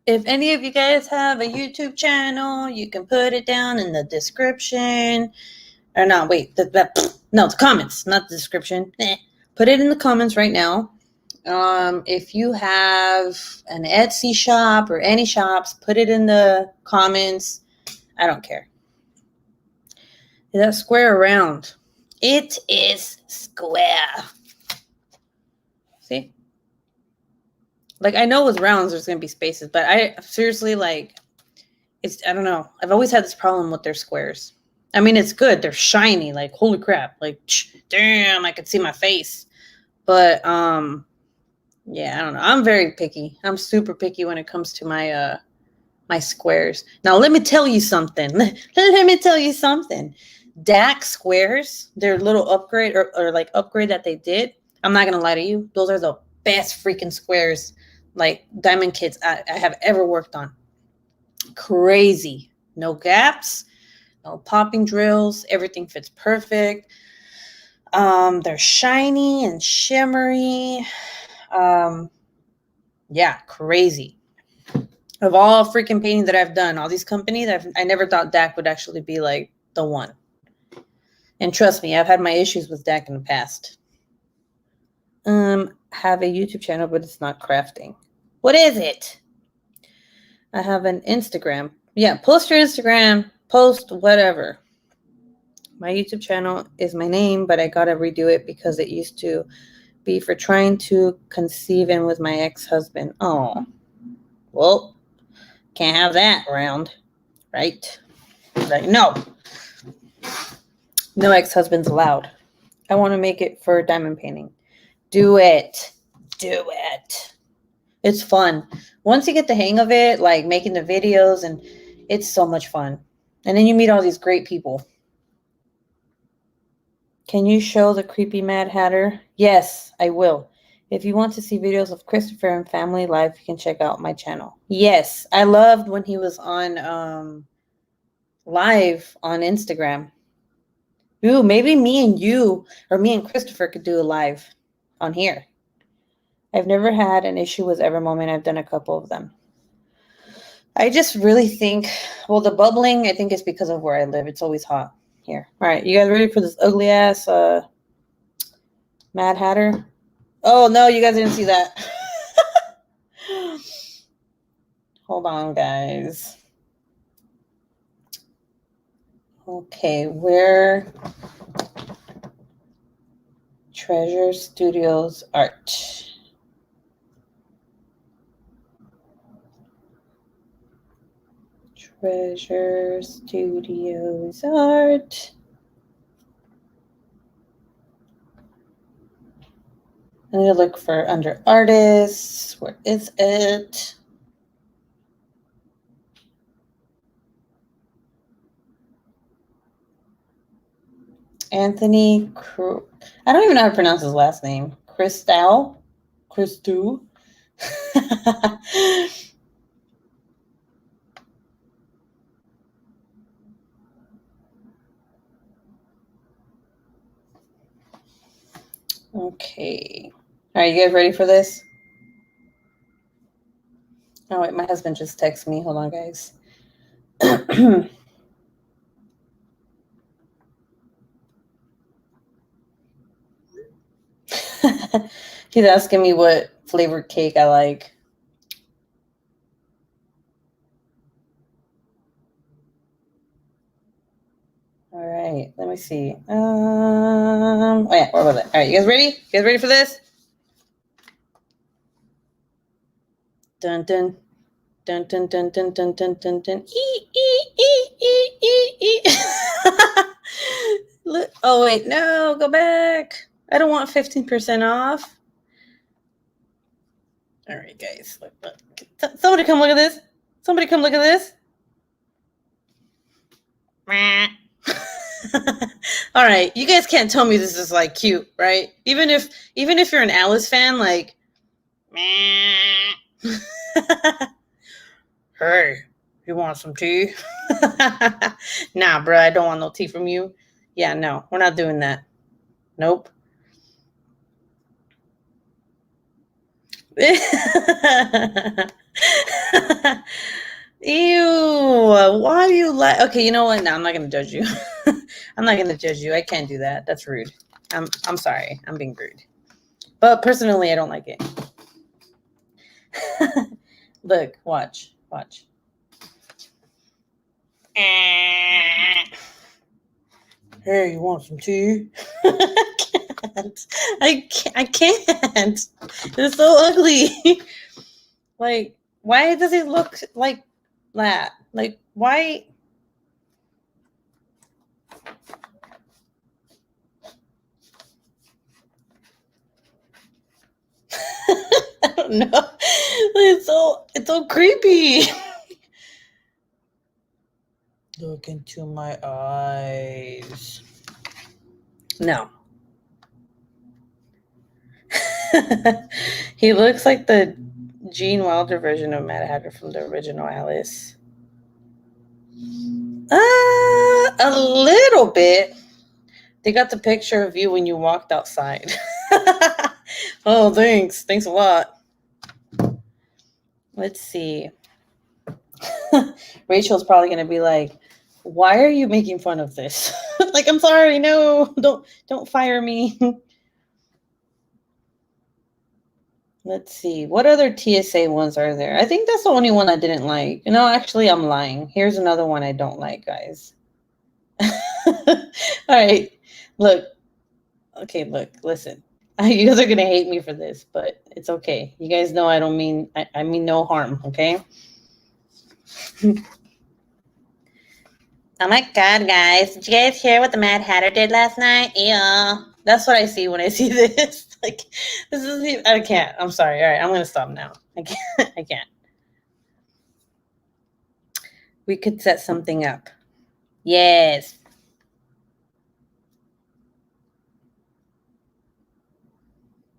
If any of you guys have a YouTube channel, you can put it down in the description. Or no, wait, the comments, not the description. Put it in the comments right now. If you have an Etsy shop or any shops, put it in the comments. I don't care. Is that square or round? It is square. See? Like, I know with rounds there's going to be spaces, but I seriously, like, I don't know. I've always had this problem with their squares. I mean, it's good. They're shiny. Like, holy crap. Like, damn, I could see my face. But, yeah, I don't know. I'm very picky. I'm super picky when it comes to my squares. Now, let me tell you something. Let me tell you something. DAC squares, their little upgrade or like upgrade that they did, I'm not going to lie to you. Those are the best freaking squares, like diamond kits I have ever worked on. Crazy. No gaps, no popping drills. Everything fits perfect. They're shiny and shimmery. Yeah, crazy. Of all freaking paintings that I've done, all these companies, I never thought DAC would actually be like the one. And trust me, I've had my issues with DAC in the past. Have a YouTube channel, but it's not crafting. What is it? I have an Instagram. Yeah, post your Instagram, post whatever. My YouTube channel is my name, but I gotta redo it because it used to be for trying to conceive in with my ex-husband. Oh, well, can't have that around, right? Like, no ex-husbands allowed. I want to make it for diamond painting. Do it. It's fun. Once you get the hang of it, like making the videos, and it's so much fun. And then you meet all these great people. Can you show the creepy Mad Hatter? Yes, I will. If you want to see videos of Christopher and family life, you can check out my channel. Yes, I loved when he was on live on Instagram. Ooh, maybe me and you or me and Christopher could do a live on here. I've never had an issue with Ever Moment. I've done a couple of them. I just really think, well, the bubbling, I think it's because of where I live. It's always hot here. All right, you guys ready for this ugly ass Mad Hatter? Oh, no, you guys didn't see that. Hold on, guys. Okay, where Treasure Studios Art. Treasure Studios Art. I'm going to look for under artists. Where is it? Anthony I don't even know how to pronounce his last name. Christou. Okay. All right, you guys ready for this? Oh, wait, my husband just texted me. Hold on, guys. He's asking me what flavored cake I like. All right, let me see. Oh yeah, where was it? All right, you guys ready? You guys ready for this? Dun dun dun dun dun dun dun dun dun dun. Look, oh wait, no, go back. I don't want 15% off. All right, guys, look. Somebody come look at this. Somebody come look at this. All right, you guys can't tell me this is like cute, right? Even if you're an Alice fan, like, hey, you want some tea? Nah, bro, I don't want no tea from you. Yeah, no, we're not doing that. Nope. Ew, why do you like? Okay, you know what? No, I'm not gonna judge you. I'm not gonna judge you. I can't do that. That's rude. I'm sorry. I'm being rude. But personally, I don't like it. Look, watch. Hey, you want some tea? I can't. It's so ugly. Like, why does it look like that? Like, why? I don't know. It's so creepy. Look into my eyes. No. He looks like the Gene Wilder version of Mad Hatter from the original Alice. A little bit. They got the picture of you when you walked outside. Oh, thanks. Thanks a lot. Let's see. Rachel's probably going to be like, why are you making fun of this? Like, I'm sorry. No, don't fire me. Let's see. What other TSA ones are there? I think that's the only one I didn't like. You know, actually, I'm lying. Here's another one I don't like, guys. All right. Look. Okay, look. Listen. You guys are going to hate me for this, but it's okay. You guys know I don't mean, I mean no harm, okay? Oh my God, guys. Did you guys hear what the Mad Hatter did last night? Yeah. That's what I see when I see this. Like, this is, I can't. I'm sorry. All right, I'm going to stop now. I can't. We could set something up. Yes.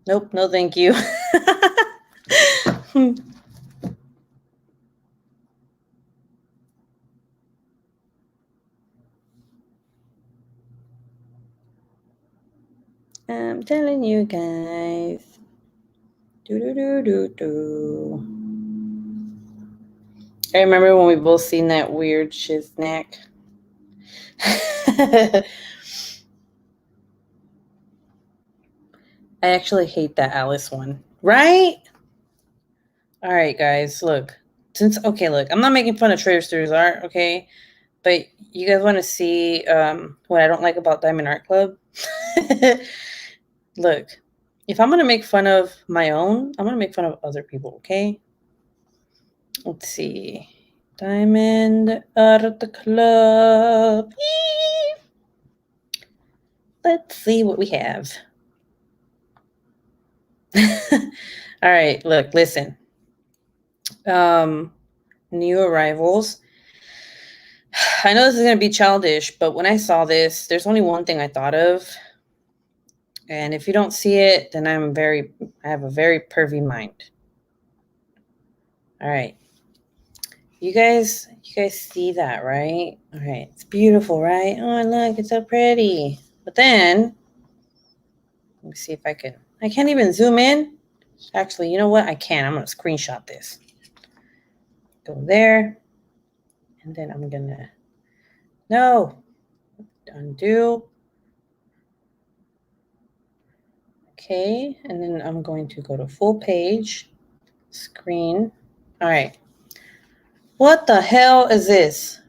Nope, no thank you. I'm telling you guys. Do. I remember when we both seen that weird shiznack. I actually hate that Alice one. Right? All right, guys, look. Look, I'm not making fun of Trader Stu's art, okay? But you guys want to see what I don't like about Diamond Art Club? Look, if I'm going to make fun of my own, I'm going to make fun of other people, okay? Let's see. Diamond Art Club. Let's see what we have. All right, look, listen. New arrivals. I know this is going to be childish, but when I saw this, there's only one thing I thought of. And if you don't see it, then I have a very pervy mind. All right. You guys see that, right? All right. It's beautiful, right? Oh, look, it's so pretty. But then, let me see if I can't even zoom in. Actually, you know what? I can. I'm going to screenshot this. Go there. And then I'm going to, no, undo. Okay. And then I'm going to go to full page, screen. All right. What the hell is this?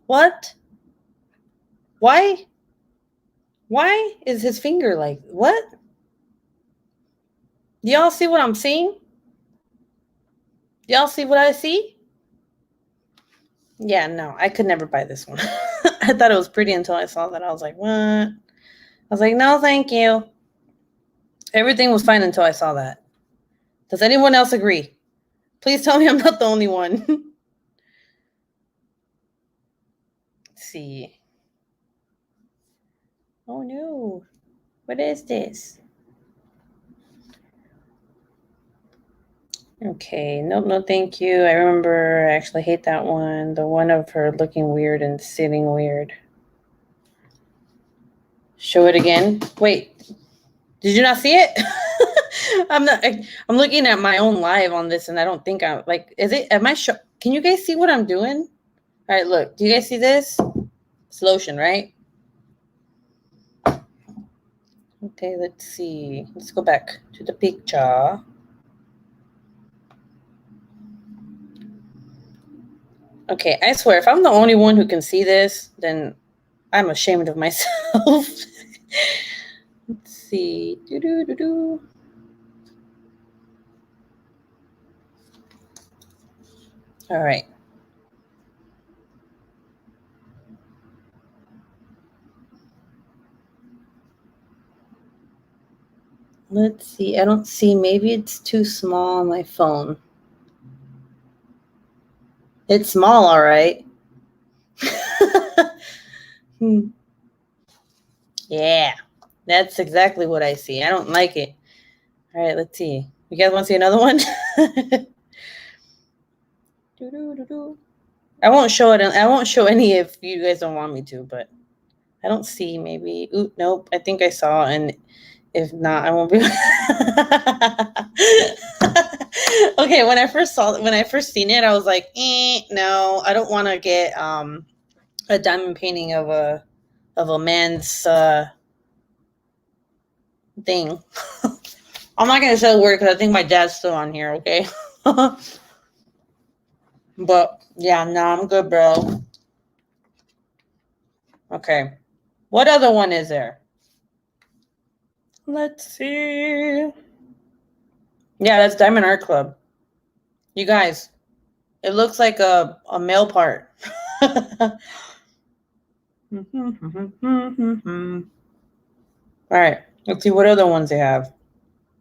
What? Why is his finger like, what? Y'all see what I'm seeing? Y'all see what I see? Yeah, no, I could never buy this one. I thought it was pretty until I saw that. I was like, what? I was like, no, thank you. Everything was fine until I saw that. Does anyone else agree? Please tell me I'm not the only one. Let's see. Oh no. What is this? Okay, nope, no thank you. I remember I actually hate that one. The one of her looking weird and sitting weird. Show it again. Wait, did you not see it? I'm looking at my own live on this and I don't think I'm like, can you guys see what I'm doing? All right, look, do you guys see this? It's lotion, right? Okay, let's see. Let's go back to the picture. Okay, I swear, if I'm the only one who can see this, then I'm ashamed of myself. Let's see. Do-do-do-do. All right. Let's see. I don't see. Maybe it's too small on my phone. It's small, all right. Yeah, that's exactly what I see. I don't like it. All right, let's see. You guys want to see another one? I won't show it. I won't show any if you guys don't want me to, but I don't see. Maybe. Ooh, nope. I think I saw, and if not, I won't be. Okay, when I first seen it, I was like, no, I don't want to get a diamond painting of a man's thing. I'm not gonna say the word because I think my dad's still on here. Okay. But yeah, no, I'm good, bro. Okay. What other one is there? Let's see. Yeah, that's Diamond Art Club. You guys, it looks like a male part. All right, let's see what other ones they have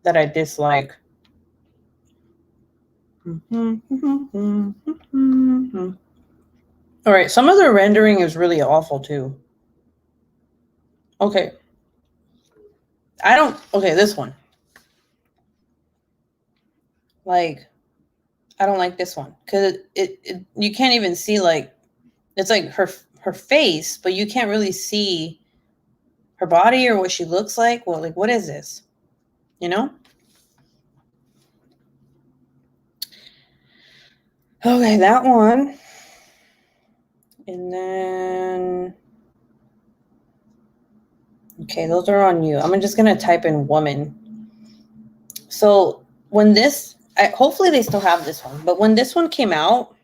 that I dislike. All right, some of the rendering is really awful too. Okay. Okay, this one. Like, I don't like this one because it you can't even see, like, it's like her face, but you can't really see her body or what she looks like. Well, like, what is this? You know? Okay, that one. And then, okay, those are on you. I'm just gonna type in woman. So when hopefully they still have this one, but when this one came out,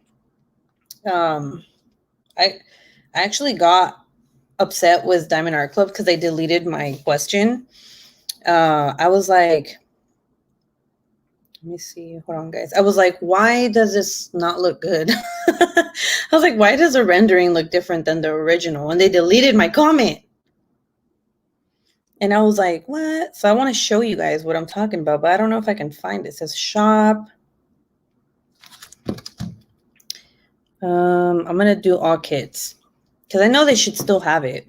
I actually got upset with Diamond Art Club because they deleted my question. I was like, let me see. Hold on, guys. I was like, why does this not look good? I was like, why does the rendering look different than the original? And they deleted my comment. And I was like, what? So I want to show you guys what I'm talking about, but I don't know if I can find it. It says shop. I'm going to do all kits because I know they should still have it.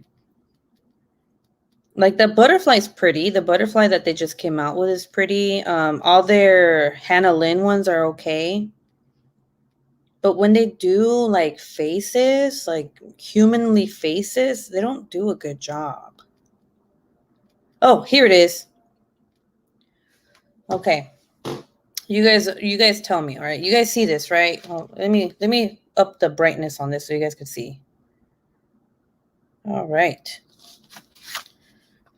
Like, the butterfly's pretty. The butterfly that they just came out with is pretty. All their Hannah Lynn ones are okay. But when they do like faces, like humanly faces, they don't do a good job. Oh, here it is. Okay. You guys tell me, all right? You guys see this, right? Oh, let me up the brightness on this so you guys can see. All right.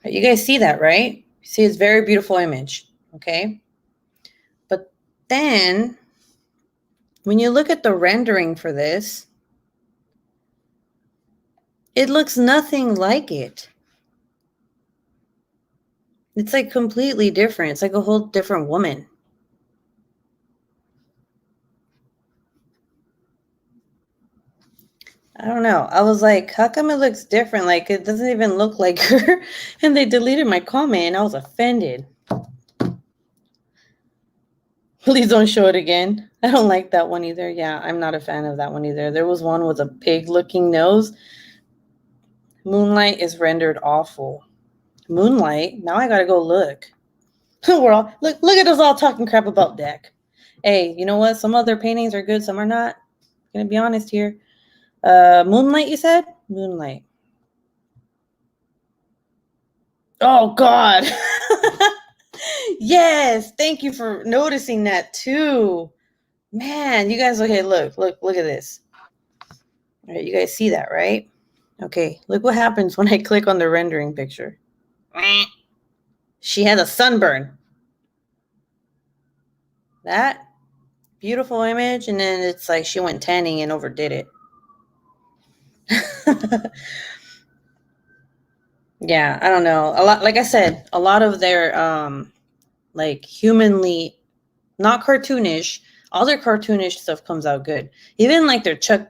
You guys see that, right? See, it's a very beautiful image, okay? But then when you look at the rendering for this, it looks nothing like it. It's like completely different. It's like a whole different woman. I don't know. I was like, how come it looks different? Like, it doesn't even look like her. And they deleted my comment and I was offended. Please don't show it again. I don't like that one either. Yeah, I'm not a fan of that one either. There was one with a pig looking nose. Moonlight is rendered awful. Moonlight? Now I gotta go look. We're all look at us all talking crap about Dak. Hey, you know what? Some other paintings are good, some are not. I'm gonna be honest here. Moonlight, you said? Moonlight. Oh God. Yes, thank you for noticing that too. Man, you guys, okay, look at this. All right, you guys see that, right? Okay, look what happens when I click on the rendering picture. She had a sunburn. That beautiful image, and then it's like she went tanning and overdid it. Yeah, I don't know. A lot, like I said, a lot of their like humanly, not cartoonish. All their cartoonish stuff comes out good. Even like their Chuck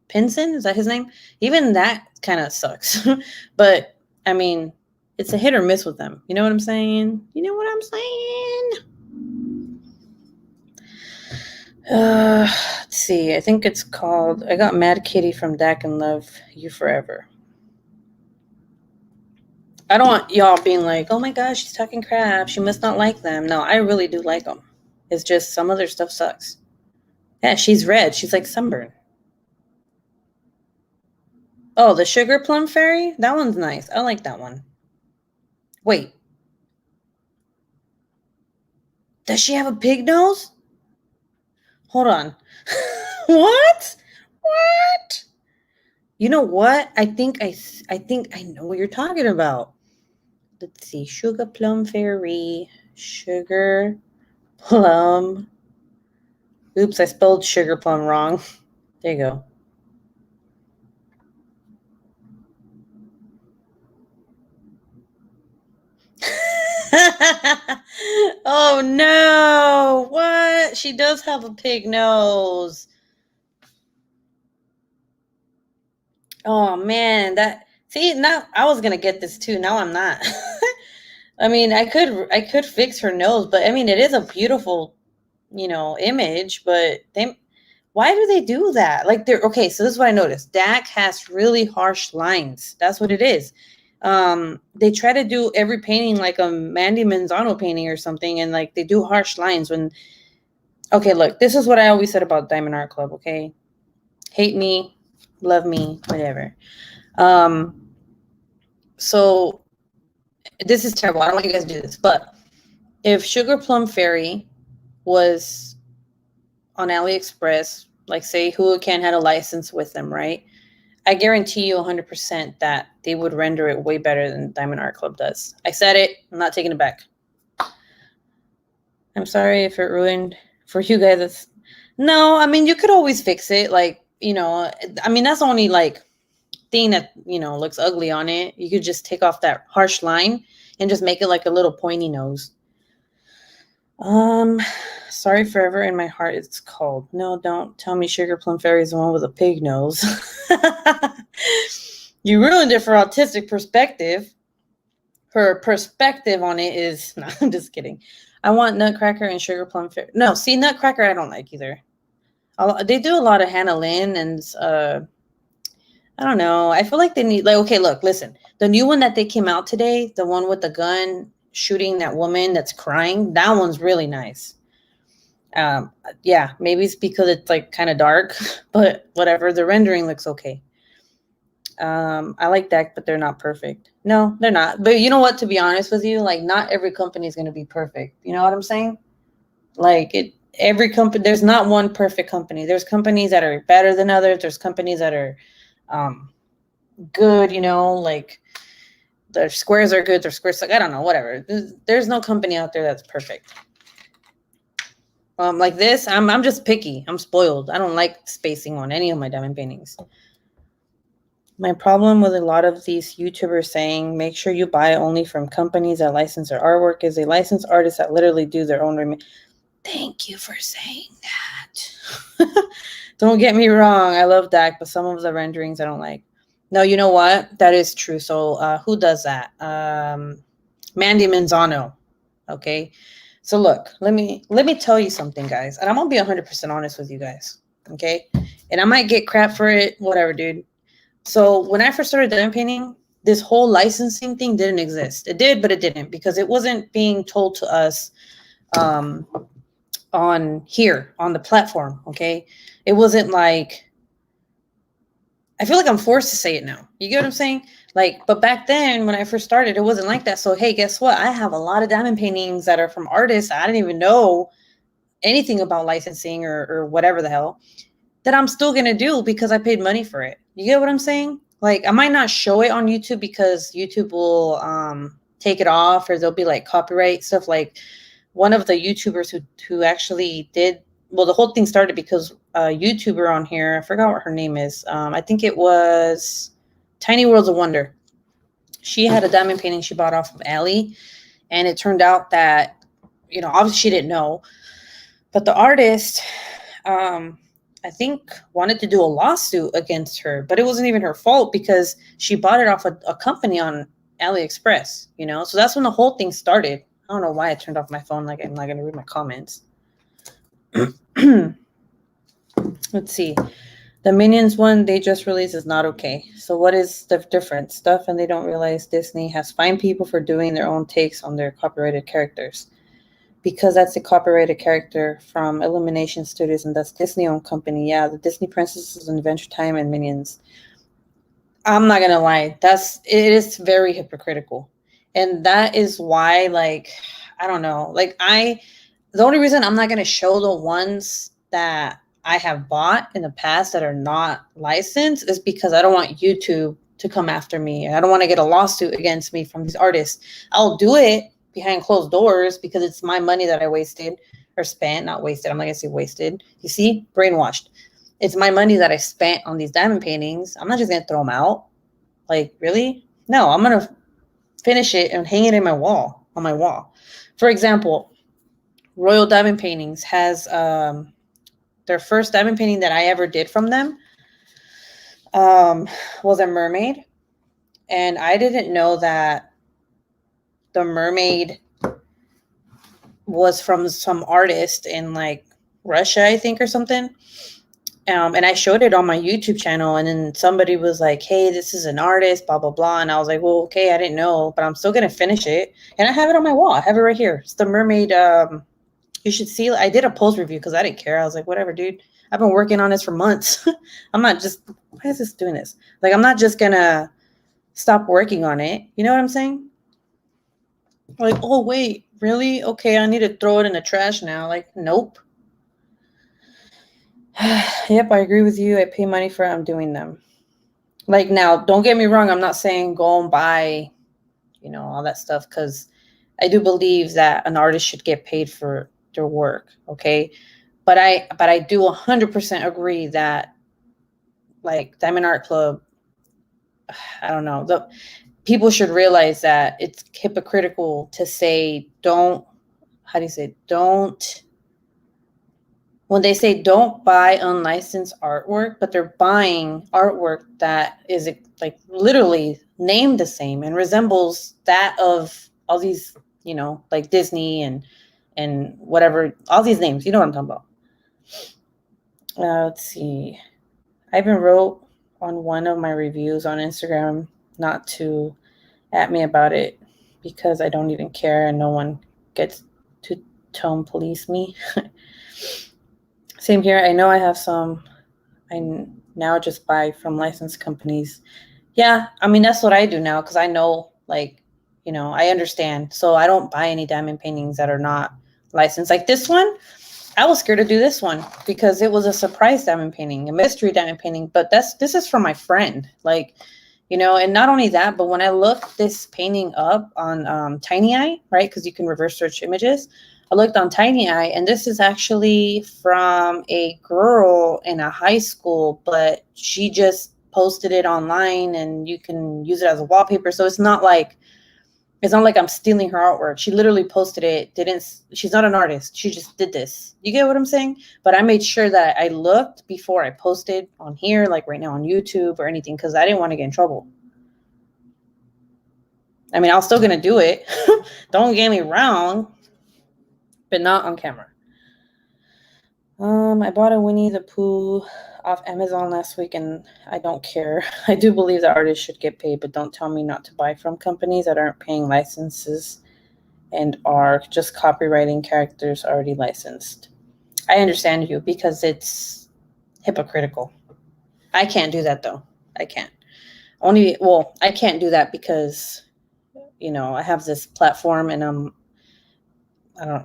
Pinson, is that his name? Even that kind of sucks. But I mean, it's a hit or miss with them. You know what I'm saying? You know what I'm saying? Let's see. I think it's called I Got Mad Kitty from Dak and Love You Forever. I don't want y'all being like, oh my gosh, she's talking crap. She must not like them. No, I really do like them. It's just some of their stuff sucks. Yeah, she's red. She's like sunburned. Oh, the Sugar Plum Fairy? That one's nice. I like that one. Wait. Does she have a pig nose? Hold on. What? What? You know what? I think I know what you're talking about. Let's see. Sugar Plum Fairy. Sugar Plum. Oops, I spelled Sugar Plum wrong. There you go. Oh no! What? She does have a pig nose. Oh man, that see now I was gonna get this too. Now I'm not. I mean, I could fix her nose, but I mean, it is a beautiful, image. But why do they do that? Like they're okay. So this is what I noticed. Dak has really harsh lines. That's what it is. They try to do every painting like a Mandy Manzano painting or something, and like they do harsh lines when. Okay, look, this is what I always said about Diamond Art Club. Okay, hate me, love me, whatever. So this is terrible. I don't want you guys to do this, but if Sugar Plum Fairy was on AliExpress, like say Huracan had a license with them, right? I guarantee you 100% that they would render it way better than Diamond Art Club does. I said it. I'm not taking it back. I'm sorry if it ruined for you guys. No, I mean, you could always fix it. Like, I mean, that's only like thing that, looks ugly on it. You could just take off that harsh line and just make it like a little pointy nose. Sorry Forever in My Heart it's called. No, don't tell me Sugar Plum Fairy is the one with a pig nose. You ruined it for Autistic Perspective. Her perspective on it is no, I'm just kidding. I want Nutcracker and Sugar Plum Fairy. No, see, Nutcracker I don't like either. They do a lot of Hannah Lynn and I don't know. I feel like they need okay, look, listen. The new one that they came out today, the one with the gun shooting that woman that's crying, that one's really nice. Yeah, maybe it's because it's like kind of dark, but whatever. The rendering looks okay. I like that, but they're not perfect. No, they're not. But you know what? To be honest with you, like not every company is going to be perfect. You know what I'm saying? Like every company, there's not one perfect company. There's companies that are better than others. There's companies that are good. Like their squares are good. Their squares, like I don't know, whatever. There's no company out there that's perfect. Like this, I'm just picky. I'm spoiled. I don't like spacing on any of my diamond paintings. My problem with a lot of these YouTubers saying, make sure you buy only from companies that license their artwork is a licensed artist that literally do their own Thank you for saying that. Don't get me wrong. I love Dak, but some of the renderings I don't like. No, you know what? That is true. So who does that? Mandy Manzano. Okay. So look, let me tell you something, guys. And I'm going to be 100% honest with you guys. Okay. And I might get crap for it. Whatever, dude. So when I first started diamond painting, this whole licensing thing didn't exist. It did, but it didn't, because it wasn't being told to us on here on the platform. Okay. It wasn't like, I feel like I'm forced to say it now. You get what I'm saying? Like, but back then when I first started, it wasn't like that. So, hey, guess what? I have a lot of diamond paintings that are from artists I didn't even know anything about licensing or whatever the hell, that I'm still going to do because I paid money for it. You get what I'm saying? Like, I might not show it on YouTube because YouTube will take it off, or there'll be like copyright stuff. Like one of the YouTubers who actually did, well, the whole thing started because a YouTuber on here, I forgot what her name is. I think it was Tiny Worlds of Wonder. She had a diamond painting she bought off of Allie, and it turned out that, you know, obviously she didn't know, but the artist, I think, wanted to do a lawsuit against her, but it wasn't even her fault because she bought it off a company on AliExpress, you know? So that's when the whole thing started. I don't know why I turned off my phone. Like, I'm not going to read my comments. Let's see. The Minions one they just released is not okay. So what is the difference? Stuff, and they don't realize Disney has fined people for doing their own takes on their copyrighted characters. Because that's a copyrighted character from Illumination Studios, and that's Disney-owned company. Yeah, the Disney Princesses and Adventure Time and Minions. I'm not gonna lie, it is very hypocritical, and that is why, like, I don't know, like the only reason I'm not gonna show the ones that I have bought in the past that are not licensed is because I don't want YouTube to come after me. I don't want to get a lawsuit against me from these artists. I'll do it behind closed doors because it's my money that I wasted or spent, not wasted. I'm not gonna say wasted. You see, brainwashed. It's my money that I spent on these diamond paintings. I'm not just gonna throw them out. Like, really? No, I'm gonna finish it and hang it in my wall, on my wall. For example, Royal Diamond Paintings has their first diamond painting that I ever did from them was a mermaid, and I didn't know that the mermaid was from some artist in like Russia, I think, or something. And I showed it on my YouTube channel, and then somebody was like, hey, this is an artist, blah, blah, blah. And I was like, well, okay, I didn't know, but I'm still going to finish it. And I have it on my wall. I have it right here. It's the mermaid. You should see, I did a post review because I didn't care. I was like, whatever, dude. I've been working on this for months. I'm not just, why is this doing this? Like, I'm not just going to stop working on it. You know what I'm saying? Like, oh, wait, really? Okay, I need to throw it in the trash now. Like, nope. Yep, I agree with you. I pay money for it. I'm doing them. Like, now, don't get me wrong. I'm not saying go and buy, you know, all that stuff, because I do believe that an artist should get paid for their work. Okay. But I do 100% agree that, like, Diamond Art Club, I don't know, the people should realize that it's hypocritical to say don't, how do you say, don't, when they say don't buy unlicensed artwork, but they're buying artwork that is like literally named the same and resembles that of all these, you know, like Disney and whatever, all these names, you know what I'm talking about. Let's see. I even wrote on one of my reviews on Instagram not to at me about it because I don't even care and no one gets to tone police me. Same here. I know I have some. I now just buy from licensed companies. Yeah, I mean, that's what I do now because I know, like, you know, I understand. So I don't buy any diamond paintings that are not licensed. Like this one, I was scared to do this one because it was a surprise diamond painting, a mystery diamond painting. But this is from my friend. Like, you know, and not only that, but when I looked this painting up on Tiny Eye, right, because you can reverse search images, I looked on Tiny Eye, and this is actually from a girl in a high school, but she just posted it online, and you can use it as a wallpaper. So it's not like I'm stealing her artwork. She literally posted it. She's not an artist. She just did this. You get what I'm saying? But I made sure that I looked before I posted on here, like right now on YouTube or anything, because I didn't want to get in trouble. I mean, I was still going to do it. Don't get me wrong, but not on camera. I bought a Winnie the Pooh off Amazon last week, and I don't care. I do believe that artists should get paid, but don't tell me not to buy from companies that aren't paying licenses and are just copywriting characters already licensed. I understand you because it's hypocritical. I can't do that though. I can't. I can't do that because, I have this platform and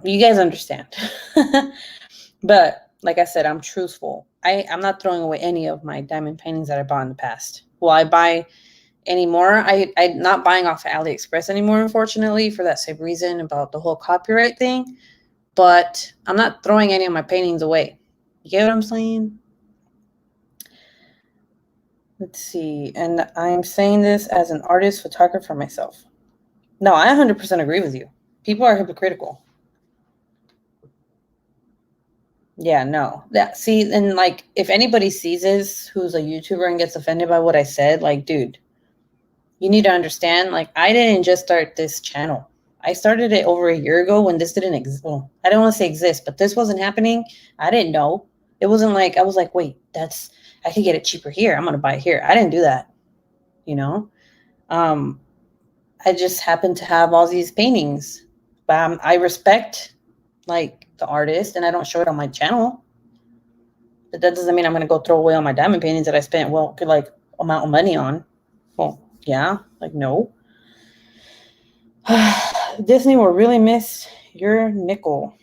you guys understand. But like I said, I'm truthful. I'm not throwing away any of my diamond paintings that I bought in the past. Will I buy any more? I'm not buying off of AliExpress anymore, unfortunately, for that same reason about the whole copyright thing. But I'm not throwing any of my paintings away. You get what I'm saying? Let's see. And I'm saying this as an artist, photographer myself. No, I 100% agree with you. People are hypocritical. Yeah, no. See, and like, if anybody sees this who's a YouTuber and gets offended by what I said, like, dude, you need to understand, like, I didn't just start this channel. I started it over a year ago when this didn't exist. Well, I don't want to say exist, but this wasn't happening. I didn't know. It wasn't like, I was like, wait, I could get it cheaper here. I'm going to buy it here. I didn't do that, you know? I just happen to have all these paintings. But I respect, like, the artist, and I don't show it on my channel. But that doesn't mean I'm going to go throw away all my diamond paintings that I spent, like, amount of money on. Well, yeah, like, no. Disney will really miss your nickel.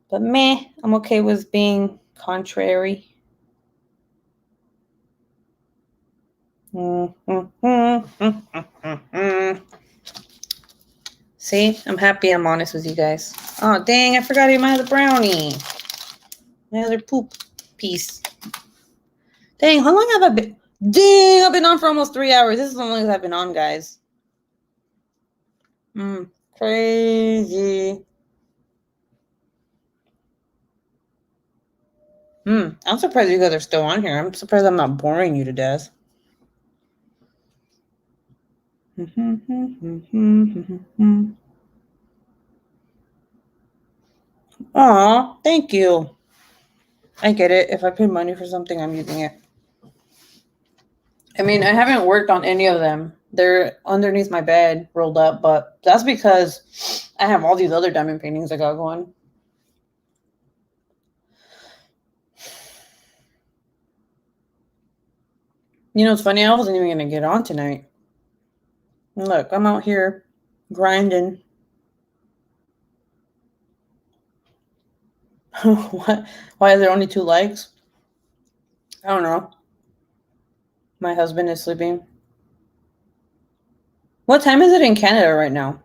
But meh, I'm okay with being contrary. See, I'm happy I'm honest with you guys. Oh, dang, I forgot to eat my other brownie. My other poop piece. Dang, how long have I been? Dang, I've been on for almost 3 hours. This is the longest I've been on, guys. Crazy. I'm surprised you guys are still on here. I'm surprised I'm not boring you to death. Aw, thank you. I get it. If I pay money for something, I'm using it. I mean, I haven't worked on any of them. They're underneath my bed, rolled up, but that's because I have all these other diamond paintings I got going. You know, it's funny. I wasn't even going to get on tonight. Look, I'm out here grinding. What? Why are there only 2 likes? I don't know. My husband is sleeping. What time is it in Canada right now?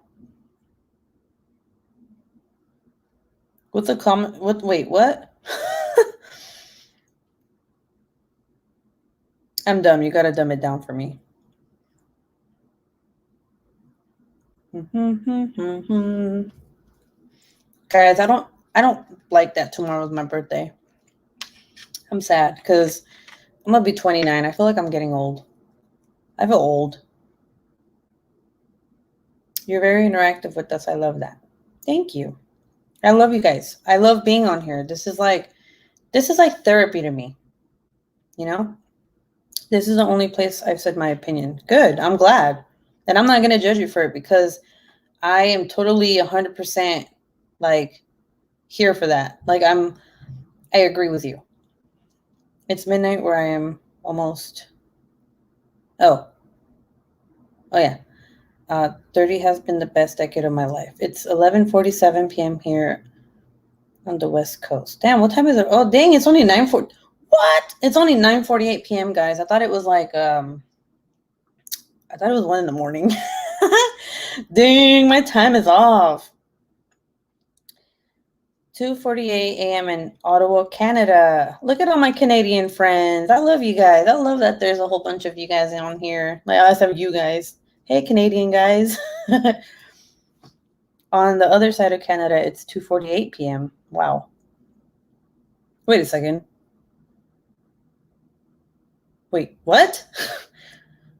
What's the comment? Wait, what? I'm dumb. You got to dumb it down for me. Guys, I don't like that tomorrow's my birthday. I'm sad because I'm gonna be 29. I feel like I'm getting old. I feel old. You're very interactive with us. I love that. Thank you. I love you guys. I love being on here. This is like therapy to me. You know? This is the only place I've said my opinion. Good. I'm glad. And I'm not going to judge you for it because I am totally 100% like here for that. Like I agree with you. It's midnight where I am almost. Oh yeah. 30 has been the best decade of my life. It's 11:47 p.m. here on the West Coast. Damn, what time is it? Oh, dang, it's only 9:40. What? It's only 9:48 p.m., guys. I thought it was like I thought it was 1 a.m. Dang, my time is off. 2:48 a.m. in Ottawa, Canada. Look at all my Canadian friends. I love you guys. I love that there's a whole bunch of you guys on here. Like I have you guys. Hey, Canadian guys. On the other side of Canada, it's 2:48 p.m. Wow. Wait a second. Wait, what?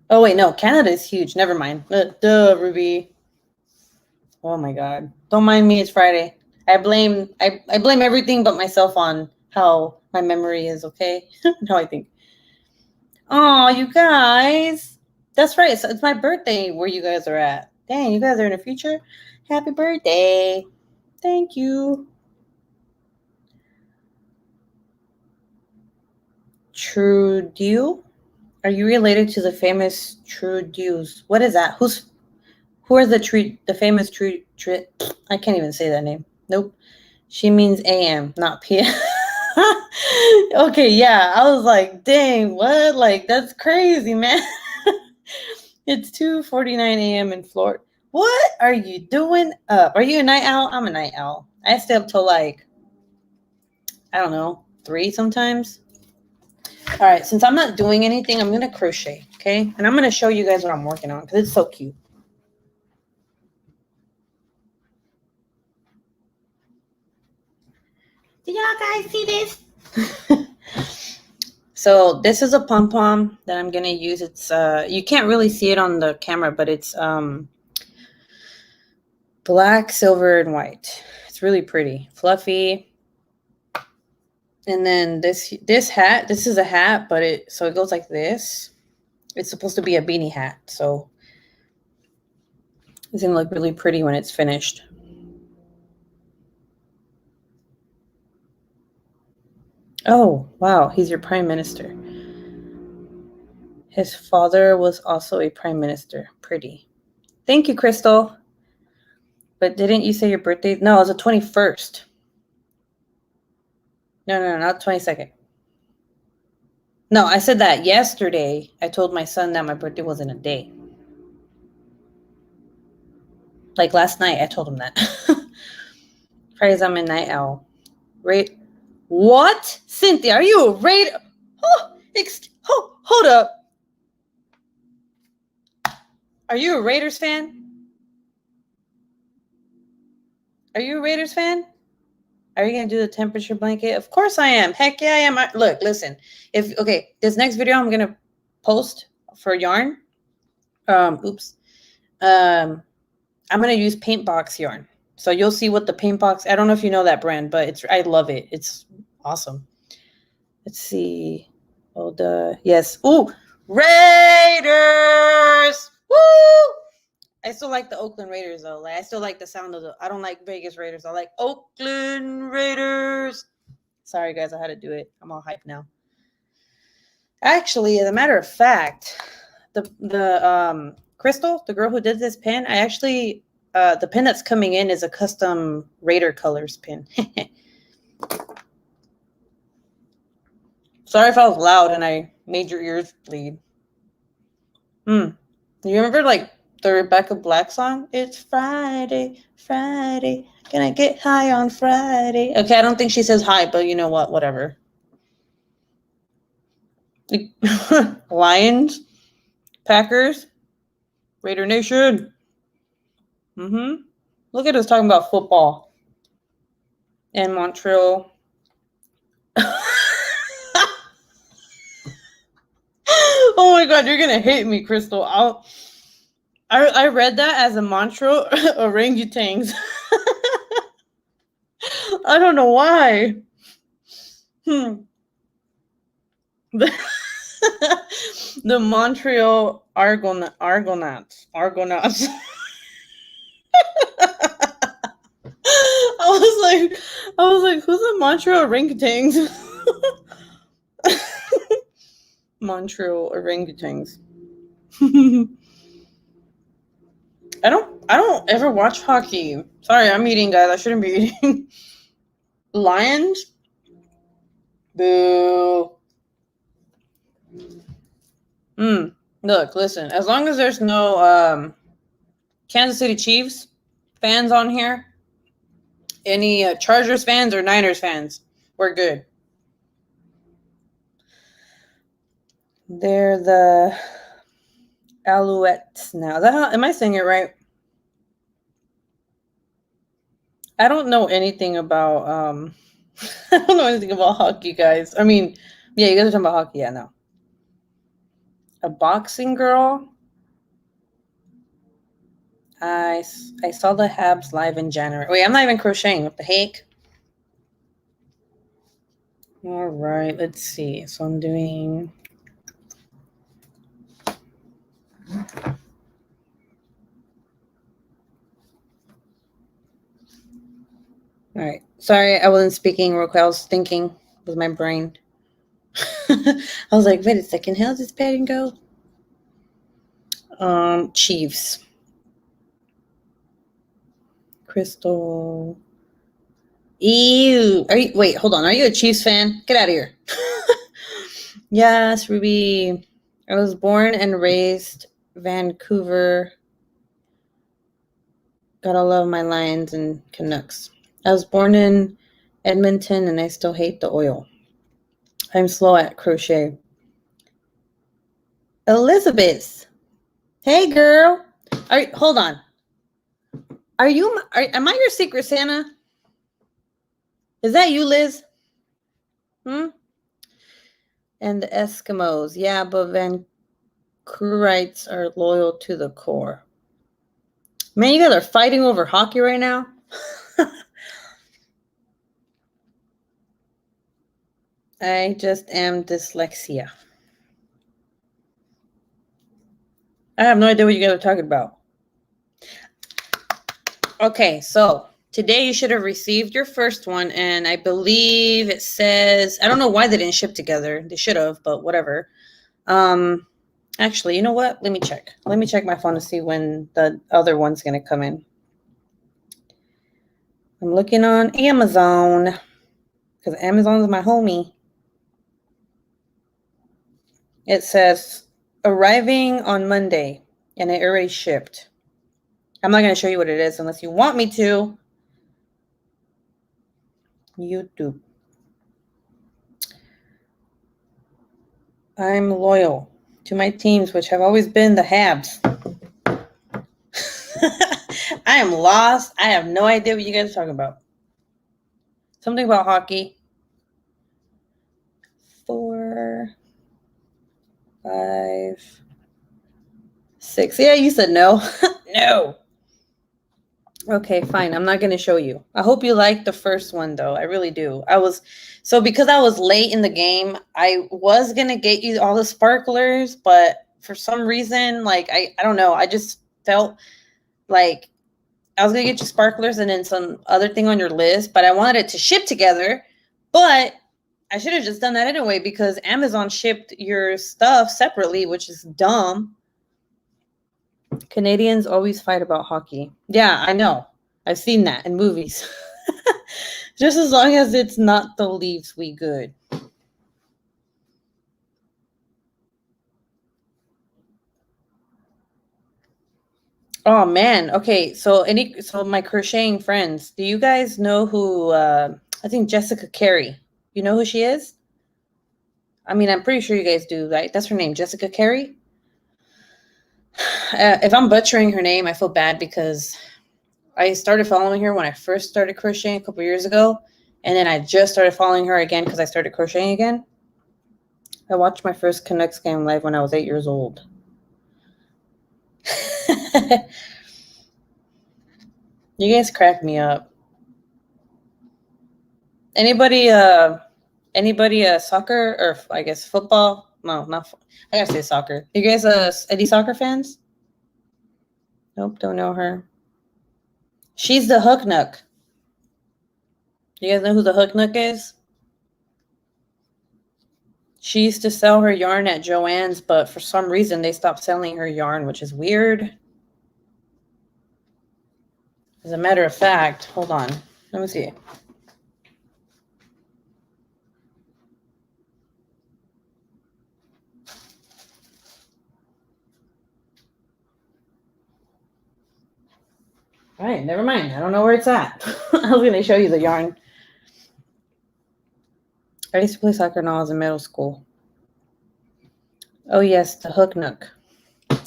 Oh, wait, no. Canada is huge. Never mind. Duh, Ruby. Oh, my God. Don't mind me. It's Friday. I blame everything but myself on how my memory is, okay? How I think. Oh, you guys. That's right. So it's my birthday where you guys are at. Dang, you guys are in the future. Happy birthday. Thank you. Trudeau? Are you related to the famous Trudeaus? What is that? Who are the famous I can't even say that name. Nope. She means AM, not PM. Okay, yeah. I was like, dang, what? Like, that's crazy, man. It's 2:49 a.m. in Florida. What are you doing up? Are you a night owl? I'm a night owl. I stay up till like, I don't know, 3 sometimes. All right, since I'm not doing anything, I'm going to crochet, okay? And I'm going to show you guys what I'm working on because it's so cute. Did y'all guys see this? So this is a pom-pom that I'm going to use. It's you can't really see it on the camera, but it's black, silver, and white. It's really pretty. Fluffy. And then this hat, this is a hat, but it goes like this. It's supposed to be a beanie hat. So it's going to look really pretty when it's finished. Oh, wow. He's your prime minister. His father was also a prime minister. Pretty. Thank you, Crystal. But didn't you say your birthday? No, it was the 21st. No, not 22nd. No, I said that yesterday. I told my son that my birthday wasn't a day. Like last night, I told him that. Praise, I'm a night owl. Right? What? Cynthia, are you a Raider? Hold up. Are you a Raiders fan? Are you a Raiders fan? Are you going to do the temperature blanket? Of course I am. Heck yeah, I am. Look, listen. This next video I'm going to post for yarn. I'm going to use paint box yarn. So you'll see what the paint box, I don't know if you know that brand, but I love it. It's awesome. Let's see. Yes. Ooh, Raiders! Woo! I still like the Oakland Raiders though. Like I still like the sound of I don't like Vegas Raiders. I like Oakland Raiders. Sorry guys, I had to do it. I'm all hyped now. Actually, as a matter of fact, the Crystal, the girl who did this pin, I actually the pin that's coming in is a custom Raider colors pin. Sorry if I was loud and I made your ears bleed. You remember like the Rebecca Black song? It's Friday, Friday. Can I get high on Friday? Okay, I don't think she says hi, but you know what? Whatever. Lions, Packers, Raider Nation. Look at us talking about football. And Montreal. Oh my God, you're gonna hate me, Crystal. I read that as a Montreal orangutans. I don't know why. The Montreal Argonauts. I was like, who's the Montreal orangutans? Montreal orangutans. I don't ever watch hockey. Sorry, I'm eating, guys. I shouldn't be eating. Lions? Boo. Look, listen. As long as there's no Kansas City Chiefs fans on here, any Chargers fans or Niners fans, we're good. They're the Alouettes now. Am I saying it right? I don't know anything about I don't know anything about hockey, guys. I mean, yeah, you guys are talking about hockey. Yeah, no. A boxing girl? I saw the Habs live in January. Wait, I'm not even crocheting. What the heck? All right, let's see. So I'm doing... All right. Sorry, I wasn't speaking real quick. I was thinking with my brain. I was like, wait a second. How's this pattern go? Chiefs. Crystal. Ew. Wait, hold on. Are you a Chiefs fan? Get out of here. Yes, Ruby. I was born and raised Vancouver. Gotta love my Lions and Canucks. I was born in Edmonton and I still hate the oil. I'm slow at crochet. Elizabeth. Hey, girl. Hold on. Am I your Secret Santa? Is that you, Liz? And the Eskimos. Yeah, but Vancouverites are loyal to the core. Man, you guys are fighting over hockey right now? I just am dyslexia. I have no idea what you guys are talking about. Okay, so today you should have received your first one, and I believe it says, I don't know why they didn't ship together. They should have, but whatever. Actually, you know what? Let me check. Let me check my phone to see when the other one's going to come in. I'm looking on Amazon because Amazon's my homie. It says arriving on Monday, and it already shipped. I'm not going to show you what it is unless you want me to. YouTube. I'm loyal to my teams, which have always been the Habs. I am lost. I have no idea what you guys are talking about. Something about hockey. 4, 5, 6. Yeah, you said no. No. Okay, fine. I'm not going to show you. I hope you liked the first one, though. I really do. Because I was late in the game, I was going to get you all the sparklers, but for some reason, like, I don't know. I just felt like I was going to get you sparklers and then some other thing on your list, but I wanted it to ship together. But I should have just done that anyway because Amazon shipped your stuff separately, which is dumb. Canadians always fight about hockey. Yeah, I know. I've seen that in movies. Just as long as it's not the Leafs, we good. Oh man. Okay, so my crocheting friends, do you guys know who I think Jessica Carey. You know who she is? I mean, I'm pretty sure you guys do, right? That's her name, Jessica Carey. If I'm butchering her name, I feel bad because I started following her when I first started crocheting a couple years ago, and then I just started following her again because I started crocheting again. I watched my first Canucks game live when I was 8 years old. You guys crack me up. Anybody soccer or I guess football? No, not. I gotta say soccer. You guys any soccer fans? Nope, don't know her. She's the Hook Nook. You guys know who the Hook Nook is? She used to sell her yarn at Joann's, but for some reason they stopped selling her yarn, which is weird. As a matter of fact, hold on. Let me see. All right, never mind. I don't know where it's at. I was going to show you the yarn. I used to play soccer when I was in middle school. Oh, yes, the Hook Nook.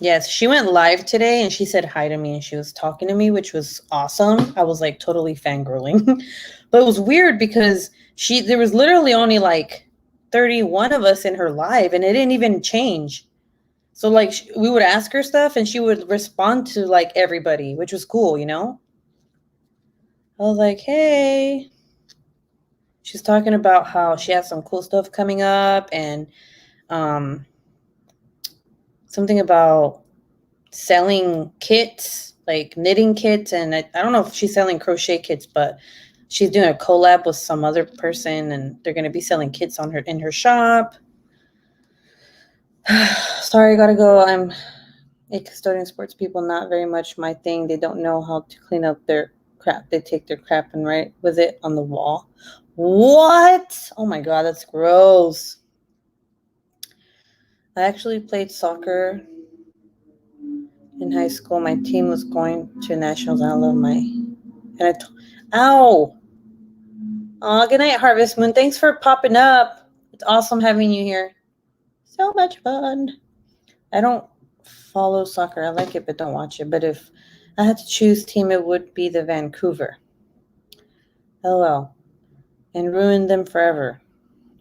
Yes, she went live today and she said hi to me and she was talking to me, which was awesome. I was like totally fangirling. But it was weird because there was literally only like 31 of us in her live and it didn't even change. So like we would ask her stuff and she would respond to like everybody, which was cool, you know? I was like, hey. She's talking about how she has some cool stuff coming up and something about selling kits, like knitting kits. And I don't know if she's selling crochet kits, but she's doing a collab with some other person and they're going to be selling kits in her shop. Sorry, I gotta go. I'm a custodian sports people, not very much my thing. They don't know how to clean up their crap. They take their crap and write with it on the wall. What? Oh my God, that's gross. I actually played soccer in high school. My team was going to nationals. I love ow. Oh, good night, Harvest Moon. Thanks for popping up. It's awesome having you here. So much fun. I don't follow soccer. I like it, but don't watch it. But if I had to choose team, it would be the Vancouver. LOL. And ruin them forever.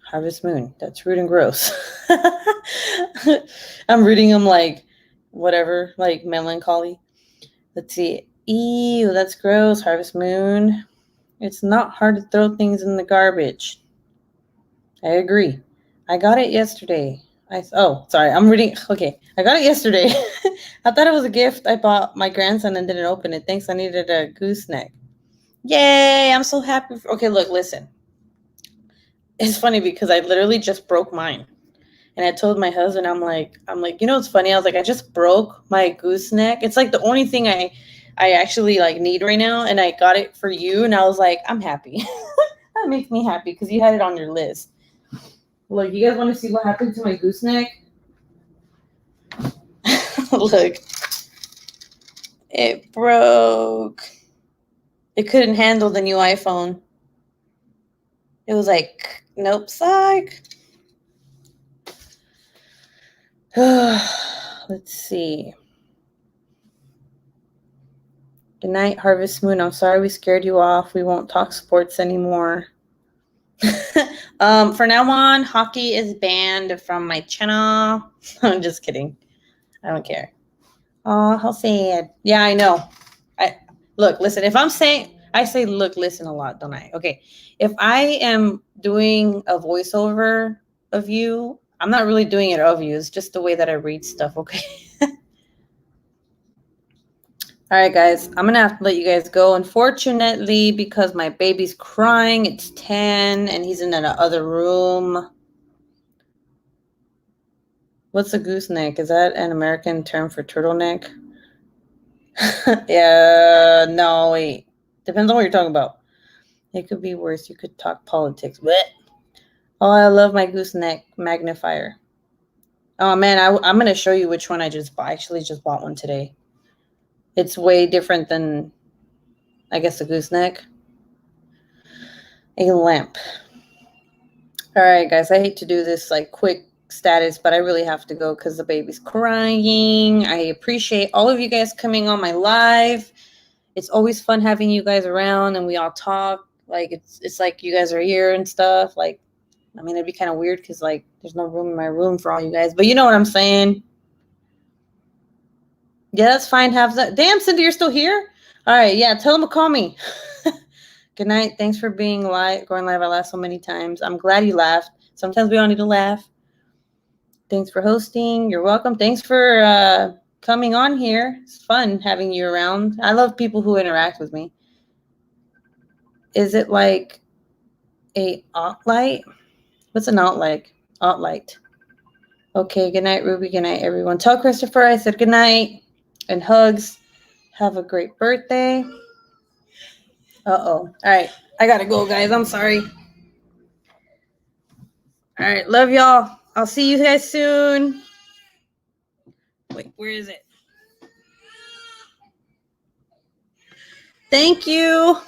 Harvest Moon. That's rude and gross. I'm reading them like whatever, like melancholy. Let's see. Ew, that's gross. Harvest Moon. It's not hard to throw things in the garbage. I agree. I got it yesterday. Sorry. I'm reading. Okay. I got it yesterday. I thought it was a gift I bought my grandson and didn't open it. Thanks. I needed a gooseneck. Yay. I'm so happy. Okay, look, listen. It's funny because I literally just broke mine. And I told my husband, I'm like, you know what's funny? I was like, I just broke my gooseneck. It's like the only thing I actually like need right now. And I got it for you. And I was like, I'm happy. That makes me happy because you had it on your list. Look, you guys want to see what happened to my gooseneck? Look. It broke. It couldn't handle the new iPhone. It was like, nope, psych. Let's see. Good night, Harvest Moon. I'm sorry we scared you off. We won't talk sports anymore. For now on, hockey is banned from my channel. I'm just kidding. I don't care. Oh, how sad. Yeah, I know. Look, listen. If I'm saying, I say look, listen a lot, don't I? Okay. If I am doing a voiceover of you, I'm not really doing it of you. It's just the way that I read stuff. Okay. All right, guys. I'm gonna have to let you guys go. Unfortunately, because my baby's crying. It's 10, and he's in the other room. What's a gooseneck? Is that an American term for turtleneck? Yeah, no, wait. Depends on what you're talking about. It could be worse. You could talk politics. But oh, I love my gooseneck magnifier. Oh man, I'm gonna show you which one I just bought. I actually just bought one today. It's way different than, I guess, a gooseneck. A lamp. All right, guys. I hate to do this like quick status, but I really have to go because the baby's crying. I appreciate all of you guys coming on my live. It's always fun having you guys around and we all talk. Like it's like you guys are here and stuff. Like, I mean, it'd be kind of weird because like there's no room in my room for all you guys, but you know what I'm saying. Yeah, that's fine. Have that. Damn, Cindy, you're still here. All right, yeah. Tell them to call me. Good night. Thanks for being live, going live. I laughed so many times. I'm glad you laughed. Sometimes we all need to laugh. Thanks for hosting. You're welcome. Thanks for coming on here. It's fun having you around. I love people who interact with me. Is it like a light? What's an light? Light. Okay. Good night, Ruby. Good night, everyone. Tell Christopher I said good night and hugs. Have a great birthday. All right. I gotta go, guys. I'm sorry. All right. Love y'all. I'll see you guys soon. Wait, where is it? Thank you.